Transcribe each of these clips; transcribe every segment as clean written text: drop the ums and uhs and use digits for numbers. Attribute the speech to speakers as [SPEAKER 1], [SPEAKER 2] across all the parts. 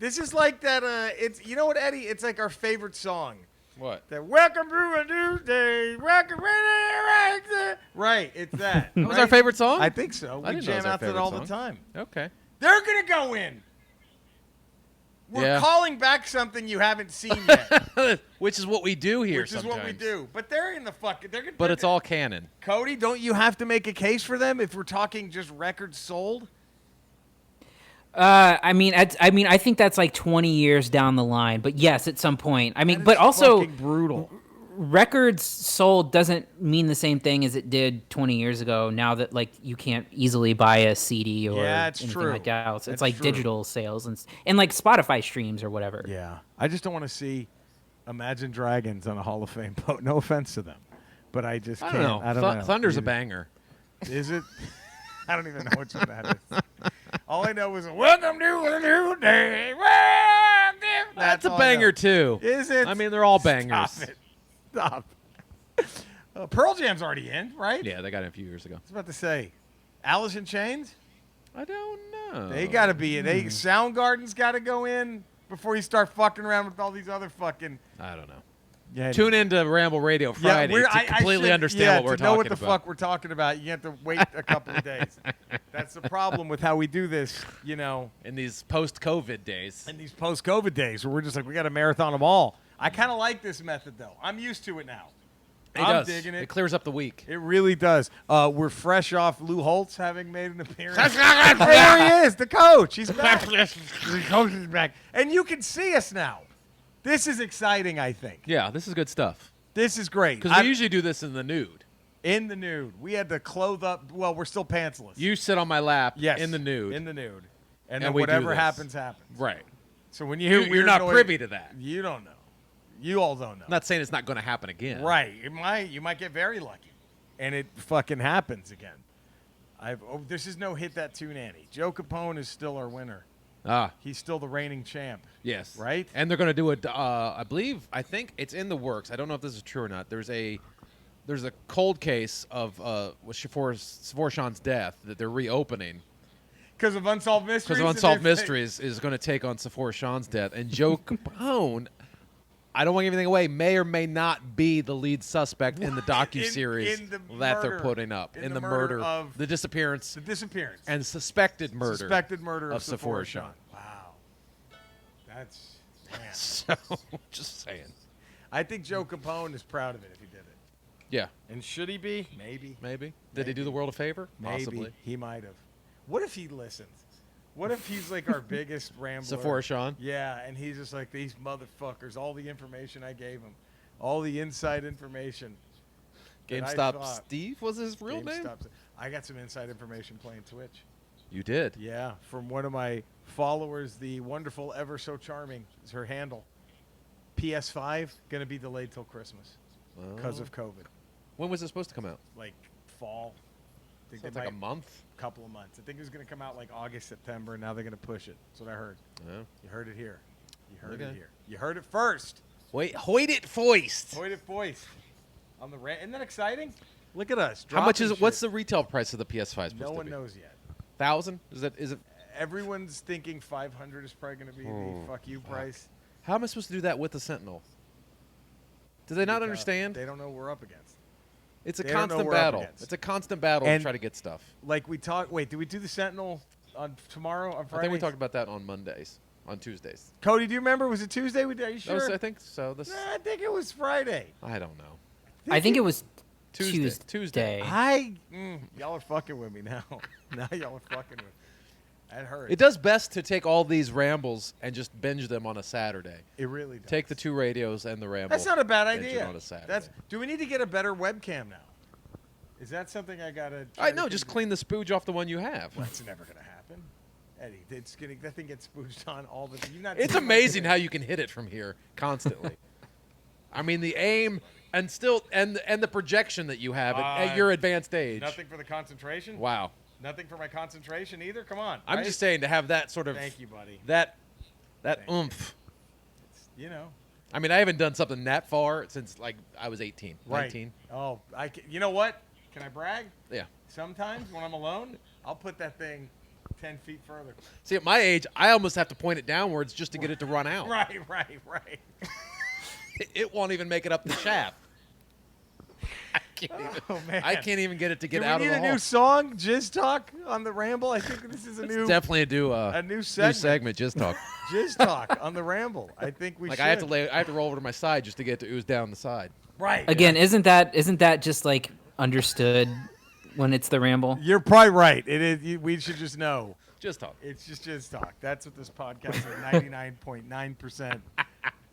[SPEAKER 1] This is like that. It's you know what, Eddie? It's like our favorite song.
[SPEAKER 2] What?
[SPEAKER 1] That welcome to a new day. Welcome right. It's that.
[SPEAKER 2] That was our favorite song?
[SPEAKER 1] I think so.
[SPEAKER 2] I
[SPEAKER 1] We
[SPEAKER 2] didn't know it
[SPEAKER 1] jam
[SPEAKER 2] was our
[SPEAKER 1] out to it
[SPEAKER 2] favorite
[SPEAKER 1] all
[SPEAKER 2] song.
[SPEAKER 1] the time.
[SPEAKER 2] Okay.
[SPEAKER 1] They're gonna go in. We're
[SPEAKER 2] Yeah.
[SPEAKER 1] calling back something you haven't seen yet.
[SPEAKER 2] Which is what we do here
[SPEAKER 1] Which is
[SPEAKER 2] sometimes.
[SPEAKER 1] what we do. But they're in the fucking.
[SPEAKER 2] But it's all canon.
[SPEAKER 1] Cody, don't you have to make a case for them if we're talking just records sold?
[SPEAKER 3] I mean, I think that's like 20 years down the line. But yes, at some point. I mean,
[SPEAKER 1] That
[SPEAKER 3] but
[SPEAKER 1] is
[SPEAKER 3] also
[SPEAKER 1] fucking brutal.
[SPEAKER 3] records sold doesn't mean the same thing as it did 20 years ago. Now that like you can't easily buy a CD or
[SPEAKER 1] it's
[SPEAKER 3] anything
[SPEAKER 1] true.
[SPEAKER 3] like that. It's
[SPEAKER 1] That's
[SPEAKER 3] like
[SPEAKER 1] true.
[SPEAKER 3] digital sales and like Spotify streams or whatever.
[SPEAKER 1] Yeah, I just don't want to see Imagine Dragons on a Hall of Fame. No offense to them, but I just
[SPEAKER 2] I
[SPEAKER 1] can't.
[SPEAKER 2] don't know.
[SPEAKER 1] I don't know.
[SPEAKER 2] Thunder's a banger.
[SPEAKER 1] Is it? I don't even know which one that is. All I know is welcome to a new day.
[SPEAKER 2] That's a banger too.
[SPEAKER 1] Is it?
[SPEAKER 2] I mean, they're all bangers.
[SPEAKER 1] Stop it. Stop. Pearl Jam's already in, right?
[SPEAKER 2] Yeah, they got it a few years ago.
[SPEAKER 1] I was about to say, Alice in Chains.
[SPEAKER 2] I don't know.
[SPEAKER 1] They got to be in. Soundgarden's got to go in before you start fucking around with all these other fucking.
[SPEAKER 2] I don't know.
[SPEAKER 1] Yeah,
[SPEAKER 2] Tune into Ramble Radio Friday to completely understand what we're
[SPEAKER 1] to know
[SPEAKER 2] talking
[SPEAKER 1] what the
[SPEAKER 2] about.
[SPEAKER 1] fuck we're talking about. You have to wait a couple of days. That's the problem with how we do this, you know.
[SPEAKER 2] In these post-COVID days.
[SPEAKER 1] In these post-COVID days where we're just like, we got to marathon them all. I kind of like this method, though. I'm used to it now. I'm digging it.
[SPEAKER 2] It clears up the week.
[SPEAKER 1] It really does. We're fresh off Lou Holtz having made an appearance. There he is, the coach. He's back. The coach is back. And you can see us now. This is exciting, I think.
[SPEAKER 2] Yeah, this is good stuff.
[SPEAKER 1] This is great.
[SPEAKER 2] Because we usually do this in the nude.
[SPEAKER 1] In the nude. We had to clothe up. Well, we're still pantsless.
[SPEAKER 2] You sit on my lap in the nude.
[SPEAKER 1] In the nude. And
[SPEAKER 2] And
[SPEAKER 1] then
[SPEAKER 2] we do
[SPEAKER 1] whatever
[SPEAKER 2] this.
[SPEAKER 1] happens, happens.
[SPEAKER 2] Right.
[SPEAKER 1] So when you hear
[SPEAKER 2] You're
[SPEAKER 1] weird
[SPEAKER 2] not
[SPEAKER 1] noise,
[SPEAKER 2] privy to that.
[SPEAKER 1] You don't know. You all don't know.
[SPEAKER 2] I'm not saying it's not going to happen again.
[SPEAKER 1] Right. You might get very lucky. And it fucking happens again. This is no Hit That Tune Annie. Joe Capone is still our winner.
[SPEAKER 2] Ah,
[SPEAKER 1] He's still the reigning champ.
[SPEAKER 2] yes.
[SPEAKER 1] Right?
[SPEAKER 2] And they're going to do I think it's in the works. I don't know if this is true or not. There's a cold case of Savour Sean's death that they're reopening.
[SPEAKER 1] Because of Unsolved Mysteries?
[SPEAKER 2] Because of Unsolved Mysteries is going to take on Savour Sean's death. And Joe Capone, I don't want to give anything away, may or may not be the lead suspect in the docuseries
[SPEAKER 1] In the
[SPEAKER 2] that they're
[SPEAKER 1] murder.
[SPEAKER 2] putting up.
[SPEAKER 1] In
[SPEAKER 2] In
[SPEAKER 1] the
[SPEAKER 2] the
[SPEAKER 1] murder
[SPEAKER 2] murder,
[SPEAKER 1] of-
[SPEAKER 2] the disappearance,
[SPEAKER 1] The disappearance.
[SPEAKER 2] and suspected murder.
[SPEAKER 1] Suspected murder of
[SPEAKER 2] Savour
[SPEAKER 1] Savour
[SPEAKER 2] Sean.
[SPEAKER 1] Sean. Wow. That's... Man.
[SPEAKER 2] So, just saying.
[SPEAKER 1] I think Joe Capone is proud of it if he did it.
[SPEAKER 2] Yeah,
[SPEAKER 1] And should he be? Maybe.
[SPEAKER 2] maybe. Did he do the world a favor?
[SPEAKER 1] Maybe.
[SPEAKER 2] Possibly.
[SPEAKER 1] He might have. What if he listens? What if he's like our biggest rambler?
[SPEAKER 2] Savour Sean?
[SPEAKER 1] Yeah, and he's just like, these motherfuckers, all the information I gave him, all the inside information. that I
[SPEAKER 2] GameStop
[SPEAKER 1] thought-
[SPEAKER 2] Steve was his real name?
[SPEAKER 1] GameStop's- I got some inside information playing Twitch.
[SPEAKER 2] You did.
[SPEAKER 1] Yeah, from one of my followers, the wonderful Ever So Charming is her handle. PS5 going to be delayed till Christmas because of COVID.
[SPEAKER 2] When was it supposed to come out?
[SPEAKER 1] Like fall. I think
[SPEAKER 2] So it's
[SPEAKER 1] they
[SPEAKER 2] like a
[SPEAKER 1] might-
[SPEAKER 2] month?
[SPEAKER 1] Couple of months. I think it was going to come out like August, September, and now they're going to push it. That's what I heard.
[SPEAKER 2] Oh.
[SPEAKER 1] You heard it here. You heard it
[SPEAKER 2] Okay.
[SPEAKER 1] here. You heard it first.
[SPEAKER 2] Wait, hoit it foist.
[SPEAKER 1] Hoyt it voice. On the isn't that exciting? Look at us.
[SPEAKER 2] How much is
[SPEAKER 1] dropping
[SPEAKER 2] it? What's
[SPEAKER 1] shit.
[SPEAKER 2] the retail price of the PS5 supposed
[SPEAKER 1] No
[SPEAKER 2] to
[SPEAKER 1] one
[SPEAKER 2] be?
[SPEAKER 1] knows yet.
[SPEAKER 2] 1,000? Is it?
[SPEAKER 1] Everyone's thinking 500 is probably going to be the fuck you price.
[SPEAKER 2] How am I supposed to do that with the Sentinel? Do they not
[SPEAKER 1] Because
[SPEAKER 2] understand?
[SPEAKER 1] They don't know what we're up against.
[SPEAKER 2] It's a
[SPEAKER 1] they don't know
[SPEAKER 2] constant
[SPEAKER 1] we're up
[SPEAKER 2] battle.
[SPEAKER 1] against.
[SPEAKER 2] It's a constant battle
[SPEAKER 1] And-
[SPEAKER 2] to try to get stuff.
[SPEAKER 1] Like we talked. Wait, did we do the Sentinel on tomorrow? On Friday?
[SPEAKER 2] I think we talked about that on Mondays, on Tuesdays.
[SPEAKER 1] Cody, do you remember? Was it Tuesday? Are you
[SPEAKER 2] That
[SPEAKER 1] sure?
[SPEAKER 2] was- I think so. This,
[SPEAKER 1] Nah, I think it was Friday.
[SPEAKER 2] I don't know.
[SPEAKER 3] I think it was
[SPEAKER 2] Tuesday.
[SPEAKER 3] Tuesday.
[SPEAKER 1] Y'all are fucking with me now. Now y'all are fucking with me. That hurt.
[SPEAKER 2] It does best to take all these rambles and just binge them on a Saturday.
[SPEAKER 1] It really does.
[SPEAKER 2] Take the two radios and the ramble.
[SPEAKER 1] That's not a bad
[SPEAKER 2] binge it
[SPEAKER 1] idea.
[SPEAKER 2] on a Saturday.
[SPEAKER 1] Do we need to get a better webcam now? Is that something I gotta?
[SPEAKER 2] I know. Just clean the spooge off the one you have.
[SPEAKER 1] That's never gonna happen, Eddie. That thing gets spooged on all the. You not
[SPEAKER 2] It's amazing how you can hit it from here constantly. I mean, the aim and still and the projection that you have at your advanced age.
[SPEAKER 1] Nothing for the concentration.
[SPEAKER 2] Wow.
[SPEAKER 1] Nothing for my concentration either. Come on.
[SPEAKER 2] I'm
[SPEAKER 1] right?
[SPEAKER 2] just saying to have that sort of
[SPEAKER 1] Thank you, buddy.
[SPEAKER 2] that
[SPEAKER 1] Thank you.
[SPEAKER 2] oomph.
[SPEAKER 1] You know.
[SPEAKER 2] I mean, I haven't done something that far since like I was 18,
[SPEAKER 1] Right.
[SPEAKER 2] 19.
[SPEAKER 1] Oh, you know what? Can I brag?
[SPEAKER 2] Yeah.
[SPEAKER 1] Sometimes when I'm alone, I'll put that thing 10 feet further.
[SPEAKER 2] See, at my age, I almost have to point it downwards just to get it to run out.
[SPEAKER 1] Right.
[SPEAKER 2] It won't even make it up the shaft. I can't even get it to get out of the hole.
[SPEAKER 1] Do we need a new song, Jizz Talk, on the Ramble? I think this is a new...
[SPEAKER 2] Definitely
[SPEAKER 1] a new segment.
[SPEAKER 2] Jizz Talk.
[SPEAKER 1] Jizz Talk on the Ramble. I think we should.
[SPEAKER 2] I have to roll over to my side just to get it to ooze down the side.
[SPEAKER 1] Right.
[SPEAKER 3] Again, isn't that just like understood when it's the Ramble?
[SPEAKER 1] You're probably right. It is. We should just know.
[SPEAKER 2] Jizz Talk.
[SPEAKER 1] It's just Jizz Talk. That's what this podcast is 99.9%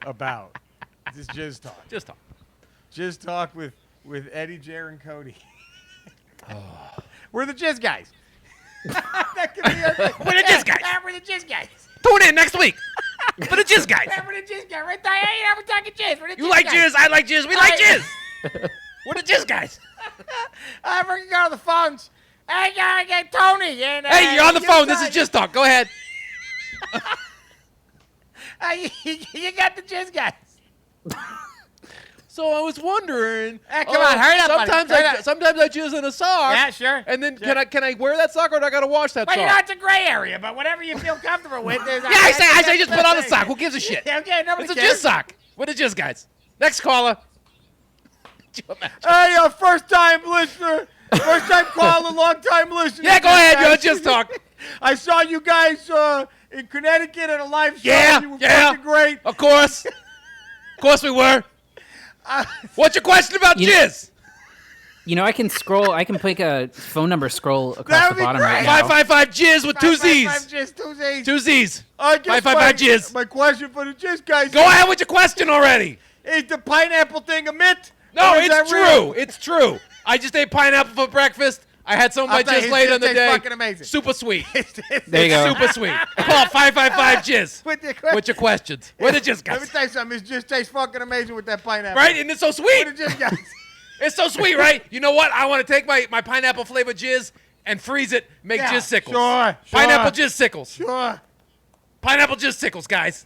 [SPEAKER 1] about. This is Jizz Talk.
[SPEAKER 2] Jizz Talk.
[SPEAKER 1] Jizz Talk with Eddie, Jer, and Cody. We're the Jizz guys. That could be
[SPEAKER 2] We're the Jizz guys.
[SPEAKER 1] We're the Jizz guys.
[SPEAKER 2] Tune in next week for the Jizz guys.
[SPEAKER 1] We're the Jizz guys. Right there. Hey, we're talking Jizz. We're the
[SPEAKER 2] You like
[SPEAKER 1] guys.
[SPEAKER 2] Jizz, I like Jizz, we like Jizz. We're the Jizz guys.
[SPEAKER 1] We're going to go to the phones. Hey, gotta get Tony. And,
[SPEAKER 2] Hey, you're on the phone. This is Jizz Talk. Go ahead.
[SPEAKER 1] You got the Jizz guys.
[SPEAKER 2] So I was wondering.
[SPEAKER 1] Hey, come on, hurry up, buddy.
[SPEAKER 2] Sometimes I jizz in a sock.
[SPEAKER 1] Yeah, sure.
[SPEAKER 2] And then
[SPEAKER 1] Sure.
[SPEAKER 2] can I wear that sock or do I gotta wash that
[SPEAKER 1] Well,
[SPEAKER 2] sock?
[SPEAKER 1] you know, it's a gray area, but whatever you feel comfortable with.
[SPEAKER 2] I say just put on the sock. Who gives a shit?
[SPEAKER 1] Yeah, okay, nobody
[SPEAKER 2] It's a
[SPEAKER 1] cares.
[SPEAKER 2] Jizz sock. We're the Jizz guys. Next caller.
[SPEAKER 1] Hey, first-time listener. First-time caller, long-time listener.
[SPEAKER 2] Yeah, go ahead. You're Jizz Talk.
[SPEAKER 1] I saw you guys in Connecticut at a live show.
[SPEAKER 2] Yeah,
[SPEAKER 1] You were
[SPEAKER 2] yeah.
[SPEAKER 1] fucking great.
[SPEAKER 2] Of course. Of course we were. What's your question about Jizz?
[SPEAKER 3] You know, I can pick a phone number scroll
[SPEAKER 1] That
[SPEAKER 3] across
[SPEAKER 1] would
[SPEAKER 3] the
[SPEAKER 1] be
[SPEAKER 3] bottom
[SPEAKER 1] great.
[SPEAKER 3] right now.
[SPEAKER 2] 555 Jizz with two
[SPEAKER 1] 555
[SPEAKER 2] Z's.
[SPEAKER 1] Jizz, 2 Z's.
[SPEAKER 2] Two Z's.
[SPEAKER 1] I guess
[SPEAKER 2] 555 Jizz.
[SPEAKER 1] My question for the Jizz guys
[SPEAKER 2] Go ahead with your question already.
[SPEAKER 1] is the pineapple thing a myth?
[SPEAKER 2] No,
[SPEAKER 1] Or is
[SPEAKER 2] it's
[SPEAKER 1] that real?
[SPEAKER 2] true. It's true. I just ate pineapple for breakfast. I had some of my
[SPEAKER 1] I'll tell you,
[SPEAKER 2] Jizz
[SPEAKER 1] his
[SPEAKER 2] later
[SPEAKER 1] Jizz
[SPEAKER 2] in the
[SPEAKER 1] tastes
[SPEAKER 2] day.
[SPEAKER 1] fucking amazing.
[SPEAKER 2] Super sweet.
[SPEAKER 3] There you go.
[SPEAKER 2] Super sweet. Call 555 Jizz with your questions. We're the Jizz
[SPEAKER 1] Let me
[SPEAKER 2] guys.
[SPEAKER 1] tell you something. His Jizz tastes fucking amazing with that pineapple.
[SPEAKER 2] Right? Isn't it so
[SPEAKER 1] We're
[SPEAKER 2] sweet?
[SPEAKER 1] the Jizz guys.
[SPEAKER 2] It's so sweet, right? You know what? I want to take my pineapple flavored Jizz and freeze it, make
[SPEAKER 1] Yeah,
[SPEAKER 2] Jizz sickles.
[SPEAKER 1] sure.
[SPEAKER 2] Pineapple Jizz sickles.
[SPEAKER 1] Sure.
[SPEAKER 2] Pineapple Jizz sickles, guys.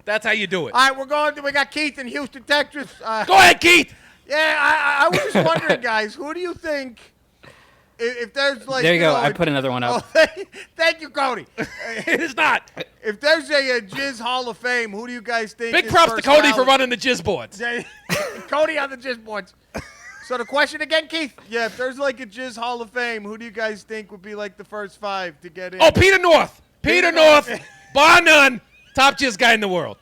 [SPEAKER 2] That's how you do it.
[SPEAKER 1] All right, we got Keith in Houston, Texas.
[SPEAKER 2] Go ahead, Keith.
[SPEAKER 1] Yeah, I was just wondering, guys, who do you think, if there's like...
[SPEAKER 3] There you go.
[SPEAKER 1] know,
[SPEAKER 3] I put another one up.
[SPEAKER 1] Oh, thank you, Cody.
[SPEAKER 2] It is not.
[SPEAKER 1] If there's a Jizz Hall of Fame, who do you guys think
[SPEAKER 2] Big
[SPEAKER 1] is
[SPEAKER 2] props to
[SPEAKER 1] first
[SPEAKER 2] Cody for
[SPEAKER 1] ballot?
[SPEAKER 2] running the Jizz boards.
[SPEAKER 1] Cody on the Jizz boards. So the question again, Keith. Yeah, if there's like a Jizz Hall of Fame, who do you guys think would be like the first 5 to get in?
[SPEAKER 2] Oh, Peter North. Peter
[SPEAKER 1] Peter
[SPEAKER 2] North,
[SPEAKER 1] North.
[SPEAKER 2] bar none, top Jizz guy in the world.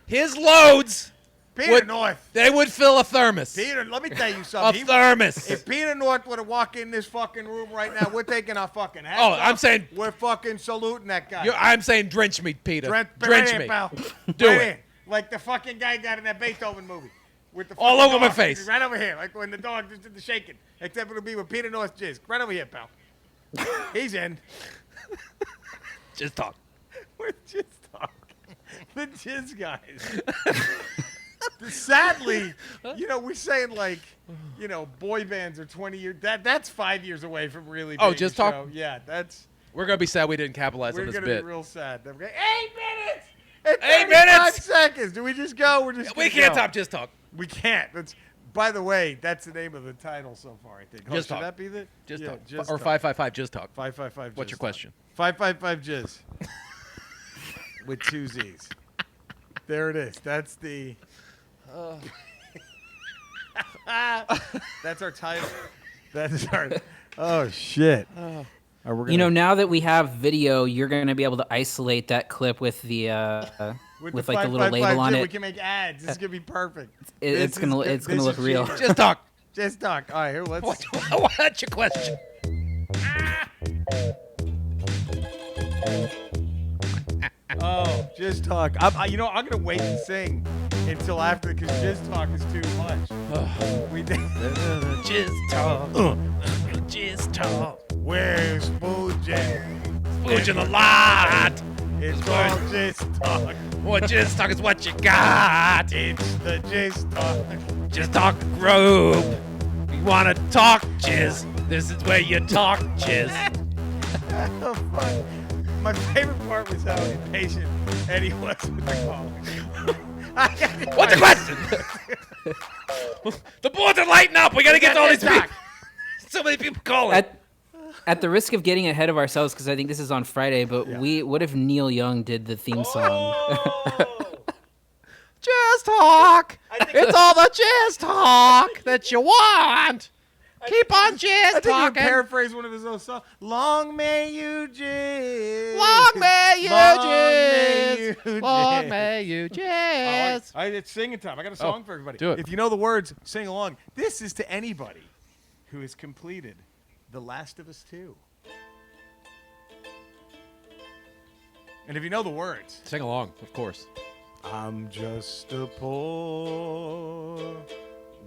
[SPEAKER 2] His loads,
[SPEAKER 1] Peter North.
[SPEAKER 2] they would fill a thermos.
[SPEAKER 1] Peter, let me tell you
[SPEAKER 2] A
[SPEAKER 1] something.
[SPEAKER 2] thermos.
[SPEAKER 1] If Peter North were to walk in this fucking room right now, we're taking our fucking hats
[SPEAKER 2] Oh,
[SPEAKER 1] off.
[SPEAKER 2] I'm saying-
[SPEAKER 1] we're fucking saluting that guy.
[SPEAKER 2] I'm saying drench me, Peter.
[SPEAKER 1] Right
[SPEAKER 2] Drench
[SPEAKER 1] in,
[SPEAKER 2] me.
[SPEAKER 1] pal.
[SPEAKER 2] Do
[SPEAKER 1] Right
[SPEAKER 2] it.
[SPEAKER 1] in. Like the fucking guy got in that Beethoven movie. With the
[SPEAKER 2] All
[SPEAKER 1] fucking
[SPEAKER 2] over my
[SPEAKER 1] dog.
[SPEAKER 2] face.
[SPEAKER 1] Right over here. Like when the dog just did the shaking. Except it'll be with Peter North's Jizz. Right over here, pal. He's in.
[SPEAKER 2] Jizz talk.
[SPEAKER 1] We're Jizz Talk. The Jizz guys. Sadly, we're saying like, boy bands are 20 years. That's 5 years away from really being
[SPEAKER 2] Jizz
[SPEAKER 1] a
[SPEAKER 2] Talk?
[SPEAKER 1] show. Yeah, that's...
[SPEAKER 2] We're going to be sad we didn't capitalize
[SPEAKER 1] We're
[SPEAKER 2] on this
[SPEAKER 1] going to be
[SPEAKER 2] bit.
[SPEAKER 1] real sad. 8 minutes! And
[SPEAKER 2] 8
[SPEAKER 1] 35
[SPEAKER 2] minutes!
[SPEAKER 1] seconds. Do we just go? We're just
[SPEAKER 2] We
[SPEAKER 1] gonna
[SPEAKER 2] can't
[SPEAKER 1] go.
[SPEAKER 2] top Jizz talk.
[SPEAKER 1] We can't. By the way, that's the name of the title so far, I think.
[SPEAKER 2] Jizz
[SPEAKER 1] Should
[SPEAKER 2] Talk.
[SPEAKER 1] that be the...
[SPEAKER 2] Jizz
[SPEAKER 1] yeah,
[SPEAKER 2] talk.
[SPEAKER 1] Jizz
[SPEAKER 2] Or
[SPEAKER 1] Talk.
[SPEAKER 2] 555 Jizz talk.
[SPEAKER 1] 555
[SPEAKER 2] What's your
[SPEAKER 1] Jizz
[SPEAKER 2] question?
[SPEAKER 1] 555 Jizz. With 2 Z's. There it is. That's the... That's our title. That is our... Oh, shit. All right, we're gonna,
[SPEAKER 3] Now that we have video, you're going to be able to isolate that clip with the with like the little
[SPEAKER 1] 555
[SPEAKER 3] label on
[SPEAKER 1] Jizz, we
[SPEAKER 3] it.
[SPEAKER 1] can make ads. This is going to be perfect.
[SPEAKER 3] It's gonna look real.
[SPEAKER 2] Jizz talk.
[SPEAKER 1] Jizz Talk. All right, here, let's...
[SPEAKER 2] What's your question?
[SPEAKER 1] Oh, Jizz Talk. I'm going to wait and sing until after because Jizz Talk is too much. We did.
[SPEAKER 2] Jizz talk. Jizz talk.
[SPEAKER 1] We're spooging.
[SPEAKER 2] Spooging a lot.
[SPEAKER 1] It's all Jizz Talk.
[SPEAKER 2] What Jizz talk is what you got.
[SPEAKER 1] It's the Jizz Talk.
[SPEAKER 2] Jizz talk group. You want to talk Jizz? This is where you talk Jizz.
[SPEAKER 1] Oh, fuck. My favorite part was how impatient Eddie was with the call.
[SPEAKER 2] What's the question? The boards are lighting up. We got to get to all these people. So many people calling.
[SPEAKER 3] At the risk of getting ahead of ourselves, because I think this is on Friday, but what if Neil Young did the theme song?
[SPEAKER 2] Jizz talk. It's all the jizz talk that you want. Keep on jizz
[SPEAKER 1] I think you
[SPEAKER 2] talking.
[SPEAKER 1] paraphrase one of his own songs. Long may you jizz.
[SPEAKER 2] Long may you
[SPEAKER 1] Long
[SPEAKER 2] jizz.
[SPEAKER 1] may you
[SPEAKER 2] Long
[SPEAKER 1] jizz.
[SPEAKER 2] may you jizz.
[SPEAKER 1] All right, it's singing time. I got a song for everybody.
[SPEAKER 2] do it.
[SPEAKER 1] If you know the words, sing along. This is to anybody who has completed The Last of Us 2. And if you know the words,
[SPEAKER 2] Sing along, of course.
[SPEAKER 1] I'm just a poor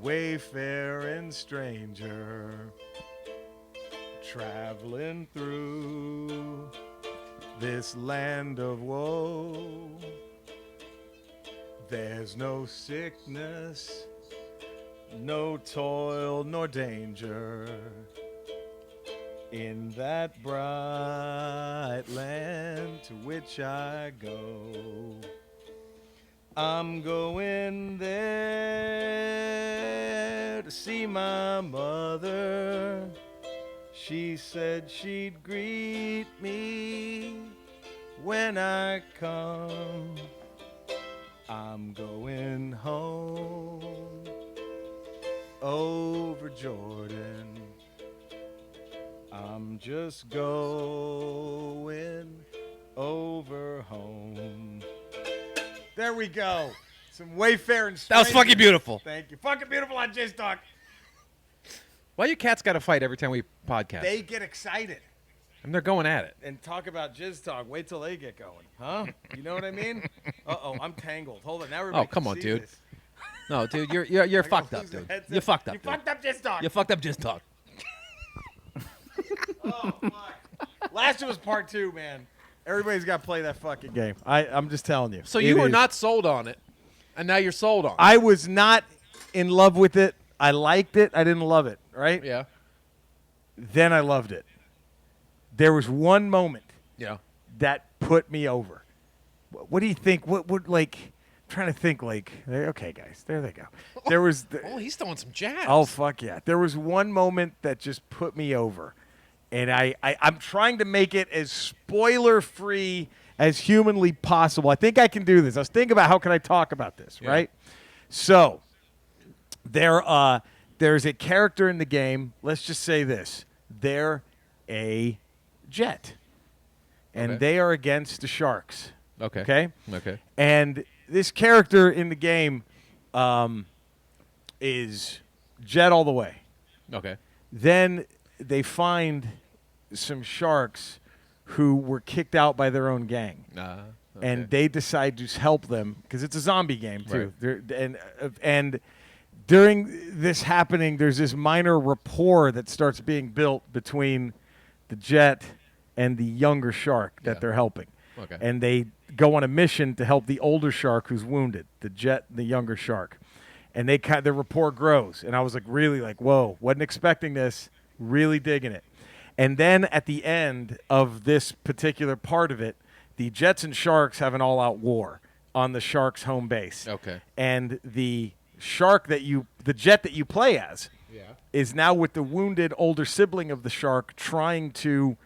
[SPEAKER 1] wayfaring stranger traveling through this land of woe. There's no sickness, no toil, nor danger in that bright land to which I go. I'm going there to see my mother. She said she'd greet me when I come. I'm going home over Jordan. I'm just going over home. There we go. Some wayfaring strangers.
[SPEAKER 2] That was fucking beautiful.
[SPEAKER 1] Thank you. Fucking beautiful on Jizz Talk.
[SPEAKER 2] Why you cats got to fight every time we podcast?
[SPEAKER 1] They get excited
[SPEAKER 2] and they're going at it.
[SPEAKER 1] and talk about Jizz Talk. Wait till they get going. Huh? You know what I mean? Uh-oh, I'm tangled. Hold on. Now everybody
[SPEAKER 2] come
[SPEAKER 1] can
[SPEAKER 2] on,
[SPEAKER 1] see
[SPEAKER 2] dude.
[SPEAKER 1] this.
[SPEAKER 2] No, dude, you're
[SPEAKER 1] I gotta
[SPEAKER 2] fucked up,
[SPEAKER 1] lose the
[SPEAKER 2] dude.
[SPEAKER 1] headset.
[SPEAKER 2] You fucked up.
[SPEAKER 1] You
[SPEAKER 2] dude.
[SPEAKER 1] fucked up Jizz Talk.
[SPEAKER 2] You fucked up. Just talk.
[SPEAKER 1] Oh, fuck. Last of Us Part 2, man. Everybody's got to play that fucking game. I'm just telling you.
[SPEAKER 2] So you
[SPEAKER 1] It
[SPEAKER 2] were
[SPEAKER 1] is-
[SPEAKER 2] not sold on it, and now you're sold on it.
[SPEAKER 1] I was not in love with it. I liked it. I didn't love it, right?
[SPEAKER 2] Yeah.
[SPEAKER 1] Then I loved it. There was one moment
[SPEAKER 2] Yeah.
[SPEAKER 1] that put me over. What do you think? What would like? I'm trying to think. Like, okay, guys, there they go. There was.
[SPEAKER 2] Oh, he's throwing some jabs.
[SPEAKER 1] Oh fuck yeah! There was one moment that just put me over, and I'm trying to make it as spoiler free as humanly possible. I think I can do this. I was thinking about how can I talk about this,
[SPEAKER 2] Yeah.
[SPEAKER 1] right? So there's a character in the game. Let's just say this: they're a jet, and
[SPEAKER 2] Okay.
[SPEAKER 1] they are against the sharks.
[SPEAKER 2] Okay.
[SPEAKER 1] Okay.
[SPEAKER 2] Okay.
[SPEAKER 1] And this character in the game is Jet all the way.
[SPEAKER 2] Okay.
[SPEAKER 1] Then they find some sharks who were kicked out by their own gang.
[SPEAKER 2] Okay.
[SPEAKER 1] And they decide to help them because it's a zombie game too.
[SPEAKER 2] Right.
[SPEAKER 1] And during this happening, there's this minor rapport that starts being built between the Jet and the younger shark that
[SPEAKER 2] Yeah.
[SPEAKER 1] they're helping.
[SPEAKER 2] Okay.
[SPEAKER 1] And they go on a mission to help the older shark who's wounded, the Jet and the younger shark. And their rapport grows. And I was like, really like, whoa, wasn't expecting this, really digging it. And then at the end of this particular part of it, the Jets and Sharks have an all-out war on the Sharks' home base.
[SPEAKER 2] Okay.
[SPEAKER 1] And the Jet that you play as is now with the wounded older sibling of the Shark trying to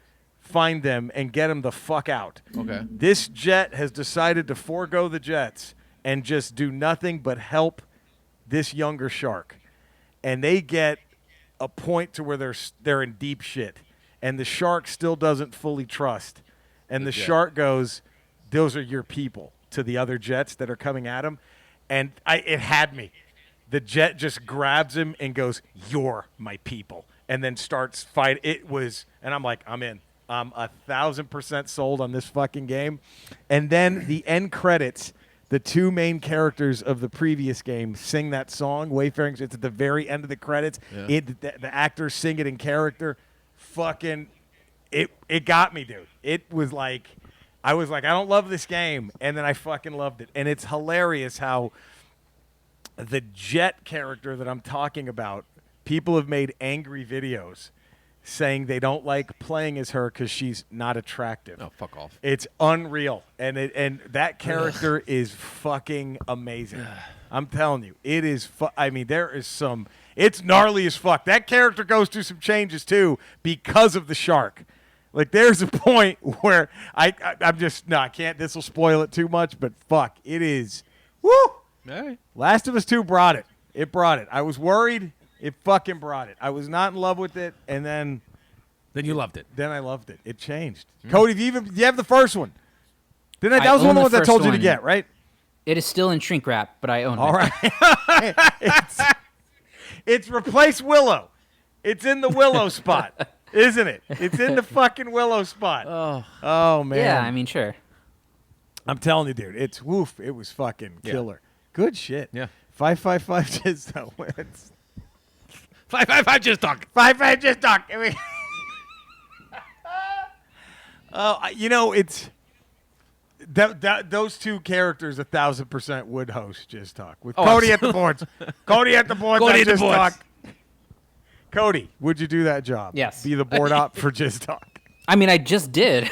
[SPEAKER 1] find them and get them the fuck out.
[SPEAKER 2] Okay.
[SPEAKER 1] This Jet has decided to forego the Jets and just do nothing but help this younger shark. And they get a point to where they're in deep shit. And the shark still doesn't fully trust. And the
[SPEAKER 2] Jet.
[SPEAKER 1] shark goes, those are your people, to the other Jets that are coming at him. And it had me. The Jet just grabs him and goes, you're my people. And then starts fight. And I'm like, I'm in. I'm 1,000% sold on this fucking game. And then the end credits, the two main characters of the previous game sing that song, Wayfaring. It's at the very end of the credits.
[SPEAKER 2] Yeah.
[SPEAKER 1] The actors sing it in character. Fucking, it got me, dude. It was like, I was like, I don't love this game. And then I fucking loved it. And it's hilarious how the Jet character that I'm talking about, people have made angry videos saying they don't like playing as her because she's not attractive.
[SPEAKER 2] Oh, fuck off.
[SPEAKER 1] It's unreal, and that character is fucking amazing. I'm telling you, it is. I mean, there is some. It's gnarly as fuck. That character goes through some changes too because of the shark. Like, there's a point where I'm just no, I can't. This will spoil it too much, but fuck, it is. Woo!
[SPEAKER 2] Hey.
[SPEAKER 1] Last of Us 2 brought it. It brought it. I was worried. It fucking brought it. I was not in love with it, and then
[SPEAKER 2] you loved it.
[SPEAKER 1] Then I loved it. It changed. Cody, do you have the first one? Didn't I? That was one of the ones I
[SPEAKER 3] first
[SPEAKER 1] told you to
[SPEAKER 3] one.
[SPEAKER 1] get, right?
[SPEAKER 3] It is still in shrink wrap, but I own it.
[SPEAKER 1] All right. it's replaced Willow. It's in the Willow spot, isn't it? It's in the fucking Willow spot. Oh man.
[SPEAKER 3] Yeah, I mean, sure.
[SPEAKER 1] I'm telling you, dude. It's woof. It was fucking killer. Good shit.
[SPEAKER 2] Yeah.
[SPEAKER 1] 555 just though.
[SPEAKER 2] 555 just talk.
[SPEAKER 1] 555 just talk. It's those two characters 1,000% would host Jizz Talk with Cody at the boards. Cody at the boards.
[SPEAKER 2] Cody
[SPEAKER 1] at
[SPEAKER 2] at the
[SPEAKER 1] Jizz
[SPEAKER 2] boards.
[SPEAKER 1] Talk. Cody, would you do that job?
[SPEAKER 3] Yes.
[SPEAKER 1] Be the board op for Jizz Talk.
[SPEAKER 3] I mean, I just did.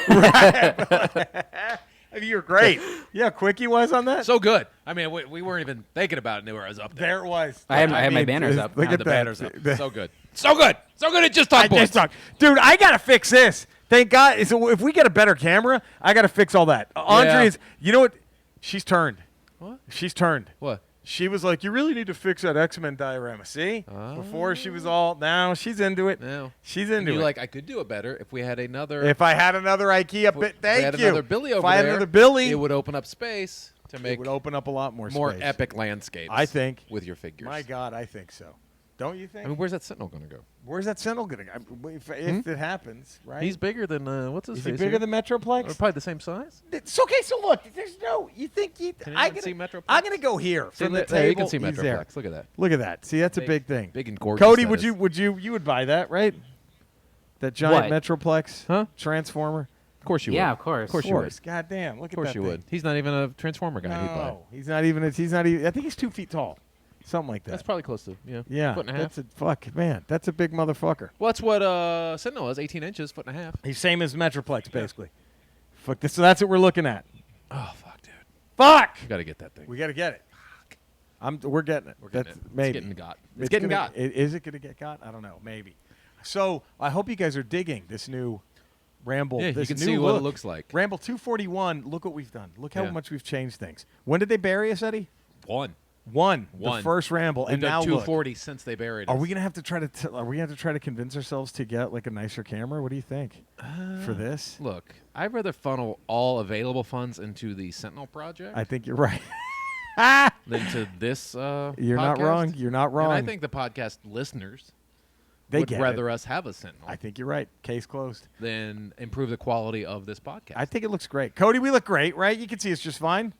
[SPEAKER 1] I mean, you're great. Yeah, quick he was on that.
[SPEAKER 2] So good. I mean, we weren't even thinking about it. Knew where I was up there.
[SPEAKER 1] There it was.
[SPEAKER 3] I had my banners up.
[SPEAKER 1] Look at
[SPEAKER 2] the
[SPEAKER 1] that.
[SPEAKER 2] banners up. So good. So good. So good at Just Talk
[SPEAKER 1] I
[SPEAKER 2] Boys.
[SPEAKER 1] Jizz Talk. Dude, I got to fix this. Thank God. So if we get a better camera, I got to fix all that. Andre is, you know what? She's turned.
[SPEAKER 2] What?
[SPEAKER 1] She's turned.
[SPEAKER 2] What?
[SPEAKER 1] She was like, you really need to fix that X-Men diorama. See? Before she was all, now she's into it.
[SPEAKER 2] No.
[SPEAKER 1] She's into
[SPEAKER 2] You're
[SPEAKER 1] it.
[SPEAKER 2] like, I could do it better if we had another.
[SPEAKER 1] If I had another IKEA bit,
[SPEAKER 2] if
[SPEAKER 1] thank
[SPEAKER 2] we had
[SPEAKER 1] you.
[SPEAKER 2] another Billy over
[SPEAKER 1] if I had
[SPEAKER 2] there,
[SPEAKER 1] another Billy,
[SPEAKER 2] it would open up space to
[SPEAKER 1] it
[SPEAKER 2] make
[SPEAKER 1] would open up a lot more space.
[SPEAKER 2] epic landscapes.
[SPEAKER 1] I think.
[SPEAKER 2] with your figures.
[SPEAKER 1] My God, I think so. Don't you think?
[SPEAKER 2] I mean, where's that Sentinel going to go?
[SPEAKER 1] Where's that Sentinel going to go? If it happens, right?
[SPEAKER 2] He's bigger than what's his
[SPEAKER 1] Is
[SPEAKER 2] face?
[SPEAKER 1] he bigger
[SPEAKER 2] here?
[SPEAKER 1] than Metroplex?
[SPEAKER 2] Or probably the same size.
[SPEAKER 1] It's okay. So look, there's no. You think you?
[SPEAKER 2] Can
[SPEAKER 1] I'm
[SPEAKER 2] anyone see Metroplex?
[SPEAKER 1] I'm gonna go here from the
[SPEAKER 2] there, you
[SPEAKER 1] table.
[SPEAKER 2] can see
[SPEAKER 1] He's there.
[SPEAKER 2] Metroplex. Look at that.
[SPEAKER 1] Look at that. See, that's a big thing.
[SPEAKER 2] Big and gorgeous.
[SPEAKER 1] Cody,
[SPEAKER 2] that
[SPEAKER 1] would
[SPEAKER 2] is.
[SPEAKER 1] you would buy that, right? That giant
[SPEAKER 3] What?
[SPEAKER 1] Metroplex
[SPEAKER 2] Huh?
[SPEAKER 1] transformer.
[SPEAKER 2] Of course you would.
[SPEAKER 3] Yeah, of course.
[SPEAKER 2] Of course you would.
[SPEAKER 1] God damn! Look
[SPEAKER 2] Of course
[SPEAKER 1] at that
[SPEAKER 2] you
[SPEAKER 1] thing.
[SPEAKER 2] would. He's not even a Transformer guy. He'd buy.
[SPEAKER 1] No, he's not even. He's not even. I think he's 2 feet tall, something like that.
[SPEAKER 2] That's probably close to
[SPEAKER 1] yeah.
[SPEAKER 2] foot and a half.
[SPEAKER 1] That's a fuck, man. That's a big motherfucker.
[SPEAKER 2] Well, that's what Sentinel is. 18 inches, foot and a half.
[SPEAKER 1] He's same as Metroplex, basically. Fuck this. So that's what we're looking at.
[SPEAKER 2] Oh fuck, dude.
[SPEAKER 1] Fuck.
[SPEAKER 2] You got to get that thing.
[SPEAKER 1] We got to get it. We're getting it.
[SPEAKER 2] We're getting
[SPEAKER 1] That's
[SPEAKER 2] it.
[SPEAKER 1] maybe.
[SPEAKER 2] It's getting got. It's getting
[SPEAKER 1] gonna-
[SPEAKER 2] got.
[SPEAKER 1] Is it going to get got? I don't know. Maybe. So I hope you guys are digging this new Ramble.
[SPEAKER 2] Yeah, you
[SPEAKER 1] this
[SPEAKER 2] can
[SPEAKER 1] new
[SPEAKER 2] see what it
[SPEAKER 1] look.
[SPEAKER 2] looks like.
[SPEAKER 1] Ramble 241. Look what we've done. Look how
[SPEAKER 2] Yeah.
[SPEAKER 1] much we've changed things. When did they bury us, Eddie?
[SPEAKER 2] One.
[SPEAKER 1] One.
[SPEAKER 2] One.
[SPEAKER 1] The first Ramble,
[SPEAKER 2] We've
[SPEAKER 1] and
[SPEAKER 2] done
[SPEAKER 1] now look.
[SPEAKER 2] 240 since they buried us.
[SPEAKER 1] Are we gonna have to try to? Are we gonna have to try to convince ourselves to get like a nicer camera? What do you think for this?
[SPEAKER 2] Look, I'd rather funnel all available funds into the Sentinel project
[SPEAKER 1] I think you're right.
[SPEAKER 2] than to this.
[SPEAKER 1] You're not
[SPEAKER 2] podcast.
[SPEAKER 1] wrong. You're not wrong.
[SPEAKER 2] And I think the podcast listeners
[SPEAKER 1] they
[SPEAKER 2] would
[SPEAKER 1] get
[SPEAKER 2] rather
[SPEAKER 1] it.
[SPEAKER 2] us have a Sentinel
[SPEAKER 1] I think you're right. Case closed.
[SPEAKER 2] than improve the quality of this podcast.
[SPEAKER 1] I think it looks great. Cody, we look great, right? You can see us just fine.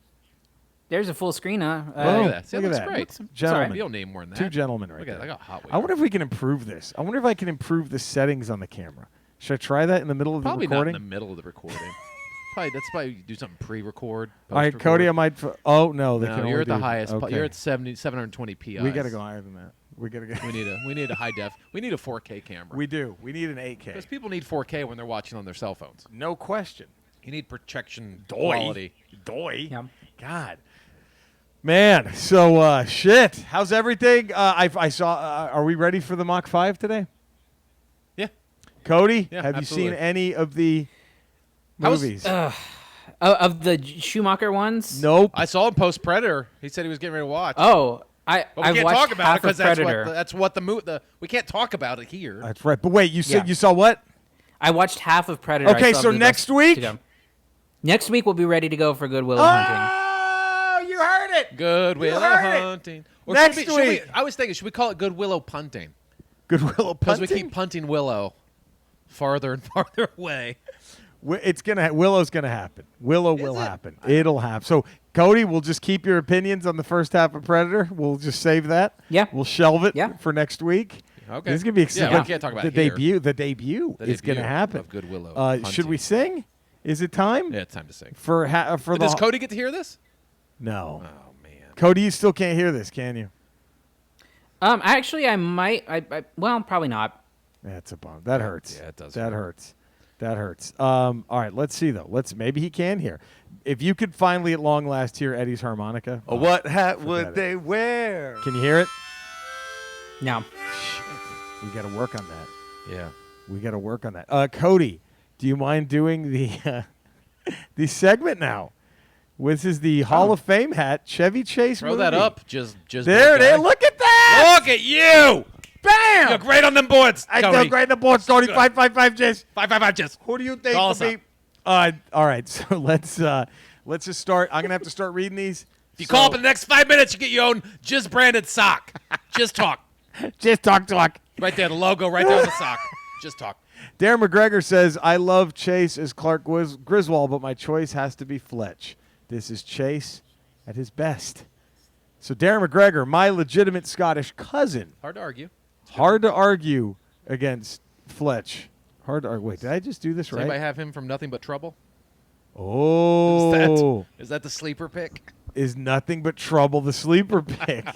[SPEAKER 3] There's a full screen, huh?
[SPEAKER 2] Look at that. See,
[SPEAKER 1] Look
[SPEAKER 2] it
[SPEAKER 1] at
[SPEAKER 2] looks
[SPEAKER 1] that.
[SPEAKER 2] great.
[SPEAKER 1] Gentlemen.
[SPEAKER 2] You don't need more than that.
[SPEAKER 1] Two gentlemen right
[SPEAKER 2] Look at
[SPEAKER 1] there.
[SPEAKER 2] that. I got hot.
[SPEAKER 1] I wonder if we can improve this. I wonder if I can improve the settings on the camera. Should I try that in the middle of
[SPEAKER 2] Probably
[SPEAKER 1] the recording?
[SPEAKER 2] not in the middle of the recording. Probably do something pre-record.
[SPEAKER 1] All right, Cody, I might. Oh no, they can
[SPEAKER 2] No,
[SPEAKER 1] only
[SPEAKER 2] you're at the
[SPEAKER 1] do-
[SPEAKER 2] highest.
[SPEAKER 1] Okay.
[SPEAKER 2] You're at 720 pi.
[SPEAKER 1] We got to go higher than that. We got to go.
[SPEAKER 2] We need a high def. We need a 4K camera.
[SPEAKER 1] We do. We need an
[SPEAKER 2] Because
[SPEAKER 1] 8K.
[SPEAKER 2] people need 4K when they're watching on their cell phones.
[SPEAKER 1] No question.
[SPEAKER 2] You need projection
[SPEAKER 1] Doy.
[SPEAKER 2] quality.
[SPEAKER 1] Doy.
[SPEAKER 3] Yeah.
[SPEAKER 1] God. Man, so shit. How's everything? I saw. Are we ready for the Mach 5 today?
[SPEAKER 2] Yeah.
[SPEAKER 1] Cody,
[SPEAKER 2] Yeah,
[SPEAKER 1] have
[SPEAKER 2] absolutely.
[SPEAKER 1] you seen any of the
[SPEAKER 2] How was-
[SPEAKER 1] movies?
[SPEAKER 3] Of the Schumacher ones?
[SPEAKER 1] Nope.
[SPEAKER 2] I saw him post Predator. He said he was getting ready to watch.
[SPEAKER 3] Oh,
[SPEAKER 2] but we
[SPEAKER 3] I've
[SPEAKER 2] can't
[SPEAKER 3] watched
[SPEAKER 2] talk about it
[SPEAKER 3] half of
[SPEAKER 2] because
[SPEAKER 3] Predator.
[SPEAKER 2] that's what the movie. We can't talk about it here.
[SPEAKER 1] That's right. But wait, you said
[SPEAKER 3] Yeah.
[SPEAKER 1] you saw what?
[SPEAKER 3] I watched half of Predator.
[SPEAKER 1] Okay,
[SPEAKER 3] I still
[SPEAKER 1] so
[SPEAKER 3] have the
[SPEAKER 1] next
[SPEAKER 3] rest
[SPEAKER 1] week?
[SPEAKER 3] to go. Next week we'll be ready to go for Good Will Hunting.
[SPEAKER 1] Oh, you heard it.
[SPEAKER 2] Good Willow
[SPEAKER 1] heard it.
[SPEAKER 2] Hunting. Or
[SPEAKER 1] Next
[SPEAKER 2] should we,
[SPEAKER 1] week.
[SPEAKER 2] I was thinking, should we call it Good Willow Punting?
[SPEAKER 1] Good Willow
[SPEAKER 2] Because
[SPEAKER 1] punting.
[SPEAKER 2] we keep punting Willow farther and farther away.
[SPEAKER 1] It's gonna. Willow's gonna happen. Willow will
[SPEAKER 2] it?
[SPEAKER 1] happen. It'll happen. So Cody, we'll just keep your opinions on the first half of Predator. We'll just save that.
[SPEAKER 3] Yeah.
[SPEAKER 1] We'll shelve it
[SPEAKER 3] Yeah.
[SPEAKER 1] for next week.
[SPEAKER 2] Okay.
[SPEAKER 1] This is gonna be exciting.
[SPEAKER 2] Yeah, we can't talk about
[SPEAKER 1] the
[SPEAKER 2] it here.
[SPEAKER 1] debut. The debut
[SPEAKER 2] The
[SPEAKER 1] is gonna
[SPEAKER 2] debut
[SPEAKER 1] happen.
[SPEAKER 2] of Good Willow
[SPEAKER 1] Should we
[SPEAKER 2] Hunting.
[SPEAKER 1] sing? Is it time
[SPEAKER 2] Yeah, it's time to sing.
[SPEAKER 1] for
[SPEAKER 2] But
[SPEAKER 1] the?
[SPEAKER 2] does Cody get to hear this?
[SPEAKER 1] No.
[SPEAKER 2] Oh, man.
[SPEAKER 1] Cody, you still can't hear this, can you?
[SPEAKER 3] Actually, I might. Well, probably not.
[SPEAKER 1] That's a bummer. That hurts.
[SPEAKER 2] Yeah, it does.
[SPEAKER 1] That hurts. That hurts. All right, let's see though. Maybe he can hear. If you could finally at long last hear Eddie's harmonica.
[SPEAKER 4] What hat would they wear?
[SPEAKER 1] Can you hear it?
[SPEAKER 3] No.
[SPEAKER 1] Shit. We got to work on that.
[SPEAKER 2] Yeah.
[SPEAKER 1] We got to work on that. Cody, do you mind doing the segment now? This is the Hall of Fame hat, Chevy Chase
[SPEAKER 2] Throw
[SPEAKER 1] movie.
[SPEAKER 2] that up. Just
[SPEAKER 1] There it is. Look at that.
[SPEAKER 2] Look at you.
[SPEAKER 1] Bam.
[SPEAKER 2] You're great on them boards.
[SPEAKER 1] I
[SPEAKER 2] Cody.
[SPEAKER 1] do great on the board, Cody. 555 Jizz.
[SPEAKER 2] 555 Jizz.
[SPEAKER 1] Who do you think
[SPEAKER 2] Call
[SPEAKER 1] will
[SPEAKER 2] us
[SPEAKER 1] be? All right, so let's just start. I'm gonna have to start reading these.
[SPEAKER 2] If you call up in the next 5 minutes, you get your own Jizz branded sock. Just talk.
[SPEAKER 1] Just talk.
[SPEAKER 2] Right there, the logo right there on the sock. Just talk.
[SPEAKER 1] Darren McGregor says, I love Chase as Clark Griswold, but my choice has to be Fletch. This is Chase at his best. So Darren McGregor, my legitimate Scottish cousin.
[SPEAKER 2] Hard to argue.
[SPEAKER 1] Hard to argue against Fletch. Hard to argue. Wait, did I just do this
[SPEAKER 2] Does
[SPEAKER 1] right?
[SPEAKER 2] anybody have him from Nothing But Trouble?
[SPEAKER 1] Oh.
[SPEAKER 2] Is that the sleeper pick?
[SPEAKER 1] Is Nothing But Trouble the sleeper pick?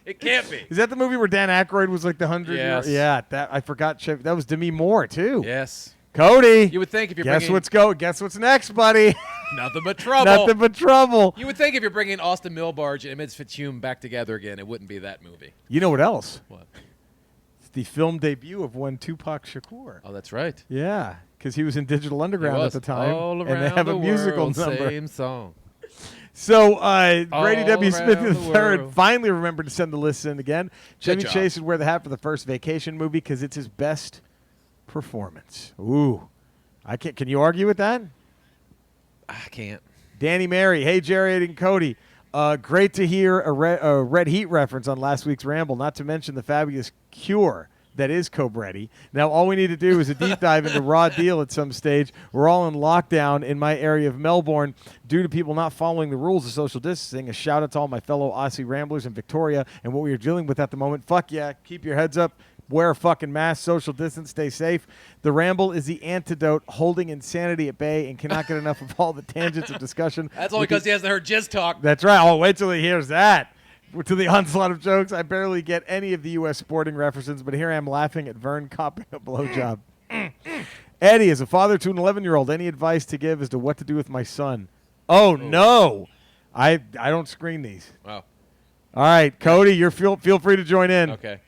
[SPEAKER 2] It can't be.
[SPEAKER 1] Is that the movie where Dan Aykroyd was like the 100?
[SPEAKER 2] Yes.
[SPEAKER 1] Yeah, that I forgot. That was Demi Moore too.
[SPEAKER 2] Yes.
[SPEAKER 1] Cody.
[SPEAKER 2] You would think if you're
[SPEAKER 1] Guess
[SPEAKER 2] bringing
[SPEAKER 1] Guess what's next, buddy?
[SPEAKER 2] Nothing But Trouble.
[SPEAKER 1] Nothing but trouble.
[SPEAKER 2] You would think if you're bringing Austin Milbarge and Emmett Fitzhume back together again, it wouldn't be that movie.
[SPEAKER 1] You know what else?
[SPEAKER 2] What?
[SPEAKER 1] It's the film debut of one Tupac Shakur.
[SPEAKER 2] Oh, that's right.
[SPEAKER 1] Yeah, because he was in Digital Underground at the time,
[SPEAKER 2] All around
[SPEAKER 1] and they have
[SPEAKER 2] the
[SPEAKER 1] a musical
[SPEAKER 2] world,
[SPEAKER 1] number.
[SPEAKER 2] Same song.
[SPEAKER 1] So Brady
[SPEAKER 2] All
[SPEAKER 1] W. Smith
[SPEAKER 2] around the
[SPEAKER 1] III
[SPEAKER 2] world.
[SPEAKER 1] finally remembered to send the list in again. Chevy
[SPEAKER 2] job.
[SPEAKER 1] Chase would wear the hat for the first Vacation movie because it's his best performance. Ooh, I can't. Can you argue with that?
[SPEAKER 2] I can't.
[SPEAKER 1] Danny Mary, hey Jared and Cody. Great to hear a Red Heat reference on last week's Ramble, not to mention the fabulous Cure that is Cobretti. Now, all we need to do is a deep dive into Raw Deal at some stage. We're all in lockdown in my area of Melbourne due to people not following the rules of social distancing. A shout out to all my fellow Aussie Ramblers in Victoria and what we are dealing with at the moment. Fuck yeah, keep your heads up. Wear a fucking mask, social distance, stay safe. The Ramble is the antidote holding insanity at bay and cannot get enough of all the tangents of discussion.
[SPEAKER 2] That's only because he hasn't heard Jizz talk.
[SPEAKER 1] That's right. Oh, wait till he hears that. To the onslaught of jokes, I barely get any of the U.S. sporting references, but here I am laughing at Vern copping a blowjob. Eddie, as a father to an 11-year-old, any advice to give as to what to do with my son? Oh, no. I don't screen these.
[SPEAKER 2] Wow.
[SPEAKER 1] All right, Cody, you're feel free to join in.
[SPEAKER 2] Okay.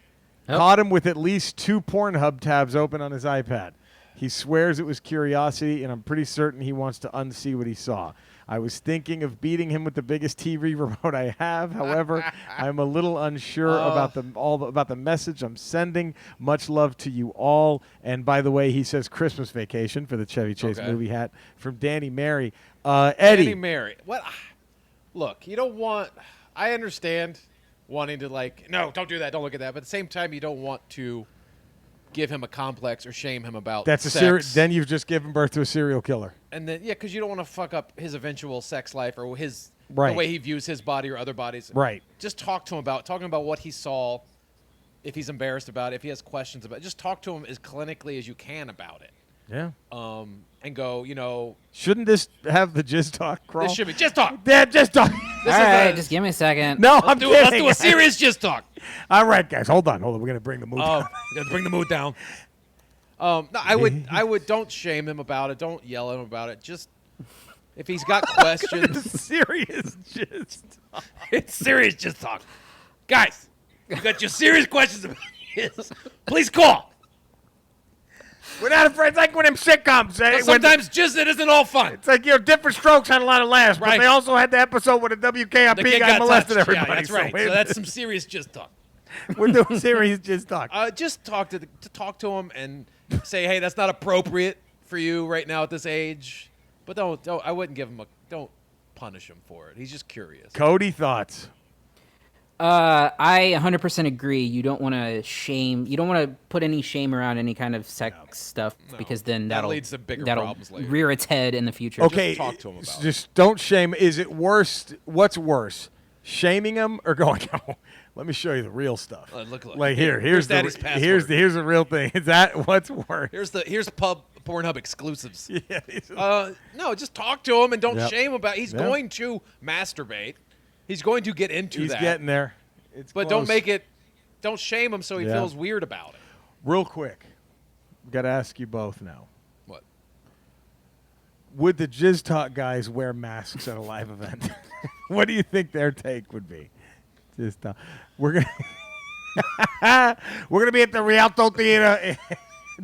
[SPEAKER 1] Caught him with at least 2 Pornhub tabs open on his iPad. He swears it was curiosity, and I'm pretty certain he wants to unsee what he saw. I was thinking of beating him with the biggest TV remote I have. However, I'm a little unsure about the message I'm sending. Much love to you all. And by the way, he says Christmas Vacation for the Chevy Chase movie hat from Danny Mary. Eddie.
[SPEAKER 2] Danny Mary. What? Look, you don't want. I understand wanting to no, don't do that. Don't look at that. But at the same time, you don't want to give him a complex or shame him about sex.
[SPEAKER 1] Then you've just given birth to a serial killer.
[SPEAKER 2] And then, because you don't want to fuck up his eventual sex life or the
[SPEAKER 1] Right.
[SPEAKER 2] way he views his body or other bodies.
[SPEAKER 1] Right.
[SPEAKER 2] Just talking about what he saw, if he's embarrassed about it, if he has questions about it. Just talk to him as clinically as you can about it.
[SPEAKER 1] Yeah.
[SPEAKER 2] And go,
[SPEAKER 1] Shouldn't this have the Jizz Talk crawl?
[SPEAKER 2] this should be Jizz Talk.
[SPEAKER 1] Yeah, Jizz Talk.
[SPEAKER 3] All right, just give me a second.
[SPEAKER 1] No,
[SPEAKER 2] Let's do a serious Jizz Talk.
[SPEAKER 1] All right, guys, hold on. We're going to bring the mood down.
[SPEAKER 2] We gotta bring the mood down. No, I would don't shame him about it. Don't yell at him about it. Just if he's got questions,
[SPEAKER 1] Serious Jizz Talk.
[SPEAKER 2] it's serious Jizz Talk. Guys, you got your serious questions about this, please call.
[SPEAKER 1] We're not afraid. It's like when them sitcoms.
[SPEAKER 2] Sometimes Jizz it isn't all fun.
[SPEAKER 1] It's like, Different Strokes had a lot of laughs, but
[SPEAKER 2] Right.
[SPEAKER 1] they also had the episode where the WKRP
[SPEAKER 2] The kid
[SPEAKER 1] guy
[SPEAKER 2] got
[SPEAKER 1] molested
[SPEAKER 2] touched.
[SPEAKER 1] everybody.
[SPEAKER 2] Yeah, that's right. So that's some serious Jizz Talk.
[SPEAKER 1] We're doing serious Jizz Talk.
[SPEAKER 2] Just talk to him and say, hey, that's not appropriate for you right now at this age. But don't I wouldn't give him don't punish him for it. He's just curious.
[SPEAKER 1] Cody, thoughts?
[SPEAKER 3] I 100% agree. You don't want to shame. You don't want to put any shame around any kind of sex stuff because then
[SPEAKER 2] That
[SPEAKER 3] that'll
[SPEAKER 2] leads to bigger
[SPEAKER 3] that'll
[SPEAKER 2] problems later.
[SPEAKER 3] rear its head in the future.
[SPEAKER 1] Okay,
[SPEAKER 2] talk to him about
[SPEAKER 1] just don't shame. Is it worse? What's worse, shaming him or going? No, let me show you the real stuff.
[SPEAKER 2] Look.
[SPEAKER 1] Like here's
[SPEAKER 2] Daddy's
[SPEAKER 1] the
[SPEAKER 2] password.
[SPEAKER 1] here's the real thing. Is that what's worse?
[SPEAKER 2] Here's Pornhub exclusives.
[SPEAKER 1] Yeah.
[SPEAKER 2] No, just talk to him and don't
[SPEAKER 1] Yep.
[SPEAKER 2] shame him about it. He's
[SPEAKER 1] Yep.
[SPEAKER 2] going to masturbate. He's going to get into
[SPEAKER 1] He's
[SPEAKER 2] that.
[SPEAKER 1] getting there. It's
[SPEAKER 2] But
[SPEAKER 1] close.
[SPEAKER 2] don't shame him so he
[SPEAKER 1] Yeah.
[SPEAKER 2] feels weird about it.
[SPEAKER 1] Real quick, got to ask you both now.
[SPEAKER 2] What?
[SPEAKER 1] Would the Jizz Talk guys wear masks at a live event? What do you think their take would be? Jizz Talk. We're gonna be at the Rialto Theater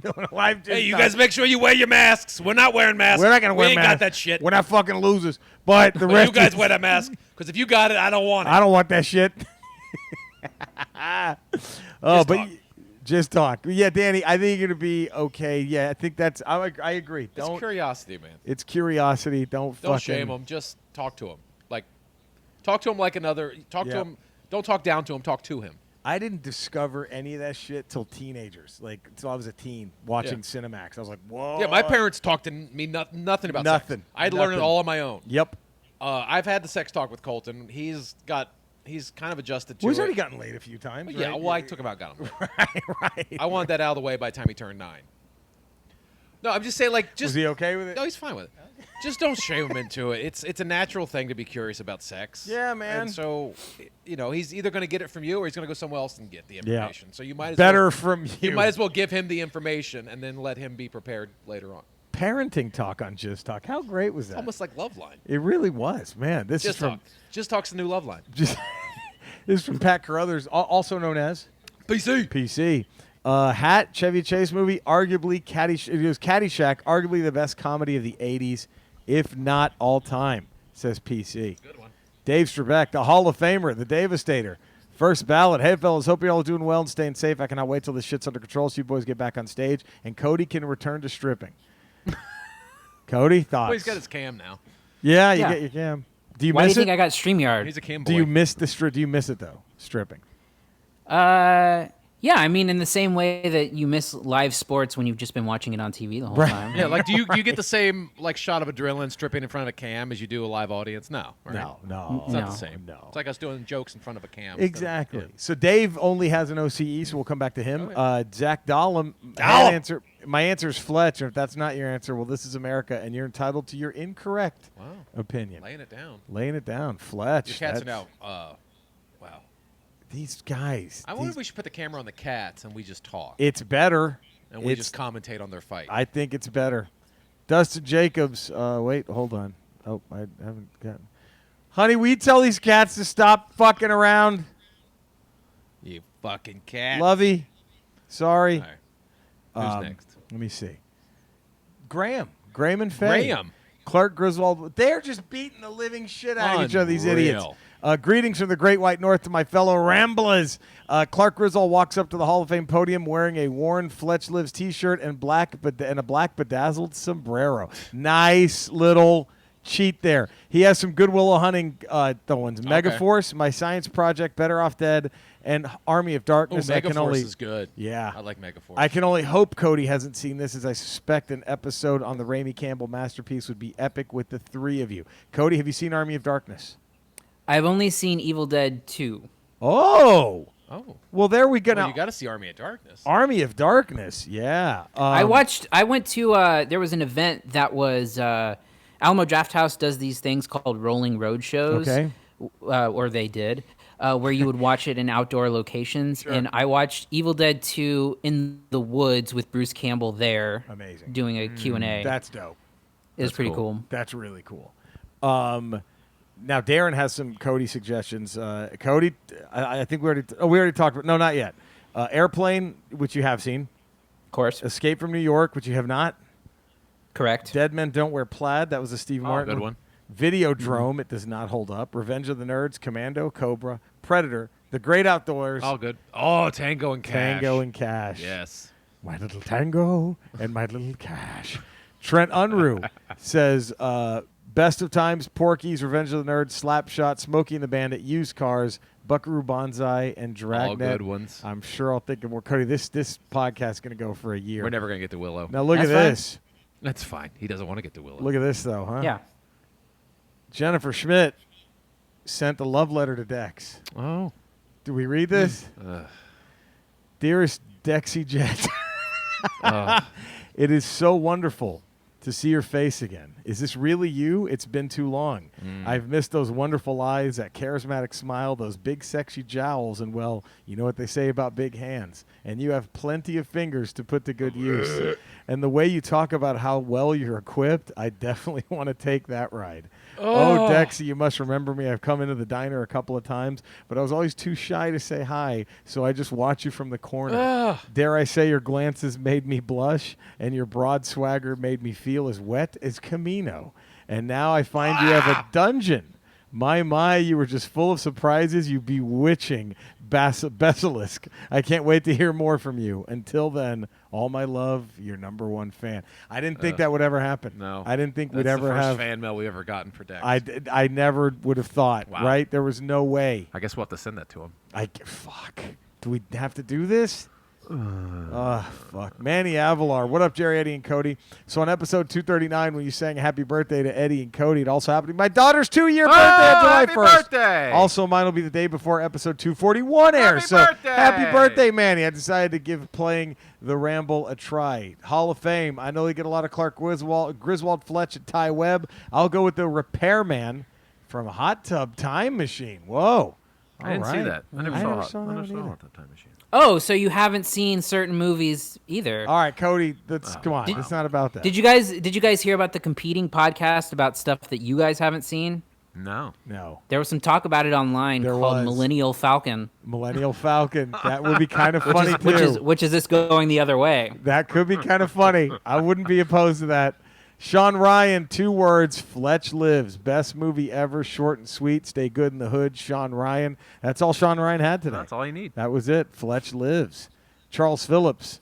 [SPEAKER 1] doing a live Jizz
[SPEAKER 2] Hey, you
[SPEAKER 1] Talk.
[SPEAKER 2] guys make sure you wear your masks. We're not wearing masks.
[SPEAKER 1] We're not gonna wear
[SPEAKER 2] We ain't
[SPEAKER 1] masks.
[SPEAKER 2] got that shit.
[SPEAKER 1] We're not fucking losers. But the
[SPEAKER 2] But
[SPEAKER 1] rest
[SPEAKER 2] you guys
[SPEAKER 1] of
[SPEAKER 2] wear that mask because if you got it, I don't want it.
[SPEAKER 1] I don't want that shit.
[SPEAKER 2] Talk.
[SPEAKER 1] Just talk. Yeah, Danny, I think you're gonna be okay. Yeah, I think that's. I agree.
[SPEAKER 2] It's curiosity, man.
[SPEAKER 1] It's curiosity. Don't fucking
[SPEAKER 2] shame him. Just talk to him. Talk to him like another. Talk to him. Don't talk down to him. Talk to him.
[SPEAKER 1] I didn't discover any of that shit till teenagers. Until I was a teen watching Cinemax. I was like, whoa.
[SPEAKER 2] Yeah, my parents talked to me nothing about
[SPEAKER 1] Nothing.
[SPEAKER 2] sex. I had to learn it
[SPEAKER 1] Nothing.
[SPEAKER 2] all on my own.
[SPEAKER 1] Yep.
[SPEAKER 2] I've had the sex talk with Colton. He's kind of adjusted to
[SPEAKER 1] Well, he's
[SPEAKER 2] it.
[SPEAKER 1] already gotten laid a few times.
[SPEAKER 2] Yeah,
[SPEAKER 1] right?
[SPEAKER 2] well, I took him out, got him.
[SPEAKER 1] right.
[SPEAKER 2] I wanted that out of the way by the time he turned 9. No, I'm just saying, just
[SPEAKER 1] Was he okay with it?
[SPEAKER 2] No, he's fine with it. Just don't shame him into it. It's a natural thing to be curious about sex.
[SPEAKER 1] Yeah, man.
[SPEAKER 2] And so, he's either going to get it from you or he's going to go somewhere else and get the information. So you might as
[SPEAKER 1] Better
[SPEAKER 2] well,
[SPEAKER 1] from you.
[SPEAKER 2] You might as well give him the information and then let him be prepared later on.
[SPEAKER 1] Parenting talk on Jizz Talk. How great was that?
[SPEAKER 2] Almost like Love Line.
[SPEAKER 1] It really was, man. This is
[SPEAKER 2] Just
[SPEAKER 1] from
[SPEAKER 2] talk. Just talks the new Love Line.
[SPEAKER 1] this is from Pat Carruthers, also known as
[SPEAKER 2] PC.
[SPEAKER 1] PC. HOF Chevy Chase movie, arguably it was Caddyshack, arguably the best comedy of the 80s, if not all time, says PC.
[SPEAKER 2] Good one.
[SPEAKER 1] Dave Strebeck, the Hall of Famer, the Devastator. First ballot. Hey, fellas, hope you're all doing well and staying safe. I cannot wait till this shit's under control so you boys get back on stage and Cody can return to stripping. Cody, thoughts?
[SPEAKER 2] Well, he's got his cam now.
[SPEAKER 1] Yeah, you
[SPEAKER 3] Yeah.
[SPEAKER 1] get your cam. Do you
[SPEAKER 3] Why do you
[SPEAKER 1] miss
[SPEAKER 3] think
[SPEAKER 1] it?
[SPEAKER 3] I got StreamYard?
[SPEAKER 2] He's a cam boy.
[SPEAKER 1] Do you miss the strip? Do you miss it though? Stripping.
[SPEAKER 3] Yeah, I mean, in the same way that you miss live sports when you've just been watching it on TV the whole time.
[SPEAKER 2] Yeah, do you get the same shot of adrenaline stripping in front of a cam as you do a live audience? No, right?
[SPEAKER 1] No.
[SPEAKER 2] It's not
[SPEAKER 3] No.
[SPEAKER 2] the same.
[SPEAKER 1] No.
[SPEAKER 2] It's like us doing jokes in front of a cam.
[SPEAKER 1] Exactly.
[SPEAKER 2] Yeah.
[SPEAKER 1] So Dave only has an OCE, so we'll come back to him.
[SPEAKER 2] Oh,
[SPEAKER 1] Zach Dahlem.
[SPEAKER 2] Dahlem!
[SPEAKER 1] My answer is Fletch, and if that's not your answer, well, this is America, and you're entitled to your incorrect opinion.
[SPEAKER 2] Laying it down.
[SPEAKER 1] Laying it down. Fletch.
[SPEAKER 2] Your cats are
[SPEAKER 1] that's-
[SPEAKER 2] now. Wow.
[SPEAKER 1] These guys.
[SPEAKER 2] I wonder if we should put the camera on the cats and we just talk.
[SPEAKER 1] It's better.
[SPEAKER 2] And we
[SPEAKER 1] It's-
[SPEAKER 2] just commentate on their fight.
[SPEAKER 1] I think it's better. Dustin Jacobs. Wait, hold on. Oh, I haven't gotten. Honey, will you tell these cats to stop fucking around?
[SPEAKER 2] You fucking cat.
[SPEAKER 1] Lovey. Sorry.
[SPEAKER 2] All right. Who's next?
[SPEAKER 1] Let me see. Graham and Faye.
[SPEAKER 2] Graham.
[SPEAKER 1] Clark Griswold. They're just beating the living shit out of each other, these idiots.
[SPEAKER 2] Unreal.
[SPEAKER 1] Greetings from the Great White North to my fellow Ramblers. Clark Griswold walks up to the Hall of Fame podium wearing a worn Fletch Lives T-shirt and a black bedazzled sombrero. Nice little cheat there. He has some Goodwill Hunting ones. Megaforce, My Science Project, Better Off Dead, and Army of Darkness.
[SPEAKER 2] Megaforce is good.
[SPEAKER 1] Yeah.
[SPEAKER 2] I like Megaforce.
[SPEAKER 1] I can only hope Cody hasn't seen this, as I suspect an episode on the Raimi Campbell masterpiece would be epic with the three of you. Cody, have you seen Army of Darkness?
[SPEAKER 3] I've only seen Evil Dead 2.
[SPEAKER 1] Oh.
[SPEAKER 2] Oh.
[SPEAKER 1] Well, there we go.
[SPEAKER 2] Well,
[SPEAKER 1] Now,
[SPEAKER 2] you got to see Army of Darkness.
[SPEAKER 1] Army of Darkness, yeah.
[SPEAKER 3] I went to, there was an event that was, Alamo Drafthouse does these things called rolling road shows.
[SPEAKER 1] Okay.
[SPEAKER 3] Or they did, where you would watch it in outdoor locations.
[SPEAKER 1] Sure.
[SPEAKER 3] And I watched Evil Dead 2 in the woods with Bruce Campbell there.
[SPEAKER 1] Amazing.
[SPEAKER 3] Doing a Q&A.
[SPEAKER 1] That's dope.
[SPEAKER 3] It was pretty cool.
[SPEAKER 1] That's really cool. Now, Darren has some Cody suggestions. Cody, I think we already talked about. No, not yet. Airplane, which you have seen.
[SPEAKER 3] Of course.
[SPEAKER 1] Escape from New York, which you have not.
[SPEAKER 3] Correct.
[SPEAKER 1] Dead Men Don't Wear Plaid. That was a Steve Martin.
[SPEAKER 2] Good one.
[SPEAKER 1] Videodrome. It does not hold up. Revenge of the Nerds. Commando. Cobra. Predator. The Great Outdoors.
[SPEAKER 2] All good. Oh, Tango and Cash.
[SPEAKER 1] Tango and Cash.
[SPEAKER 2] Yes.
[SPEAKER 1] My little tango and my little cash. Trent Unruh says, Best of Times, Porky's, Revenge of the Nerds, Slapshot, Smokey and the Bandit, Used Cars, Buckaroo Banzai, and Dragnet.
[SPEAKER 2] All good ones.
[SPEAKER 1] I'm sure I'll think of more. Cody, this podcast is going to go for a year.
[SPEAKER 2] We're never going to get to Willow.
[SPEAKER 1] Now look
[SPEAKER 3] That's
[SPEAKER 1] at
[SPEAKER 3] fine.
[SPEAKER 1] this.
[SPEAKER 2] That's fine. He doesn't want to get to Willow.
[SPEAKER 1] Look at this, though, huh?
[SPEAKER 3] Yeah.
[SPEAKER 1] Jennifer Schmidt sent a love letter to Dex.
[SPEAKER 2] Oh.
[SPEAKER 1] Do we read this? Dearest Dexy Jet, it is so wonderful to see your face again. Is this really you? It's been too long. I've missed those wonderful eyes, that charismatic smile, those big sexy jowls, and, well, you know what they say about big hands. And you have plenty of fingers to put to good use. And the way you talk about how well you're equipped, I definitely want to take that ride. Oh, Dexy, you must remember me. I've come into the diner a couple of times, but I was always too shy to say hi, so I just watch you from the corner. Dare I say your glances made me blush, and your broad swagger made me feel as wet as Camino. And now I find you have a dungeon. My, you were just full of surprises, you bewitching basilisk. I can't wait to hear more from you. Until then, all my love, your number one fan. I didn't think that would ever happen.
[SPEAKER 2] No.
[SPEAKER 1] I didn't think we'd
[SPEAKER 2] That's
[SPEAKER 1] ever
[SPEAKER 2] the first
[SPEAKER 1] have
[SPEAKER 2] fan mail we ever gotten for Dex.
[SPEAKER 1] I never would have thought, right? There was no way.
[SPEAKER 2] I guess we'll have to send that to him.
[SPEAKER 1] Fuck. Do we have to do this? Fuck. Manny Avalar. What up, Jerry, Eddie, and Cody? So on episode 239, when you sang happy birthday to Eddie and Cody, it also happened to be my daughter's 2-year birthday on July
[SPEAKER 2] happy
[SPEAKER 1] 1st.
[SPEAKER 2] Birthday!
[SPEAKER 1] Also, mine will be the day before episode 241 airs. Happy birthday, Manny. I decided to give playing the Ramble a try. Hall of Fame. I know they get a lot of Clark Griswold, Fletch, and Ty Webb. I'll go with the repairman from Hot Tub Time Machine. Whoa.
[SPEAKER 5] I didn't see that. I never saw
[SPEAKER 1] that
[SPEAKER 5] Hot
[SPEAKER 1] either.
[SPEAKER 5] Tub Time Machine.
[SPEAKER 3] Oh, so you haven't seen certain movies either?
[SPEAKER 1] All right, Cody. Come on. It's not about that.
[SPEAKER 3] Did you guys hear about the competing podcast about stuff that you guys haven't seen?
[SPEAKER 5] No.
[SPEAKER 3] There was some talk about it online called Millennial Falcon.
[SPEAKER 1] Millennial Falcon. That would be kind of funny too.
[SPEAKER 3] Which is this going the other way?
[SPEAKER 1] That could be kind of funny. I wouldn't be opposed to that. Sean Ryan, 2 words, Fletch Lives. Best movie ever, short and sweet. Stay good in the hood, Sean Ryan. That's all Sean Ryan had today.
[SPEAKER 5] That's all you need.
[SPEAKER 1] That was it. Fletch Lives. Charles Phillips.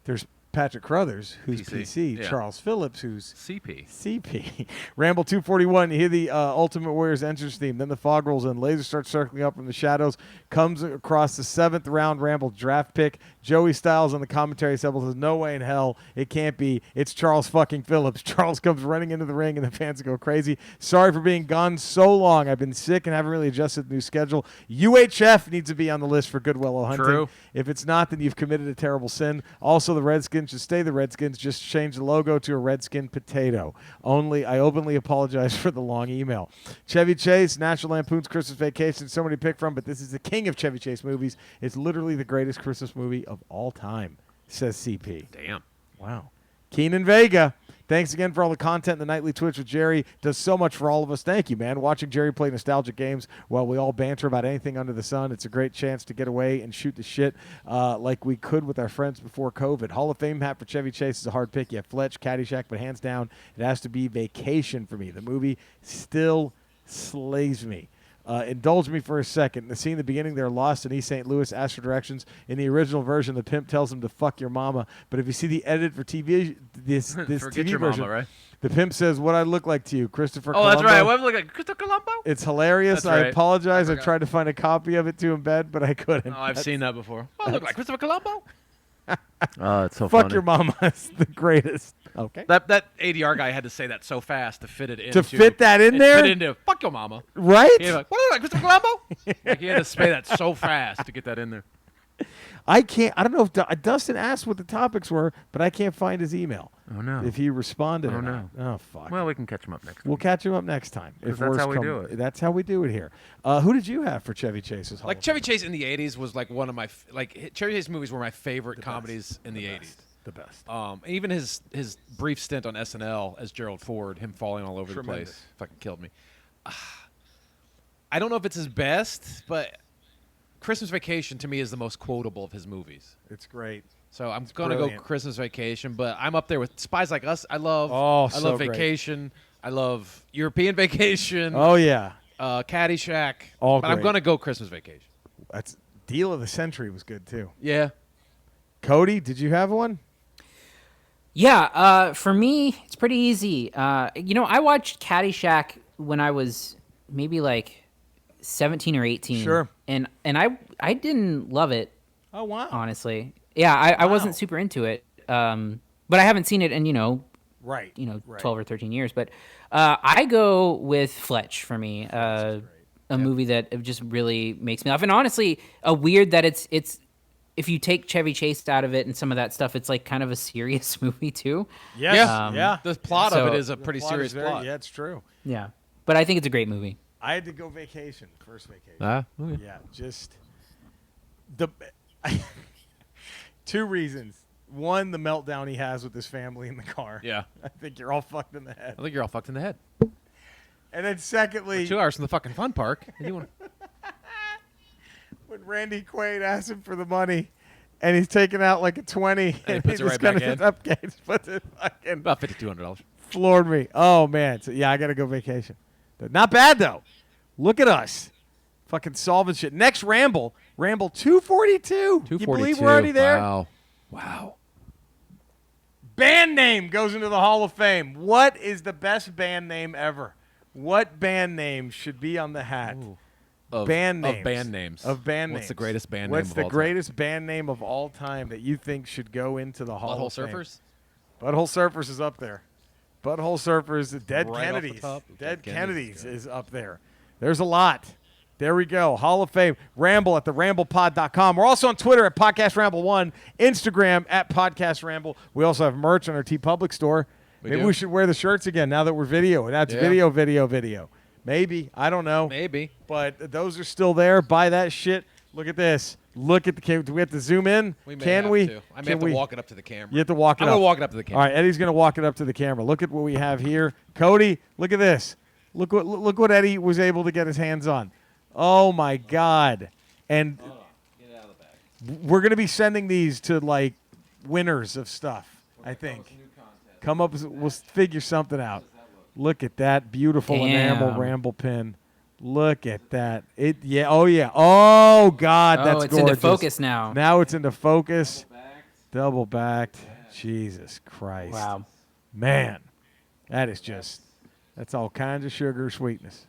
[SPEAKER 1] There's Patrick Crothers, who's PC.
[SPEAKER 5] Yeah.
[SPEAKER 1] Charles Phillips, who's
[SPEAKER 5] CP.
[SPEAKER 1] Ramble 241. You hear the Ultimate Warriors entrance theme. Then the fog rolls in. Laser starts circling up from the shadows. Comes across the 7th round Ramble draft pick. Joey Styles on the commentary table says, "No way in hell. It can't be. It's Charles fucking Phillips." Charles comes running into the ring, and the fans go crazy. "Sorry for being gone so long. I've been sick and haven't really adjusted the new schedule. UHF needs to be on the list for Goodwill Hunting.
[SPEAKER 5] True.
[SPEAKER 1] If it's not, then you've committed a terrible sin. Also, the Redskins should stay the Redskins. Just change the logo to a Redskin potato. I openly apologize for the long email." Chevy Chase, National Lampoon's Christmas Vacation. So many to pick from, but this is the king of Chevy Chase movies. It's literally the greatest Christmas movie of all time, says CP.
[SPEAKER 5] Damn.
[SPEAKER 1] Wow. Keenan Vega. Thanks again for all the content in the nightly Twitch with Jerry. Does so much for all of us. Thank you, man. Watching Jerry play nostalgic games while we all banter about anything under the sun. It's a great chance to get away and shoot the shit like we could with our friends before COVID. Hall of Fame hat for Chevy Chase is a hard pick. You have Fletch, Caddyshack, but hands down, it has to be Vacation for me. The movie still slays me. Indulge me for a second. The scene in the beginning, they're lost in East St. Louis, ask for directions. In the original version, the pimp tells him to fuck your mama. But if you see the edit for TV, this
[SPEAKER 5] Forget
[SPEAKER 1] TV
[SPEAKER 5] your
[SPEAKER 1] version,
[SPEAKER 5] mama, right?
[SPEAKER 1] the pimp says, "What I look like to you, Christopher
[SPEAKER 5] Oh,
[SPEAKER 1] Columbo."
[SPEAKER 5] that's right. What look like Christopher Columbo?
[SPEAKER 1] It's hilarious.
[SPEAKER 5] That's
[SPEAKER 1] I
[SPEAKER 5] right.
[SPEAKER 1] apologize.
[SPEAKER 5] I
[SPEAKER 1] I tried to find a copy of it to embed, but I couldn't.
[SPEAKER 5] Oh, I've seen that before. What look like Christopher Columbo?
[SPEAKER 4] Oh, it's so
[SPEAKER 1] Fuck
[SPEAKER 4] funny.
[SPEAKER 1] your mama. It's the greatest. Okay.
[SPEAKER 2] That ADR guy had to say that so fast to fit it in.
[SPEAKER 1] To fit that in there?
[SPEAKER 2] Fit into fuck your mama.
[SPEAKER 1] Right?
[SPEAKER 2] He was like, what is that, Christopher Columbo? Like he had to say that so fast to get that in there.
[SPEAKER 1] I don't know if Dustin asked what the topics were, but I can't find his email.
[SPEAKER 4] Oh, no.
[SPEAKER 1] If he responded
[SPEAKER 4] Oh,
[SPEAKER 1] or not.
[SPEAKER 4] no.
[SPEAKER 1] Oh, fuck.
[SPEAKER 4] Well, we can catch him up next time.
[SPEAKER 1] We'll catch him up next time. If
[SPEAKER 4] that's
[SPEAKER 1] worse
[SPEAKER 4] how we do it.
[SPEAKER 1] That's how we do it here. Who did you have for Chevy Chase's Hall
[SPEAKER 2] Like
[SPEAKER 1] of
[SPEAKER 2] Chevy
[SPEAKER 1] Fame?
[SPEAKER 2] Chase in the '80s was like one of my Chevy Chase movies were my favorite comedies in the '80s.
[SPEAKER 1] The best.
[SPEAKER 2] Even his brief stint on SNL as Gerald Ford, him falling all over the
[SPEAKER 1] Tremendous.
[SPEAKER 2] place, fucking killed me. I don't know if it's his best, but Christmas Vacation to me is the most quotable of his movies.
[SPEAKER 1] It's great.
[SPEAKER 2] So I'm gonna go
[SPEAKER 1] brilliant.
[SPEAKER 2] Christmas Vacation, but I'm up there with Spies Like Us. I love. I
[SPEAKER 1] so
[SPEAKER 2] love
[SPEAKER 1] great.
[SPEAKER 2] Vacation. I love European Vacation.
[SPEAKER 1] Oh, yeah.
[SPEAKER 2] Caddyshack.
[SPEAKER 1] All
[SPEAKER 2] but I'm
[SPEAKER 1] great.
[SPEAKER 2] gonna go Christmas Vacation.
[SPEAKER 1] That's Deal of the Century was good, too.
[SPEAKER 2] Yeah.
[SPEAKER 1] Cody, did you have one?
[SPEAKER 3] Yeah, for me, it's pretty easy. I watched Caddyshack when I was maybe like 17 or 18.
[SPEAKER 1] Sure.
[SPEAKER 3] And I didn't love it,
[SPEAKER 1] Oh, wow.
[SPEAKER 3] honestly. Yeah, I wasn't super into it. But I haven't seen it in,
[SPEAKER 1] Right.
[SPEAKER 3] 12 or 13 years. But I go with Fletch for me. A movie that just really makes me laugh. And honestly, weird that it's if you take Chevy Chase out of it and some of that stuff, it's like kind of a serious movie too.
[SPEAKER 1] Yes.
[SPEAKER 2] Yeah. The plot of it is a pretty serious plot.
[SPEAKER 1] Yeah, it's true.
[SPEAKER 3] Yeah, but I think it's a great movie.
[SPEAKER 1] I had to go vacation, first vacation.
[SPEAKER 2] Okay.
[SPEAKER 1] Yeah, just the 2 reasons. One, the meltdown he has with his family in the car.
[SPEAKER 2] Yeah.
[SPEAKER 1] I think you're all fucked in the head.
[SPEAKER 2] I think you're all fucked in the head.
[SPEAKER 1] And then secondly,
[SPEAKER 2] We're 2 hours from the fucking fun park. And you want
[SPEAKER 1] when Randy Quaid asks him for the money, and he's taking out like a 20,
[SPEAKER 2] And he puts it right back in.
[SPEAKER 1] Puts it fucking
[SPEAKER 2] about $5,200.
[SPEAKER 1] floored me. Oh man, so yeah, I gotta go vacation. But not bad though. Look at us, fucking solving shit. Next Ramble 242. You believe we're already there?
[SPEAKER 2] Wow.
[SPEAKER 1] Band name goes into the Hall of Fame. What is the best band name ever? What band name should be on the hat? Band names.
[SPEAKER 2] Of band names.
[SPEAKER 1] Of band names.
[SPEAKER 2] What's the greatest band name
[SPEAKER 1] What's
[SPEAKER 2] of all
[SPEAKER 1] the greatest band name of all time that you think should go into the Hall
[SPEAKER 2] Butthole
[SPEAKER 1] of Fame?
[SPEAKER 2] Surfers?
[SPEAKER 1] Butthole Surfers is up there. Butthole Surfers, Dead
[SPEAKER 2] Right off the
[SPEAKER 1] Kennedys.
[SPEAKER 2] top.
[SPEAKER 1] Dead
[SPEAKER 2] Dead
[SPEAKER 1] Kennedys
[SPEAKER 2] Kennedys
[SPEAKER 1] is up there. There's a lot. There we go. Hall of Fame. Ramble at theramblepod.com. We're also on Twitter at Podcast Ramble 1, Instagram at Podcast Ramble. We also have merch on our TeePublic store. Maybe we should wear the shirts again now that we're video. That's video. Maybe. I don't know.
[SPEAKER 2] Maybe.
[SPEAKER 1] But those are still there. Buy that shit. Look at this. Look at the camera. Do we have to zoom in?
[SPEAKER 2] We may
[SPEAKER 1] Can
[SPEAKER 2] have
[SPEAKER 1] we?
[SPEAKER 2] to. I may have to walk it up to the camera.
[SPEAKER 1] You have to walk it
[SPEAKER 2] I'm
[SPEAKER 1] up.
[SPEAKER 2] going to walk it up to the camera.
[SPEAKER 1] All right, Eddie's going to walk it up to the camera. Look at what we have here. Cody, look at this. Look what Eddie was able to get his hands on. Oh, my God. And
[SPEAKER 2] Get it out of the bag.
[SPEAKER 1] we're going to be sending these to, like, winners of stuff, I think. Come up, we'll figure something out. Look at that beautiful enamel Ramble pin. Look at that. Oh, God, that's
[SPEAKER 3] it's
[SPEAKER 1] gorgeous.
[SPEAKER 3] into focus now.
[SPEAKER 1] Now it's into focus. Double backed. Jesus Christ.
[SPEAKER 3] Wow.
[SPEAKER 1] Man, that is just, that's all kinds of sugar sweetness.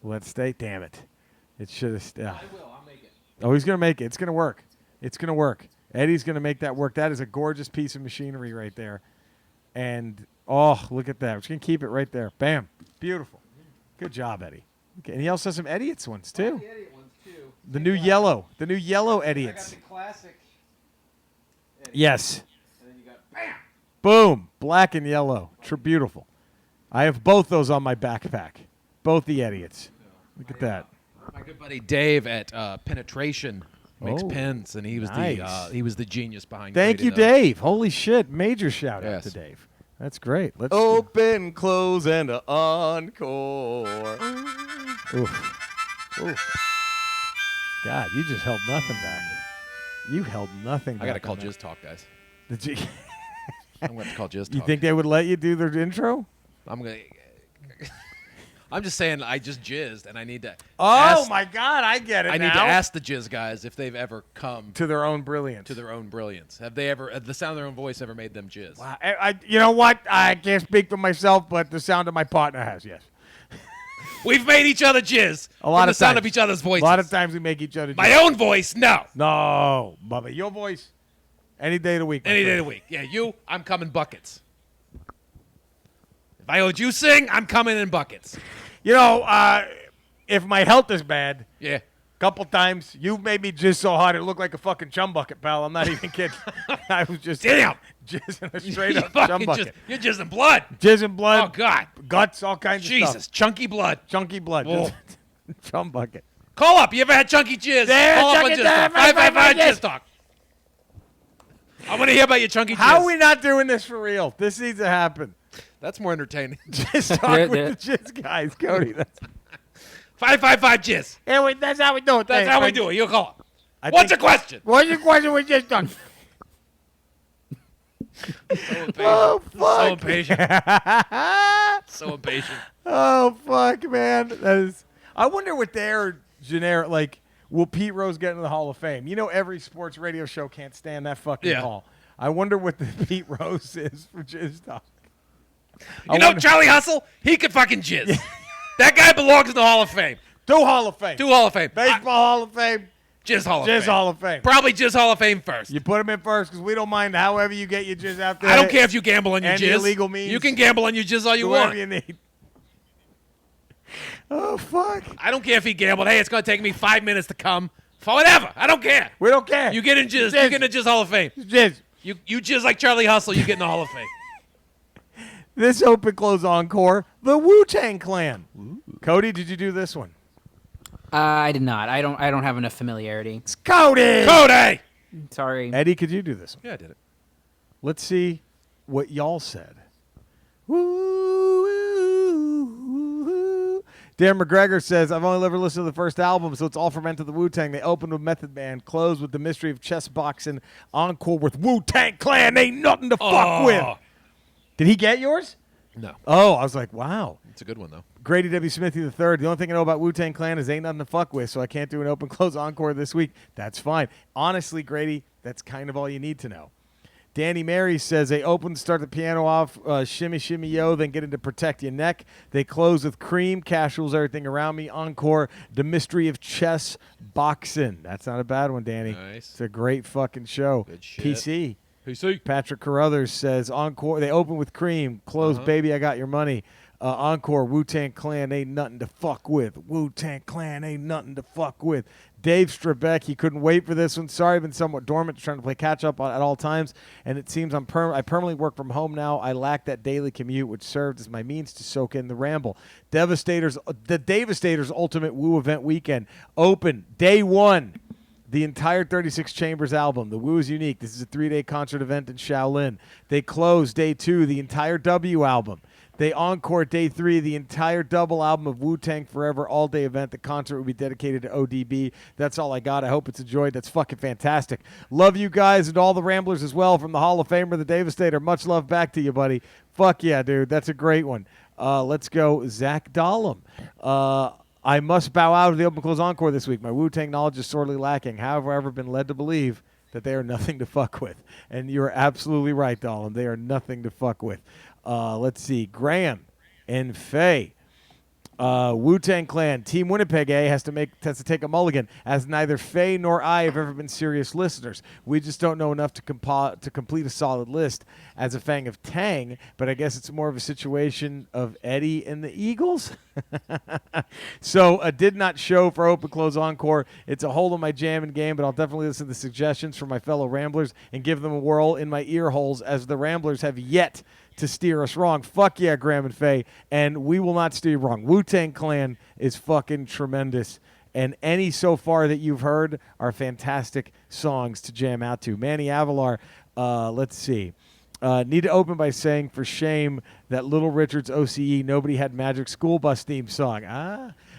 [SPEAKER 1] Let's stay. Damn it. It should have.
[SPEAKER 2] I will. I'll make it.
[SPEAKER 1] Oh, he's going to make it. It's going to work. It's going to work. Eddie's going to make that work. That is a gorgeous piece of machinery right there. And, oh, look at that. We're just going to keep it right there. Bam. Beautiful. Good job, Eddie. Okay. And he also has some Idiot's ones, too.
[SPEAKER 2] The idiot ones, too.
[SPEAKER 1] The new yellow. The new yellow Idiots.
[SPEAKER 2] I got the classic.
[SPEAKER 1] Yes.
[SPEAKER 2] And then you got bam.
[SPEAKER 1] Boom. Black and yellow. Beautiful. I have both those on my backpack. Both the Idiots. Look at that.
[SPEAKER 2] My good buddy Dave at Penetration makes
[SPEAKER 1] Oh,
[SPEAKER 2] pens, and he was the genius behind.
[SPEAKER 1] Thank you,
[SPEAKER 2] creating those.
[SPEAKER 1] Dave. Holy shit. Major shout out
[SPEAKER 2] Yes.
[SPEAKER 1] to Dave. That's great. Let's
[SPEAKER 6] Open, close, and a encore.
[SPEAKER 1] Oof. God, you just held nothing back. You held nothing back.
[SPEAKER 2] I got to call
[SPEAKER 1] on that.
[SPEAKER 2] Jizz Talk, guys.
[SPEAKER 1] Did you,
[SPEAKER 2] I'm going to call Jizz Talk.
[SPEAKER 1] you think they would let you do their intro?
[SPEAKER 2] I'm going to. I'm just saying I just jizzed, and I need to.
[SPEAKER 1] Oh, my God. I get it
[SPEAKER 2] I
[SPEAKER 1] now.
[SPEAKER 2] need to ask the Jizz guys if they've ever come
[SPEAKER 1] To their own brilliance.
[SPEAKER 2] to their own brilliance. Have they ever? The sound of their own voice ever made them jizz?
[SPEAKER 1] Wow. You know what? I can't speak for myself, but the sound of my partner has, yes.
[SPEAKER 2] We've made each other jizz.
[SPEAKER 1] A lot
[SPEAKER 2] from
[SPEAKER 1] of
[SPEAKER 2] the sound
[SPEAKER 1] times.
[SPEAKER 2] of each other's voices.
[SPEAKER 1] A lot of times we make each other
[SPEAKER 2] My
[SPEAKER 1] jokes.
[SPEAKER 2] own voice, no.
[SPEAKER 1] No, Bubba. Your voice, any day of the week. my
[SPEAKER 2] Any day
[SPEAKER 1] friend.
[SPEAKER 2] of the week. Yeah, you, I'm coming buckets. If I heard you sing, I'm coming in buckets.
[SPEAKER 1] You know, if my health is bad,
[SPEAKER 2] Yeah.
[SPEAKER 1] couple times you've made me jizz so hard it looked like a fucking chum bucket, pal. I'm not even kidding. I was just
[SPEAKER 2] Damn.
[SPEAKER 1] jizzing a straight
[SPEAKER 2] You
[SPEAKER 1] up chum
[SPEAKER 2] fucking
[SPEAKER 1] bucket.
[SPEAKER 2] you're just in blood.
[SPEAKER 1] Jizz and blood.
[SPEAKER 2] Oh, God.
[SPEAKER 1] Guts, all kinds of
[SPEAKER 2] Jesus.
[SPEAKER 1] stuff.
[SPEAKER 2] Chunky blood.
[SPEAKER 1] Chunky blood.
[SPEAKER 2] Oh.
[SPEAKER 1] Chum bucket.
[SPEAKER 2] Call up. You ever had chunky jizz?
[SPEAKER 1] Yeah,
[SPEAKER 2] Call up on
[SPEAKER 1] chunky
[SPEAKER 2] Jizz Talk.
[SPEAKER 1] jizz.
[SPEAKER 2] 555
[SPEAKER 1] Jizz.
[SPEAKER 2] Jizz Talk. I want to hear about your chunky jizz.
[SPEAKER 1] How are we not doing this for real? This needs to happen.
[SPEAKER 2] That's more entertaining.
[SPEAKER 1] Jizz talk with the jizz guys, Cody. That's
[SPEAKER 2] 555 Jizz.
[SPEAKER 1] that's how we do it.
[SPEAKER 2] That's how we do it. You call up.
[SPEAKER 1] I
[SPEAKER 2] What's
[SPEAKER 1] think-
[SPEAKER 2] your question?
[SPEAKER 1] What's your question with jizz talk?
[SPEAKER 2] So impatient.
[SPEAKER 1] Oh,
[SPEAKER 2] So
[SPEAKER 1] fuck.
[SPEAKER 2] impatient. So impatient.
[SPEAKER 1] Oh, fuck, man. That is. I wonder what their generic, like, will Pete Rose get into the Hall of Fame? You know, every sports radio show can't stand that fucking
[SPEAKER 2] Yeah.
[SPEAKER 1] hall. I wonder what the Pete Rose is for jizz talk.
[SPEAKER 2] You know Charlie Hustle? He could fucking jizz. That guy belongs in the Hall of Fame.
[SPEAKER 1] Two Hall of Fame.
[SPEAKER 2] Two Hall of Fame.
[SPEAKER 1] Baseball Hall of Fame.
[SPEAKER 2] Jizz Hall of
[SPEAKER 1] Jizz
[SPEAKER 2] Fame.
[SPEAKER 1] Hall of Fame.
[SPEAKER 2] Probably Jizz Hall of Fame first.
[SPEAKER 1] You put him in first because we don't mind however you get your jizz out there.
[SPEAKER 2] I don't care if you gamble on your
[SPEAKER 1] Any
[SPEAKER 2] jizz.
[SPEAKER 1] illegal means.
[SPEAKER 2] You can gamble on your jizz all you
[SPEAKER 1] Whatever
[SPEAKER 2] want.
[SPEAKER 1] you need. Oh, fuck.
[SPEAKER 2] I don't care if he gambled. Hey, it's going to take me 5 minutes to come. For whatever. I don't care.
[SPEAKER 1] We don't care.
[SPEAKER 2] You get in Jizz. You get in the Jizz Hall of Fame.
[SPEAKER 1] Jizz.
[SPEAKER 2] You Jizz like Charlie Hustle. You get in the Hall of Fame.
[SPEAKER 1] This open close encore, the Wu-Tang Klan. Ooh. Cody, did you do this one?
[SPEAKER 3] I did not. I don't have enough familiarity.
[SPEAKER 1] It's Cody.
[SPEAKER 2] Cody.
[SPEAKER 3] Sorry.
[SPEAKER 1] Eddie, could you do this one?
[SPEAKER 2] Yeah, I did it.
[SPEAKER 1] Let's see what y'all said. Woo. Dan McGregor says, I've only ever listened to the first album, so it's all from Enter the Wu-Tang. They opened with Method Man, closed with The Mystery of Chess Boxing, encore with Wu-Tang Klan. Ain't nothing to fuck with. Did he get yours?
[SPEAKER 2] No.
[SPEAKER 1] Oh, I was like, wow.
[SPEAKER 2] It's a good one, though.
[SPEAKER 1] Grady W. Smithy III. The only thing I know about Wu-Tang Klan is ain't nothing to fuck with, so I can't do an open-close encore this week. That's fine. Honestly, Grady, that's kind of all you need to know. Danny Mary says they open, start the piano off, shimmy, shimmy, yo, then get into Protect Your Neck. They close with Cream, Cash Rules Everything Around Me, encore, The Mystery of Chess Boxing. That's not a bad one, Danny.
[SPEAKER 2] Nice.
[SPEAKER 1] It's a great fucking show.
[SPEAKER 2] Good shit.
[SPEAKER 1] PC. Patrick Carruthers says encore. They open with Cream, close, Baby, I Got Your Money. Encore, Wu-Tang Klan ain't nothing to fuck with. Wu-Tang Klan ain't nothing to fuck with. Dave Strabeck, he couldn't wait for this one. Sorry, I've been somewhat dormant, trying to play catch-up at all times, and it seems I permanently work from home now. I lack that daily commute, which served as my means to soak in the Ramble. The Devastators Ultimate Wu Event Weekend. Open, day one. The entire 36 Chambers album. The Wu is unique. This is a 3-day concert event in Shaolin. They close day 2, the entire W album. They encore day 3, the entire double album of Wu-Tang Forever all-day event. The concert will be dedicated to ODB. That's all I got. I hope it's enjoyed. That's fucking fantastic. Love you guys and all the Ramblers as well from the Hall of Famer, the Devastator. Much love back to you, buddy. Fuck yeah, dude. That's a great one. Let's go Zach Dahlem. I must bow out of the open close encore this week. My Wu-Tang knowledge is sorely lacking. However, I've been led to believe that they are nothing to fuck with. And you're absolutely right, Dahlem. They are nothing to fuck with. Let's see. Graham and Faye. Wu-Tang Klan. Team Winnipeg has to take a mulligan, as neither Faye nor I have ever been serious listeners. We just don't know enough to complete a solid list as a Fang of Tang, but I guess it's more of a situation of Eddie and the Eagles. So did not show for open close encore. It's a hole in my jam and game, but I'll definitely listen to the suggestions from my fellow Ramblers and give them a whirl in my ear holes, as the Ramblers have yet to steer us wrong. Fuck yeah, Graham and Faye, and we will not steer you wrong. Wu-Tang Klan is fucking tremendous, and any so far that you've heard are fantastic songs to jam out to. Manny Avalar, let's see. Need to open by saying, for shame, that Little Richard's OCE, Nobody Had Magic School Bus theme song.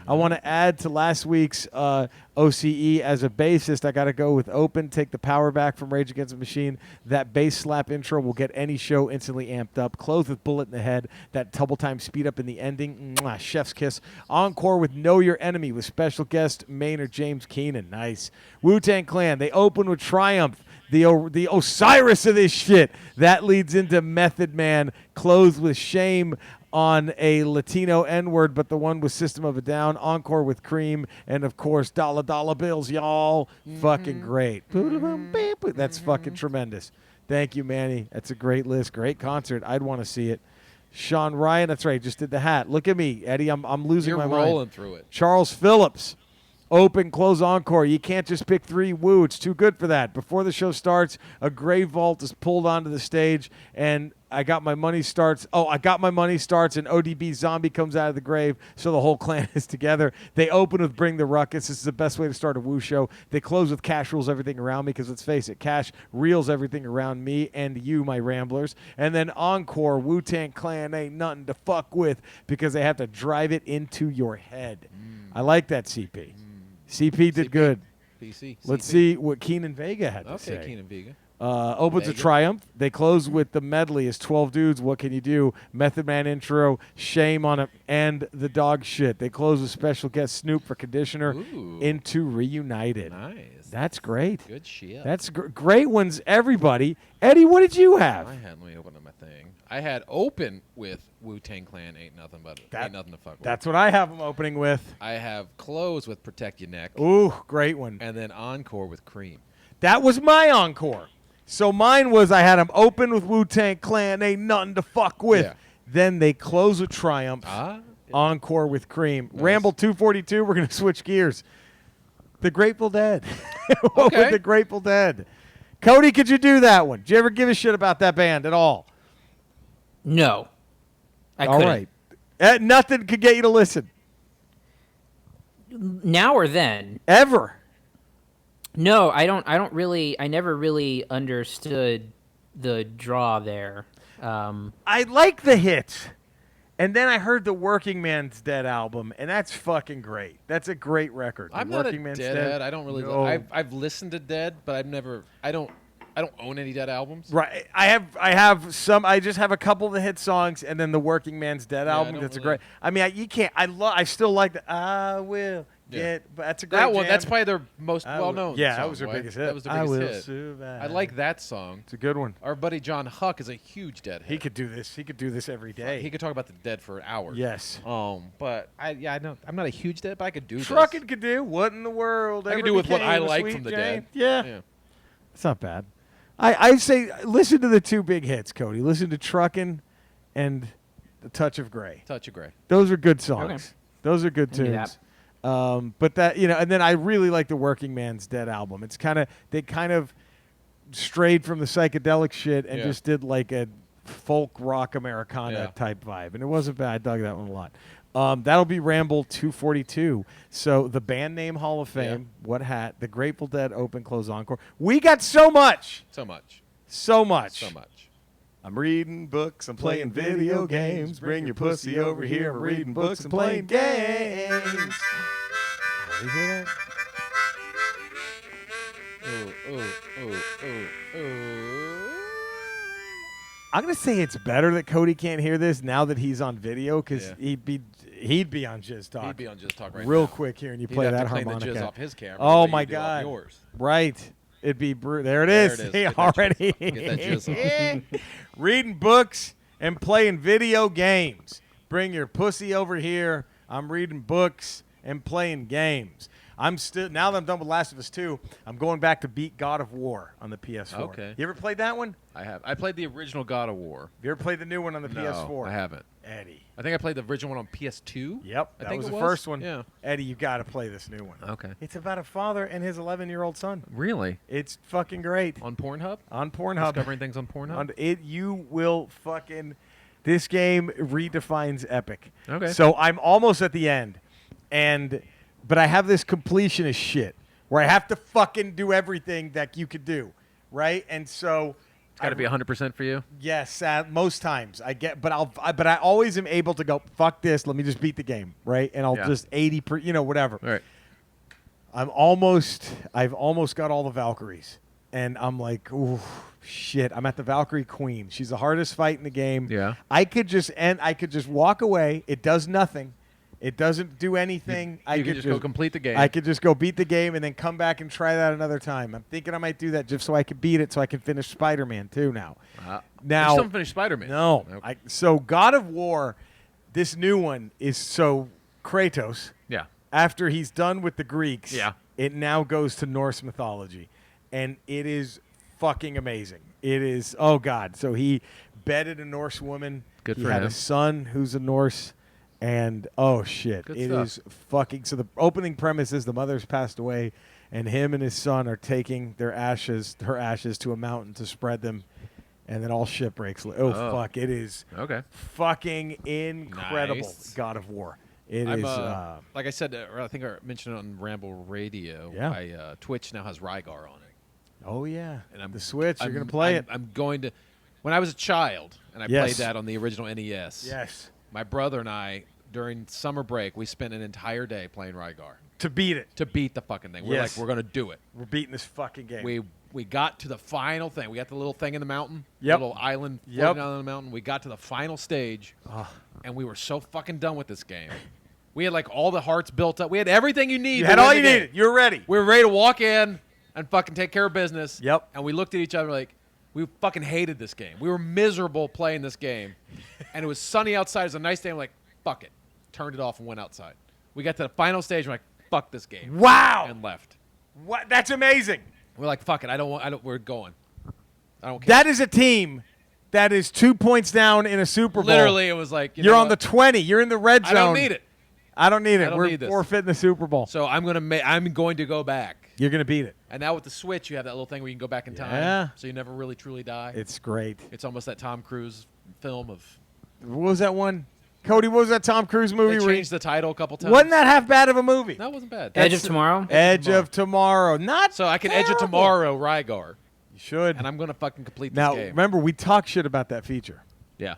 [SPEAKER 1] I want to add to last week's OCE as a bassist. I got to go with Open, Take the Power Back from Rage Against the Machine. That bass slap intro will get any show instantly amped up. Close with Bullet in the Head. That double time speed up in the ending. Mwah, chef's kiss. Encore with Know Your Enemy with special guest Maynard James Keenan. Nice. Wu-Tang Klan. They open with Triumph. The Osiris of this shit. That leads into Method Man. Close with Shame on a Latino N-word, but the one with System of a Down. Encore with Cream. And, of course, Dollar Dollar Bills, y'all. Fucking great. That's fucking tremendous. Thank you, Manny. That's a great list. Great concert. I'd want to see it. Sean Ryan, that's right, just did the hat. Look at me, Eddie. I'm losing my mind.
[SPEAKER 2] You're rolling through it.
[SPEAKER 1] Charles Phillips. Open, close, encore. You can't just pick 3 Woo. It's too good for that. Before the show starts, a grave vault is pulled onto the stage, and I got my money starts, and ODB Zombie comes out of the grave, so the whole clan is together. They open with Bring the Ruckus. This is the best way to start a Woo show. They close with Cash Rules Everything Around Me, because let's face it, Cash reels everything around me and you, my Ramblers. And then encore, Wu-Tang Klan ain't nothing to fuck with, because they have to drive it into your head. I like that, CP. CP did good.
[SPEAKER 2] PC.
[SPEAKER 1] Let's see what Keenan Vega had to say.
[SPEAKER 2] Okay, Keenan Vega.
[SPEAKER 1] Opens a Triumph. They close with the medley as 12 Dudes. What can you do? Method Man intro, Shame on it, and the dog shit. They close with special guest Snoop for Conditioner. Into Reunited.
[SPEAKER 2] Nice.
[SPEAKER 1] That's great.
[SPEAKER 2] Good shit.
[SPEAKER 1] That's great ones, everybody. Eddie, what did you have?
[SPEAKER 2] Let me open up my thing. I had open with Wu-Tang Klan, ain't nothing to fuck with.
[SPEAKER 1] That's what I have them opening with.
[SPEAKER 2] I have close with Protect Your Neck.
[SPEAKER 1] Ooh, great one.
[SPEAKER 2] And then encore with Cream.
[SPEAKER 1] That was my encore. So mine was, I had them open with Wu-Tang Klan, ain't nothing to fuck with.
[SPEAKER 2] Yeah.
[SPEAKER 1] Then they close with Triumph. Encore with Cream. Nice. Ramble 242, we're going to switch gears. The Grateful Dead.
[SPEAKER 2] Okay.
[SPEAKER 1] With the Grateful Dead. Cody, could you do that one? Did you ever give a shit about that band at all?
[SPEAKER 3] No. I
[SPEAKER 1] All
[SPEAKER 3] couldn't.
[SPEAKER 1] right. Nothing could get you to listen.
[SPEAKER 3] Now or then?
[SPEAKER 1] Ever.
[SPEAKER 3] No, I never really understood the draw there.
[SPEAKER 1] I like the hits. And then I heard the Working Man's Dead album, and that's fucking great. That's a great record.
[SPEAKER 2] I'm
[SPEAKER 1] The
[SPEAKER 2] not a
[SPEAKER 1] Working Man's
[SPEAKER 2] Deadhead. I don't really.
[SPEAKER 1] No.
[SPEAKER 2] I've listened to Dead, but I've never. I don't own any Dead albums.
[SPEAKER 1] Right. I have some. I just have a couple of the hit songs, and then the Working Man's Dead
[SPEAKER 2] I
[SPEAKER 1] album.
[SPEAKER 2] don't
[SPEAKER 1] That's a
[SPEAKER 2] really-
[SPEAKER 1] great. I mean, you can't. I still like the I Will Get. But that's a great
[SPEAKER 2] That one.
[SPEAKER 1] jam.
[SPEAKER 2] That's probably their most
[SPEAKER 1] I Will-
[SPEAKER 2] well-known.
[SPEAKER 1] Yeah,
[SPEAKER 2] song,
[SPEAKER 1] that was their
[SPEAKER 2] right?
[SPEAKER 1] biggest hit.
[SPEAKER 2] That was their
[SPEAKER 1] I
[SPEAKER 2] biggest
[SPEAKER 1] Will
[SPEAKER 2] hit.
[SPEAKER 1] Survive.
[SPEAKER 2] I like that song.
[SPEAKER 1] It's a good one.
[SPEAKER 2] Our buddy John Huck is a huge Dead.
[SPEAKER 1] He could do this. He could do this every day.
[SPEAKER 2] He could talk about the Dead for hours.
[SPEAKER 1] Yes.
[SPEAKER 2] But I know I'm not a huge Dead, but I could do this.
[SPEAKER 1] Trucking could do. What in the world?
[SPEAKER 2] I could
[SPEAKER 1] ever
[SPEAKER 2] do with what I
[SPEAKER 1] became a
[SPEAKER 2] like
[SPEAKER 1] Sweet
[SPEAKER 2] from the
[SPEAKER 1] Jane?
[SPEAKER 2] Dead.
[SPEAKER 1] Yeah. It's not bad. I say listen to the two big hits, Cody. Listen to Truckin' and The Touch of Grey.
[SPEAKER 2] Touch of Grey.
[SPEAKER 1] Those are good songs.
[SPEAKER 3] Okay.
[SPEAKER 1] Those are good
[SPEAKER 3] I can do
[SPEAKER 1] tunes. But that and then I really like the Working Man's Dead album. It's they kind of strayed from the psychedelic shit and
[SPEAKER 2] Yeah.
[SPEAKER 1] just did like a folk rock Americana
[SPEAKER 2] Yeah.
[SPEAKER 1] type vibe, and it wasn't bad. I dug that one a lot. That'll be Ramble 242. So the band name Hall of Fame, What Hat, the Grateful Dead Open Close Encore. We got so much.
[SPEAKER 2] So much.
[SPEAKER 1] So much.
[SPEAKER 2] So much.
[SPEAKER 6] I'm reading books, I'm playing video games. Bring your pussy over here. I'm reading books and playing games.
[SPEAKER 1] Oh, you hear that? I'm gonna say it's better that Cody can't hear this now that he's on video because
[SPEAKER 2] Yeah.
[SPEAKER 1] he'd be on Jizz Talk.
[SPEAKER 2] He'd be on Jizz Talk right
[SPEAKER 1] real
[SPEAKER 2] now.
[SPEAKER 1] quick here, and you
[SPEAKER 2] He'd
[SPEAKER 1] play
[SPEAKER 2] have
[SPEAKER 1] that
[SPEAKER 2] to clean
[SPEAKER 1] harmonica.
[SPEAKER 2] the jizz off his camera.
[SPEAKER 1] Oh
[SPEAKER 2] the way
[SPEAKER 1] my
[SPEAKER 2] you do off
[SPEAKER 1] God!
[SPEAKER 2] yours.
[SPEAKER 1] Right, it'd be there. It
[SPEAKER 2] There
[SPEAKER 1] is.
[SPEAKER 2] it is.
[SPEAKER 1] He
[SPEAKER 2] Get that
[SPEAKER 1] already
[SPEAKER 2] jizz. Get that jizz
[SPEAKER 1] reading books and playing video games. Bring your pussy over here. I'm reading books and playing games. I'm still now that I'm done with Last of Us 2, I'm going back to beat God of War on the PS4.
[SPEAKER 2] Okay.
[SPEAKER 1] You ever played that one?
[SPEAKER 2] I have. I played the original God of War.
[SPEAKER 1] Have you ever played the new one on the PS4?
[SPEAKER 2] No, I haven't.
[SPEAKER 1] Eddie.
[SPEAKER 2] I think I played the original one on PS2.
[SPEAKER 1] Yep,
[SPEAKER 2] I
[SPEAKER 1] that
[SPEAKER 2] think
[SPEAKER 1] was
[SPEAKER 2] it
[SPEAKER 1] the
[SPEAKER 2] was.
[SPEAKER 1] first one.
[SPEAKER 2] Yeah.
[SPEAKER 1] Eddie, you got to play this new one.
[SPEAKER 4] Okay.
[SPEAKER 1] It's about a father and his 11-year-old son.
[SPEAKER 4] Really?
[SPEAKER 1] It's fucking great.
[SPEAKER 2] On Pornhub.
[SPEAKER 1] On Pornhub.
[SPEAKER 2] Discovering things on Pornhub.
[SPEAKER 1] You will fucking. This game redefines epic.
[SPEAKER 2] Okay.
[SPEAKER 1] So I'm almost at the end, but I have this completionist shit where I have to fucking do everything that you could do, right? And so.
[SPEAKER 4] It's got to be 100% for you?
[SPEAKER 1] Yes, most times I get, but I always am able to go fuck this. Let me just beat the game, right? And I'll just 80 whatever.
[SPEAKER 2] All right.
[SPEAKER 1] I've almost got all the Valkyries, and I'm like, ooh, shit. I'm at the Valkyrie Queen. She's the hardest fight in the game.
[SPEAKER 4] Yeah.
[SPEAKER 1] I could just walk away. It does nothing. It doesn't do anything.
[SPEAKER 2] You could just go complete the game.
[SPEAKER 1] I could just go beat the game and then come back and try that another time. I'm thinking I might do that just so I can beat it, so I can finish Spider-Man too now.
[SPEAKER 2] You still haven't finished Spider-Man.
[SPEAKER 1] No.
[SPEAKER 2] Okay.
[SPEAKER 1] So God of War, this new one is so Kratos.
[SPEAKER 4] Yeah.
[SPEAKER 1] After he's done with the Greeks,
[SPEAKER 4] Yeah.
[SPEAKER 1] it now goes to Norse mythology, and it is fucking amazing. It is. Oh God! So he bedded a Norse woman.
[SPEAKER 4] Good
[SPEAKER 1] he
[SPEAKER 4] for
[SPEAKER 1] had
[SPEAKER 4] him.
[SPEAKER 1] a son who's a Norse, and oh shit,
[SPEAKER 2] Good
[SPEAKER 1] it
[SPEAKER 2] stuff.
[SPEAKER 1] is fucking. So the opening premise is the mother's passed away, and him and his son are taking her ashes to a mountain to spread them, and then all shit breaks. Oh fuck! It is
[SPEAKER 4] Okay.
[SPEAKER 1] fucking incredible.
[SPEAKER 2] Nice.
[SPEAKER 1] God of War. It
[SPEAKER 2] I'm,
[SPEAKER 1] is.
[SPEAKER 2] like I said, or I think I mentioned it on Ramble Radio.
[SPEAKER 1] Yeah.
[SPEAKER 2] Twitch now has Rygar on it.
[SPEAKER 1] Oh yeah,
[SPEAKER 2] And I'm
[SPEAKER 1] the Switch. You're
[SPEAKER 2] I'm-
[SPEAKER 1] gonna play it.
[SPEAKER 2] I'm going to. When I was a child and I
[SPEAKER 1] Yes.
[SPEAKER 2] played that on the original NES.
[SPEAKER 1] Yes.
[SPEAKER 2] My brother and I, during summer break, we spent an entire day playing Rygar
[SPEAKER 1] To beat it.
[SPEAKER 2] to beat the fucking thing. We're
[SPEAKER 1] Yes.
[SPEAKER 2] like, we're gonna do it.
[SPEAKER 1] We're beating this fucking game.
[SPEAKER 2] We got to the final thing. We got the little thing in the mountain.
[SPEAKER 1] Yep.
[SPEAKER 2] The little island
[SPEAKER 1] Yep.
[SPEAKER 2] floating down on the mountain. We got to the final stage, and we were so fucking done with this game. We had like all the hearts built up. We had everything you need.
[SPEAKER 1] you
[SPEAKER 2] to
[SPEAKER 1] had
[SPEAKER 2] win
[SPEAKER 1] all
[SPEAKER 2] the
[SPEAKER 1] you
[SPEAKER 2] game.
[SPEAKER 1] needed. You were ready.
[SPEAKER 2] We were ready to walk in and fucking take care of business.
[SPEAKER 1] Yep.
[SPEAKER 2] And we looked at each other like, we fucking hated this game. We were miserable playing this game. And it was sunny outside. It was a nice day. I'm like, fuck it. Turned it off and went outside. We got to the final stage. We're like, fuck this game.
[SPEAKER 1] Wow.
[SPEAKER 2] And left.
[SPEAKER 1] What? That's amazing.
[SPEAKER 2] We're like, fuck it. We're going. I don't care.
[SPEAKER 1] That is a team that is 2 points down in a Super Bowl.
[SPEAKER 2] Literally, it was like,
[SPEAKER 1] You're
[SPEAKER 2] know
[SPEAKER 1] on the
[SPEAKER 2] what?
[SPEAKER 1] 20. You're in the red zone.
[SPEAKER 2] I don't need it.
[SPEAKER 1] I don't need it.
[SPEAKER 2] I don't
[SPEAKER 1] We're
[SPEAKER 2] need this.
[SPEAKER 1] forfeiting the Super Bowl.
[SPEAKER 2] So I'm going to go back.
[SPEAKER 1] You're going to beat it.
[SPEAKER 2] And now with the Switch, you have that little thing where you can go back in time.
[SPEAKER 1] Yeah.
[SPEAKER 2] So you never really truly die.
[SPEAKER 1] It's great.
[SPEAKER 2] It's almost that Tom Cruise film of.
[SPEAKER 1] What was that one? Cody, what was that Tom Cruise movie?
[SPEAKER 2] They
[SPEAKER 1] where
[SPEAKER 2] changed the title a couple times.
[SPEAKER 1] Wasn't that half bad of a movie?
[SPEAKER 2] No, it wasn't bad.
[SPEAKER 3] Edge of Tomorrow.
[SPEAKER 1] Edge of Tomorrow. Not
[SPEAKER 2] So I can
[SPEAKER 1] terrible.
[SPEAKER 2] Edge of Tomorrow, Rygar.
[SPEAKER 1] You should.
[SPEAKER 2] And I'm going to fucking complete this
[SPEAKER 1] Now,
[SPEAKER 2] game.
[SPEAKER 1] remember, we talk shit about that feature.
[SPEAKER 2] Yeah.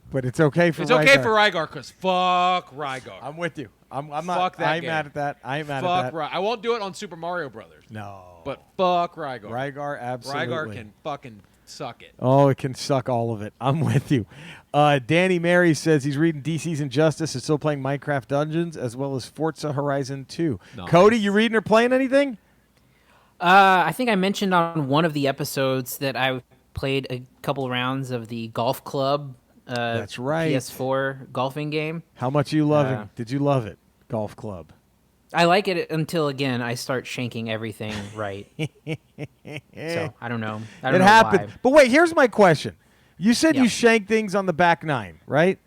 [SPEAKER 1] But it's okay for
[SPEAKER 2] It's
[SPEAKER 1] Rygar.
[SPEAKER 2] okay for Rygar because fuck Rygar.
[SPEAKER 1] I'm with you. I'm not.
[SPEAKER 2] Fuck that
[SPEAKER 1] I ain't
[SPEAKER 2] game.
[SPEAKER 1] mad at that. I ain't mad
[SPEAKER 2] Fuck
[SPEAKER 1] at that.
[SPEAKER 2] I won't do it on Super Mario Brothers.
[SPEAKER 1] No.
[SPEAKER 2] But fuck Rygar.
[SPEAKER 1] Rygar, absolutely.
[SPEAKER 2] Rygar can fucking suck it.
[SPEAKER 1] Oh, it can suck all of it. I'm with you. Danny Mary says he's reading DC's Injustice and still playing Minecraft Dungeons as well as Forza Horizon 2.
[SPEAKER 2] Nice.
[SPEAKER 1] Cody, you reading or playing anything?
[SPEAKER 3] I think I mentioned on one of the episodes that I played a couple rounds of the Golf Club.
[SPEAKER 1] That's right.
[SPEAKER 3] PS4 golfing game.
[SPEAKER 1] How much you loving? Did you love it? Golf Club.
[SPEAKER 3] I like it until again I start shanking everything right. So I don't know. I don't
[SPEAKER 1] It
[SPEAKER 3] know
[SPEAKER 1] happened.
[SPEAKER 3] why.
[SPEAKER 1] But wait, here's my question. You said
[SPEAKER 3] Yeah.
[SPEAKER 1] you shank things on the back nine, right?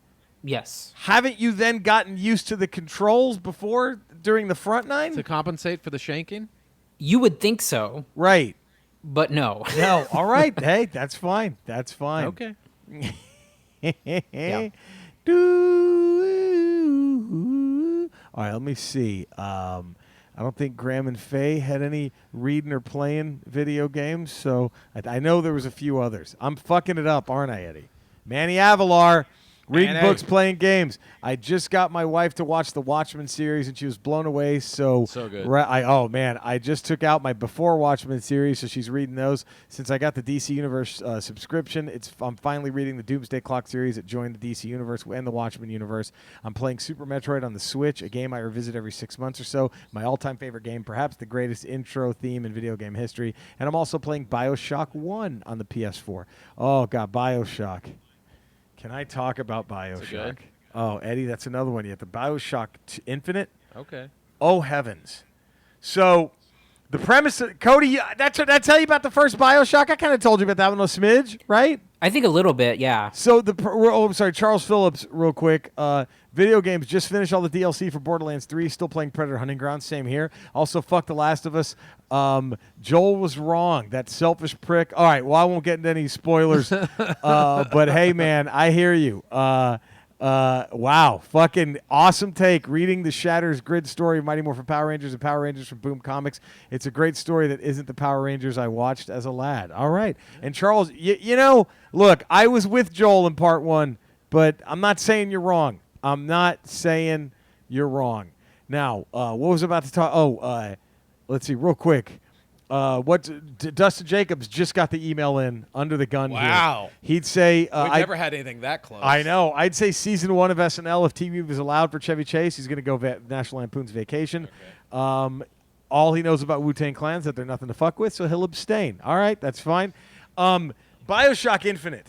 [SPEAKER 3] Yes.
[SPEAKER 1] Haven't you then gotten used to the controls before during the front nine?
[SPEAKER 2] To compensate for the shanking?
[SPEAKER 3] You would think so,
[SPEAKER 1] Right.
[SPEAKER 3] but no.
[SPEAKER 1] No. All right. Hey, that's fine. That's fine.
[SPEAKER 2] Okay.
[SPEAKER 3] Yeah.
[SPEAKER 1] All right, let me see. I don't think Graham and Faye had any reading or playing video games, so I know there was a few others. I'm fucking it up, aren't I, Eddie? Manny Avalar, reading
[SPEAKER 2] Manny.
[SPEAKER 1] books, playing games. I just got my wife to watch the Watchmen series, and she was blown away. So
[SPEAKER 2] good.
[SPEAKER 1] Oh man, I just took out my before Watchmen series, so she's reading those. Since I got the DC Universe subscription, I'm finally reading the Doomsday Clock series that joined the DC Universe and the Watchmen universe. I'm playing Super Metroid on the Switch, a game I revisit every 6 months or so. My all-time favorite game, perhaps the greatest intro theme in video game history. And I'm also playing BioShock 1 on the PS4. Oh god, BioShock. Can I talk about BioShock?
[SPEAKER 2] good?
[SPEAKER 1] Oh, Eddie, that's another one. You have the BioShock Infinite.
[SPEAKER 2] Okay.
[SPEAKER 1] Oh, heavens. So, the premise, Cody, did I tell you about the first BioShock? I kind of told you about that one, a smidge, right?
[SPEAKER 3] I think a little bit, yeah.
[SPEAKER 1] So, I'm sorry, Charles Phillips, real quick. Video games, just finished all the DLC for Borderlands 3, still playing Predator Hunting Grounds, same here. Also, fuck The Last of Us. Joel was wrong, that selfish prick. All right, well, I won't get into any spoilers. But, hey, man, I hear you. Wow, fucking awesome take. Reading the Shatters Grid story of Mighty Morphin Power Rangers and Power Rangers from Boom Comics. It's a great story that isn't the Power Rangers I watched as a lad. All right. And Charles, you know, look, I was with Joel in part one, but I'm not saying you're wrong. I'm not saying you're wrong. Now, what was I about to talk? Oh, let's see, real quick. Dustin Jacobs just got the email in under the gun.
[SPEAKER 2] Wow.
[SPEAKER 1] Here. He'd say,
[SPEAKER 2] We've never had anything that close.
[SPEAKER 1] I know. I'd say season 1 of SNL, if TV was allowed for Chevy Chase, he's going to go National Lampoon's Vacation.
[SPEAKER 2] Okay.
[SPEAKER 1] All he knows about Wu-Tang Klan is that they're nothing to fuck with, so he'll abstain. All right, that's fine. BioShock Infinite.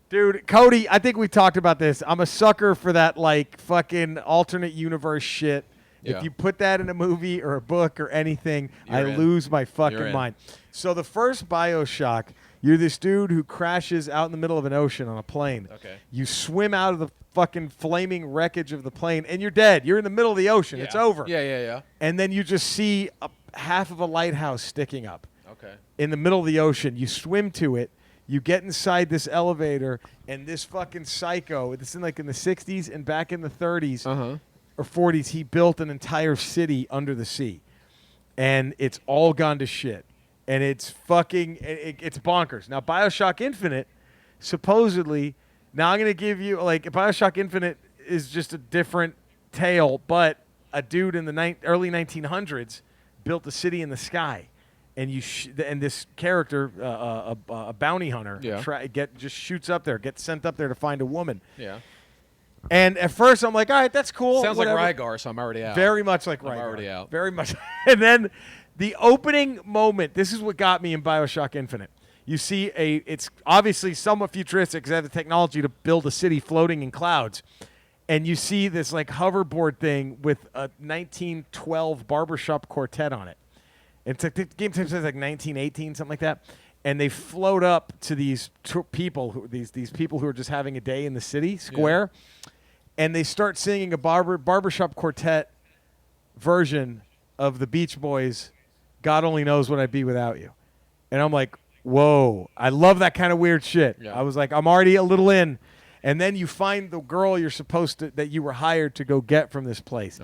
[SPEAKER 1] Dude, Cody, I think we talked about this. I'm a sucker for that, like, fucking alternate universe shit.
[SPEAKER 2] Yeah.
[SPEAKER 1] If you put that in a movie or a book or anything,
[SPEAKER 2] You're
[SPEAKER 1] I
[SPEAKER 2] in.
[SPEAKER 1] lose my fucking
[SPEAKER 2] You're in.
[SPEAKER 1] mind. So the first BioShock, you're this dude who crashes out in the middle of an ocean on a plane.
[SPEAKER 2] Okay.
[SPEAKER 1] You swim out of the fucking flaming wreckage of the plane, and you're dead. You're in the middle of the ocean.
[SPEAKER 2] Yeah.
[SPEAKER 1] It's over.
[SPEAKER 2] Yeah.
[SPEAKER 1] And then you just see half of a lighthouse sticking up
[SPEAKER 2] Okay.
[SPEAKER 1] in the middle of the ocean. You swim to it. You get inside this elevator, and this fucking psycho, it's in the 60s and back in the 30s or 40s, he built an entire city under the sea. And it's all gone to shit. And it's fucking, it's bonkers. Now, BioShock Infinite, supposedly, now I'm going to give you, like, BioShock Infinite is just a different tale, but a dude in the early 1900s built a city in the sky. And and this character, a bounty hunter, just shoots up there, gets sent up there to find a woman.
[SPEAKER 2] Yeah.
[SPEAKER 1] And at first, I'm like, all right, that's cool.
[SPEAKER 2] Sounds
[SPEAKER 1] whatever.
[SPEAKER 2] like Rygar, so I'm already out.
[SPEAKER 1] Very much like
[SPEAKER 2] I'm
[SPEAKER 1] Rygar.
[SPEAKER 2] already out.
[SPEAKER 1] Very much. And then the opening moment, this is what got me in BioShock Infinite. You see it's obviously somewhat futuristic because they have the technology to build a city floating in clouds. And you see this like hoverboard thing with a 1912 barbershop quartet on it. It's like the game says like 1918, something like that, and they float up to these people, these people who are just having a day in the city square, and they start singing a barbershop quartet version of the Beach Boys, God Only Knows What I'd Be Without You. And I'm like, whoa, I love that kind of weird shit.
[SPEAKER 2] Yeah.
[SPEAKER 1] I was like, I'm already a little in. And then you find the girl you're supposed to, that you were hired to go get from this place.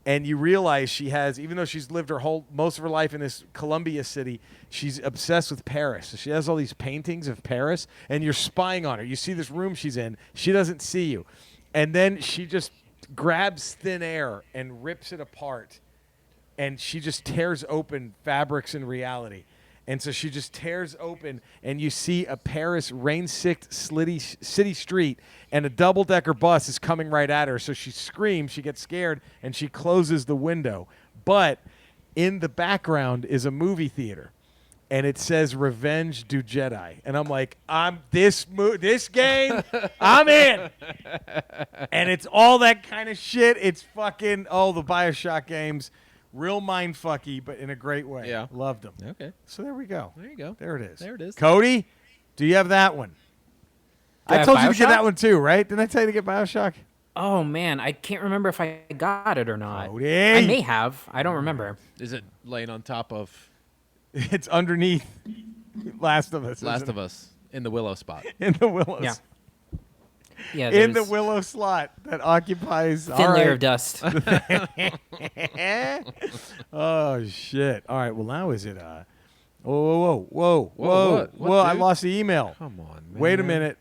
[SPEAKER 1] And you realize she has, even though she's lived most of her life in this Columbia city, she's obsessed with Paris. So she has all these paintings of Paris, and you're spying on her. You see this room she's in. She doesn't see you. And then she just grabs thin air and rips it apart. And she just tears open fabrics in reality. And so she just tears open, and you see a Paris rain-sicked city street, and a double-decker bus is coming right at her. So she screams, she gets scared, and she closes the window. But in the background is a movie theater, and it says Revenge du Jedi. And I'm like, this game, I'm in. And it's all that kind of shit. It's fucking, the BioShock games. Real mindfucky, but in a great way.
[SPEAKER 2] Yeah.
[SPEAKER 1] Loved them.
[SPEAKER 2] Okay.
[SPEAKER 1] So there we go.
[SPEAKER 2] There you go.
[SPEAKER 1] There it is.
[SPEAKER 2] There it is.
[SPEAKER 1] Cody, do you have that one?
[SPEAKER 3] Do I
[SPEAKER 1] I
[SPEAKER 3] have
[SPEAKER 1] told you to get
[SPEAKER 3] BioShock?
[SPEAKER 1] that one too, right? Didn't I tell you to get BioShock?
[SPEAKER 3] Oh man, I can't remember if I got it or not.
[SPEAKER 1] Cody.
[SPEAKER 3] I may have. I don't remember.
[SPEAKER 2] Is it laying on top of
[SPEAKER 1] It's underneath Last of Us.
[SPEAKER 2] Last of Us in the Willow spot?
[SPEAKER 1] In the Willows.
[SPEAKER 3] Yeah. Yeah.
[SPEAKER 1] In the
[SPEAKER 3] there's
[SPEAKER 1] Willow slot that occupies
[SPEAKER 3] thin layer of dust.
[SPEAKER 1] Oh shit! All right. Well, now is it? Whoa!
[SPEAKER 2] What,
[SPEAKER 1] I
[SPEAKER 2] dude?
[SPEAKER 1] lost the email.
[SPEAKER 2] Come on, man.
[SPEAKER 1] Wait a minute.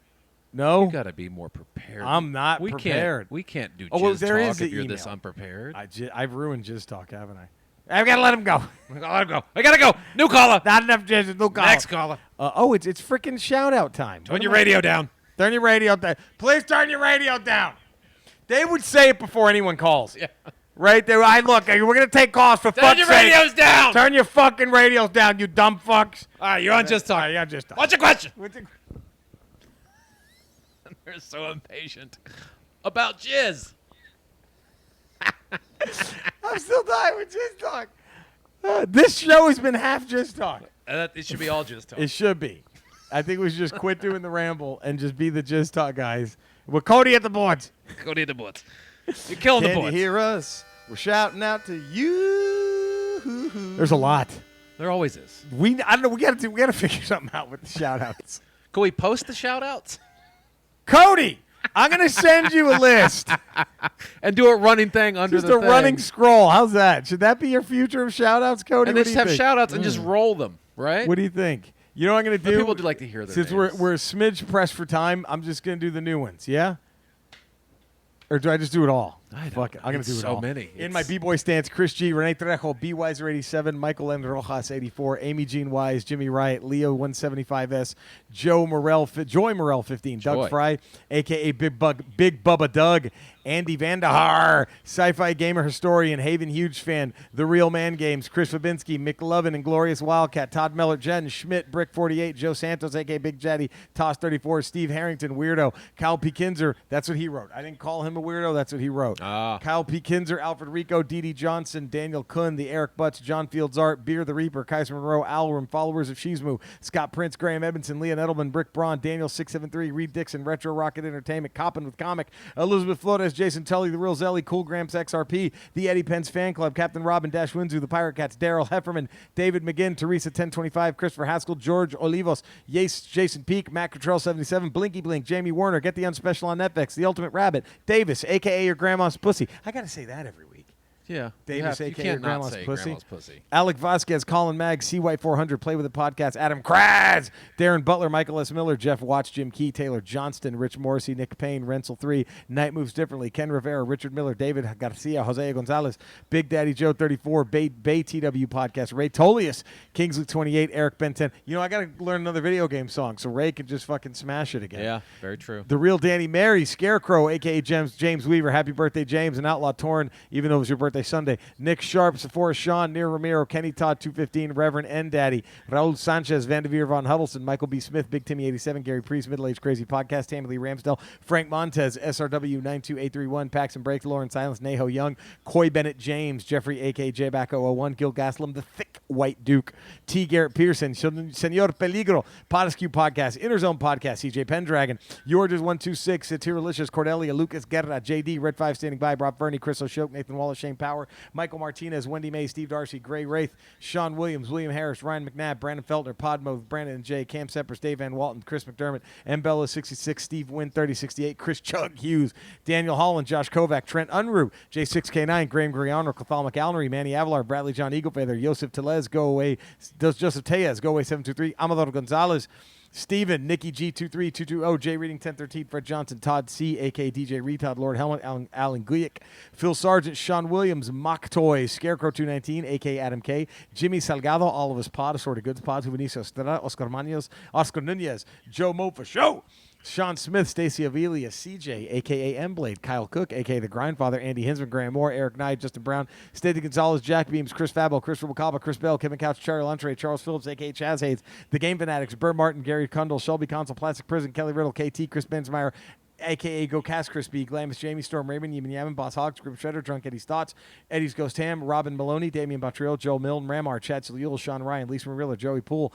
[SPEAKER 1] No,
[SPEAKER 2] You got to be more prepared.
[SPEAKER 1] I'm not
[SPEAKER 2] we
[SPEAKER 1] prepared.
[SPEAKER 2] We can't do
[SPEAKER 1] Oh, well,
[SPEAKER 2] jizz
[SPEAKER 1] there
[SPEAKER 2] talk
[SPEAKER 1] is the
[SPEAKER 2] if you're this
[SPEAKER 1] email.
[SPEAKER 2] unprepared.
[SPEAKER 1] I've ruined Jizz Talk, haven't I? I've got to let him go.
[SPEAKER 2] I gotta go. I gotta go. New caller.
[SPEAKER 1] Not enough Jizz. No call.
[SPEAKER 2] Next caller.
[SPEAKER 1] It's freaking shout out time.
[SPEAKER 2] Turn your radio down.
[SPEAKER 1] Turn your radio down. Please turn your radio down. They would say it before anyone calls.
[SPEAKER 2] Yeah.
[SPEAKER 1] Right? We're going to take calls for
[SPEAKER 2] Turn
[SPEAKER 1] fuck's
[SPEAKER 2] your
[SPEAKER 1] sake.
[SPEAKER 2] radios down.
[SPEAKER 1] Turn your fucking radios down, you dumb fucks.
[SPEAKER 2] All right, you're on Just Talk.
[SPEAKER 1] Yeah, just talk.
[SPEAKER 2] What's your question?
[SPEAKER 1] What's the-
[SPEAKER 2] They're so impatient about jizz.
[SPEAKER 1] I'm still dying with Jizz Talk. This show has been half Jizz Talk.
[SPEAKER 2] It should be all Just Talk.
[SPEAKER 1] It should be. I think we should just quit doing the ramble and just be the Jizz Talk guys. With Cody at the boards.
[SPEAKER 2] Go to the boards. You're killing the
[SPEAKER 1] Can you
[SPEAKER 2] boards.
[SPEAKER 1] hear us? We're shouting out to you. There's a lot.
[SPEAKER 2] There always is.
[SPEAKER 1] I don't know. We got to figure something out with the shout outs.
[SPEAKER 2] Can we post the shout outs?
[SPEAKER 1] Cody, I'm going to send you a list.
[SPEAKER 2] And do a running thing under
[SPEAKER 1] Just
[SPEAKER 2] the
[SPEAKER 1] a
[SPEAKER 2] thing.
[SPEAKER 1] running scroll. How's that? Should that be your future of shout outs, Cody?
[SPEAKER 2] And
[SPEAKER 1] What
[SPEAKER 2] then
[SPEAKER 1] do
[SPEAKER 2] just
[SPEAKER 1] you
[SPEAKER 2] have
[SPEAKER 1] think?
[SPEAKER 2] shout outs and just roll them, right?
[SPEAKER 1] What do you think? You know what I'm going to
[SPEAKER 2] But
[SPEAKER 1] do?
[SPEAKER 2] people do like to hear their
[SPEAKER 1] Since
[SPEAKER 2] names.
[SPEAKER 1] we're a smidge pressed for time, I'm just going to do the new ones, yeah? Or do I just do it all?
[SPEAKER 2] I don't
[SPEAKER 1] Fuck it.
[SPEAKER 2] know.
[SPEAKER 1] I'm going to
[SPEAKER 2] It's
[SPEAKER 1] do it
[SPEAKER 2] so
[SPEAKER 1] all.
[SPEAKER 2] many.
[SPEAKER 1] In my B-Boy stance, Chris G, Renee Trejo, B. Weiser 87, Michael M. Rojas 84, Amy Jean Wise, Jimmy Riot, Leo 175S, Joy Morel 15, Doug
[SPEAKER 2] Joy.
[SPEAKER 1] Fry, a.k.a. Big Bubba Doug, Andy Vandahar, Sci-Fi Gamer Historian, Haven Huge Fan, The Real Man Games, Chris Fabinski, McLovin and Glorious Wildcat, Todd Meller, Jen Schmidt, Brick 48, Joe Santos, a.k.a. Big Jetty, Toss 34, Steve Harrington, Weirdo, Kyle P. Kinzer, that's what he wrote. I didn't call him a weirdo, that's what he wrote. Kyle P. Kinzer, Alfred Rico, Dee Johnson, Daniel Kuhn, the Eric Butts, John Fields Art, Beer the Reaper, Kaiser Monroe, Alrum, Followers of Shizmu, Scott Prince, Graham Edmondson, Leon Edelman, Brick Braun, Daniel 673, Reed Dixon, Retro Rocket Entertainment, Coppin with Comic, Elizabeth Flores, Jason Tully, The Real Zelly, Cool Gramps XRP, the Eddie Pence Fan Club, Captain Robin Dash Winzu, the Pirate Cats, Daryl Hefferman, David McGinn, Teresa 1025, Christopher Haskell, George Olivos, Jason Peak, Matt Cottrell 77, Blinky Blink, Jamie Warner, Get the Unspecial on Netflix, The Ultimate Rabbit, Davis, a.k.a. your grandma's pussy. I got to say that every week.
[SPEAKER 2] Yeah.
[SPEAKER 1] Davis,
[SPEAKER 2] you
[SPEAKER 1] a.k.a.
[SPEAKER 2] can't
[SPEAKER 1] your
[SPEAKER 2] not
[SPEAKER 1] grandma's
[SPEAKER 2] say
[SPEAKER 1] pussy.
[SPEAKER 2] grandma's pussy.
[SPEAKER 1] Alec Vasquez, Colin Mag, CY400, Play with the Podcast, Adam Kraz, Darren Butler, Michael S. Miller, Jeff Watts, Jim Key, Taylor Johnston, Rich Morrissey, Nick Payne, Renzel 3, Night Moves Differently, Ken Rivera, Richard Miller, David Garcia, Jose Gonzalez, Big Daddy Joe 34, Bay TW Podcast, Ray Tolius, Kingsley 28, Eric Ben 10. You know, I got to learn another video game song so Ray can just fucking smash it again.
[SPEAKER 2] Yeah, very true.
[SPEAKER 1] The Real Danny Mary, Scarecrow, a.k.a. James Weaver, Happy Birthday, James, and Outlaw Torn, even though it was your birthday Sunday. Nick Sharp, Sephora Sean, Near Ramiro, Kenny Todd 215, Reverend N Daddy, Raul Sanchez, Vanderveer Von Huddleston, Michael B. Smith, Big Timmy 87, Gary Priest, Middle Age Crazy Podcast, Tammy Lee Ramsdell, Frank Montez, SRW 92831, Pax and Break, Lauren Silence, Neho Young, Coy Bennett James, Jeffrey a.k.a. Jback 001, Gil Gaslam, The Thick White Duke, T. Garrett Pearson, Senor Peligro, Podescue Podcast, Inner Zone Podcast, CJ Pendragon, Georges126, Satiralicious, Cordelia, Lucas Guerra, JD, Red 5 standing by, Rob Verney, Chris O'Shoke, Nathan Wallace, Shane Power, Michael Martinez, Wendy May, Steve Darcy, Gray Wraith, Sean Williams, William Harris, Ryan McNabb, Brandon Feltner, Podmo, Brandon and Jay, Cam Seppers, Dave Van Walton, Chris McDermott, M. Bella 66, Steve Wynn 3068, Chris Chug Hughes, Daniel Holland, Josh Kovac, Trent Unruh, J6K9, Graham Griano, Cathal McAlnery, Manny Avalar, Bradley John Eaglefeather, Joseph Telez, Go Away, Joseph Tejas, Go Away 723, Amador Gonzalez, Steven, Nikki G23220, J Reading 1013, Fred Johnson, Todd C, a.k.a. DJ Retod, Lord Helmet, Alan Guyick, Phil Sargent, Sean Williams, Mach Toy, Scarecrow 219, a.k.a. Adam K, Jimmy Salgado, all of his pod, Assorted Goods Pods, Juvenicio Estrada, Oscar Manos, Oscar Nunez, Joe Mo for Show, Sean Smith, Stacey Avelia, CJ, a.k.a. M-Blade, Kyle Cook, a.k.a. The Grindfather, Andy Hinsman, Graham Moore, Eric Knight, Justin Brown, Stady Gonzalez, Jack Beams, Chris Fabo, Chris Rubalcaba, Chris Bell, Kevin Couch, Charlie Luntre, Charles Phillips, a.k.a. Chaz Hayes, The Game Fanatics, Burr Martin, Gary Kundle, Shelby Consul, Plastic Prison, Kelly Riddle, KT, Chris Benzmeyer, a.k.a. Go Cast Crispy, Glamis, Jamie Storm, Raymond, Yemen Yaman, Boss Hogs, Group Shredder, Drunk Eddie's Thoughts, Eddie's Ghost Ham, Robin Maloney, Damian Bottrill, Joe Milne, Ramar, Chad Salule, Sean Ryan, Lisa Marilla, Joey Poole,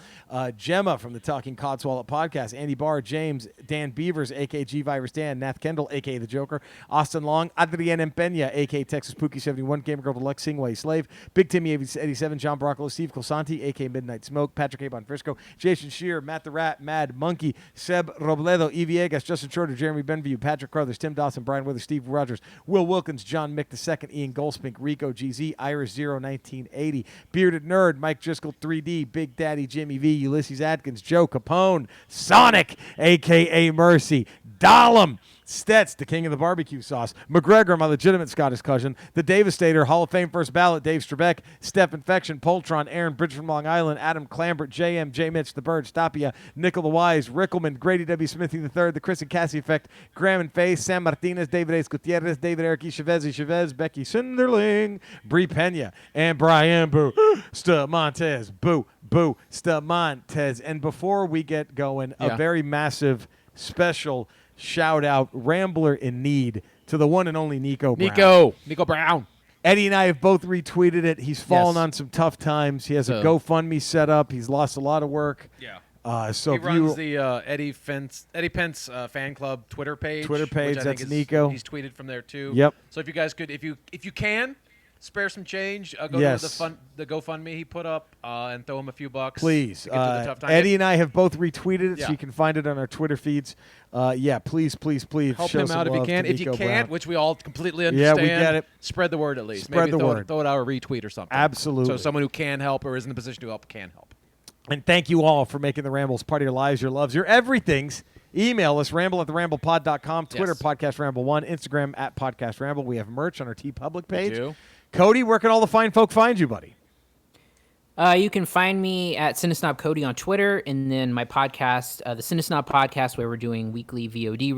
[SPEAKER 1] Gemma from the Talking Codswallop Podcast, Andy Barr, James, Dan Beavers, a.k.a. G-Virus Dan, Nath Kendall, a.k.a. The Joker, Austin Long, Adrian Empena, a.k.a. Texas Pookie 71, Gamer Girl Deluxe, Singway Slave, Big Timmy 87, John Broccolo, Steve Colsanti, a.k.a. Midnight Smoke, Patrick Abon Frisco, Jason Shear, Matt the Rat, Mad Monkey, Seb Robledo, E. Viegas, Justin Schroeder, Jeremy Benview, Patrick Crothers, Tim Dawson, Brian Withers, Steve Rogers, Will Wilkins, John Mick II, Ian Goldspink, Rico GZ, Iris 1980, Bearded Nerd, Mike Driscoll 3D, Big Daddy Jimmy V, Ulysses Atkins, Joe Capone, Sonic, a.k.a. Mercy, Dahlem, Stetz, the king of the barbecue sauce, McGregor, my legitimate Scottish cousin, the Devastator, Hall of Fame first ballot, Dave Strabeck, Steph Infection, Poltron, Aaron Bridge from Long Island, Adam Clambert, JM, J. Mitch, The Bird, Stapia, Nickel the Wise, Rickelman, Grady W. Smithy III, The Chris and Cassie Effect, Graham and Faye, Sam Martinez, David Ace Gutierrez, David Eric Chavez, Becky Sunderling, Brie Pena, and Brian Boo, Stamontes, Boo, Stamontes. And before we get going, a very massive special shout out, Rambler in need, to the one and only Nico Brown.
[SPEAKER 2] Nico Brown.
[SPEAKER 1] Eddie and I have both retweeted it. He's fallen on some tough times. He has a GoFundMe set up. He's lost a lot of work.
[SPEAKER 2] Yeah.
[SPEAKER 1] So
[SPEAKER 2] he runs the Eddie Pence fan club Twitter page.
[SPEAKER 1] That's Nico.
[SPEAKER 2] He's tweeted from there too.
[SPEAKER 1] Yep.
[SPEAKER 2] So if you guys could, if you can, spare some change. Go to the GoFundMe he put up and throw him a few bucks.
[SPEAKER 1] Please.
[SPEAKER 2] To get through the tough time.
[SPEAKER 1] Eddie and I have both retweeted it, so you can find it on our Twitter feeds. Please
[SPEAKER 2] help
[SPEAKER 1] show
[SPEAKER 2] him
[SPEAKER 1] some
[SPEAKER 2] out if you
[SPEAKER 1] love
[SPEAKER 2] can.
[SPEAKER 1] to
[SPEAKER 2] If you
[SPEAKER 1] Nico
[SPEAKER 2] can't,
[SPEAKER 1] Brown.
[SPEAKER 2] which we all completely understand.
[SPEAKER 1] Yeah, we get it.
[SPEAKER 2] Spread the word at least.
[SPEAKER 1] Spread
[SPEAKER 2] Maybe
[SPEAKER 1] the word.
[SPEAKER 2] Throw it out a retweet or something.
[SPEAKER 1] Absolutely.
[SPEAKER 2] So someone who can help or is in a position to help can help.
[SPEAKER 1] And thank you all for making the Rambles part of your lives, your loves, your everythings. Email us, ramble@theramblepod.com, Twitter, Podcast Ramble 1, Instagram @Podcast Ramble. We have merch on our TeePublic page.
[SPEAKER 2] We do.
[SPEAKER 1] Cody, where can all the fine folk find you, buddy?
[SPEAKER 3] You can find me at Cinesnob Cody on Twitter, and then my podcast, the Cinesnob Podcast, where we're doing weekly VOD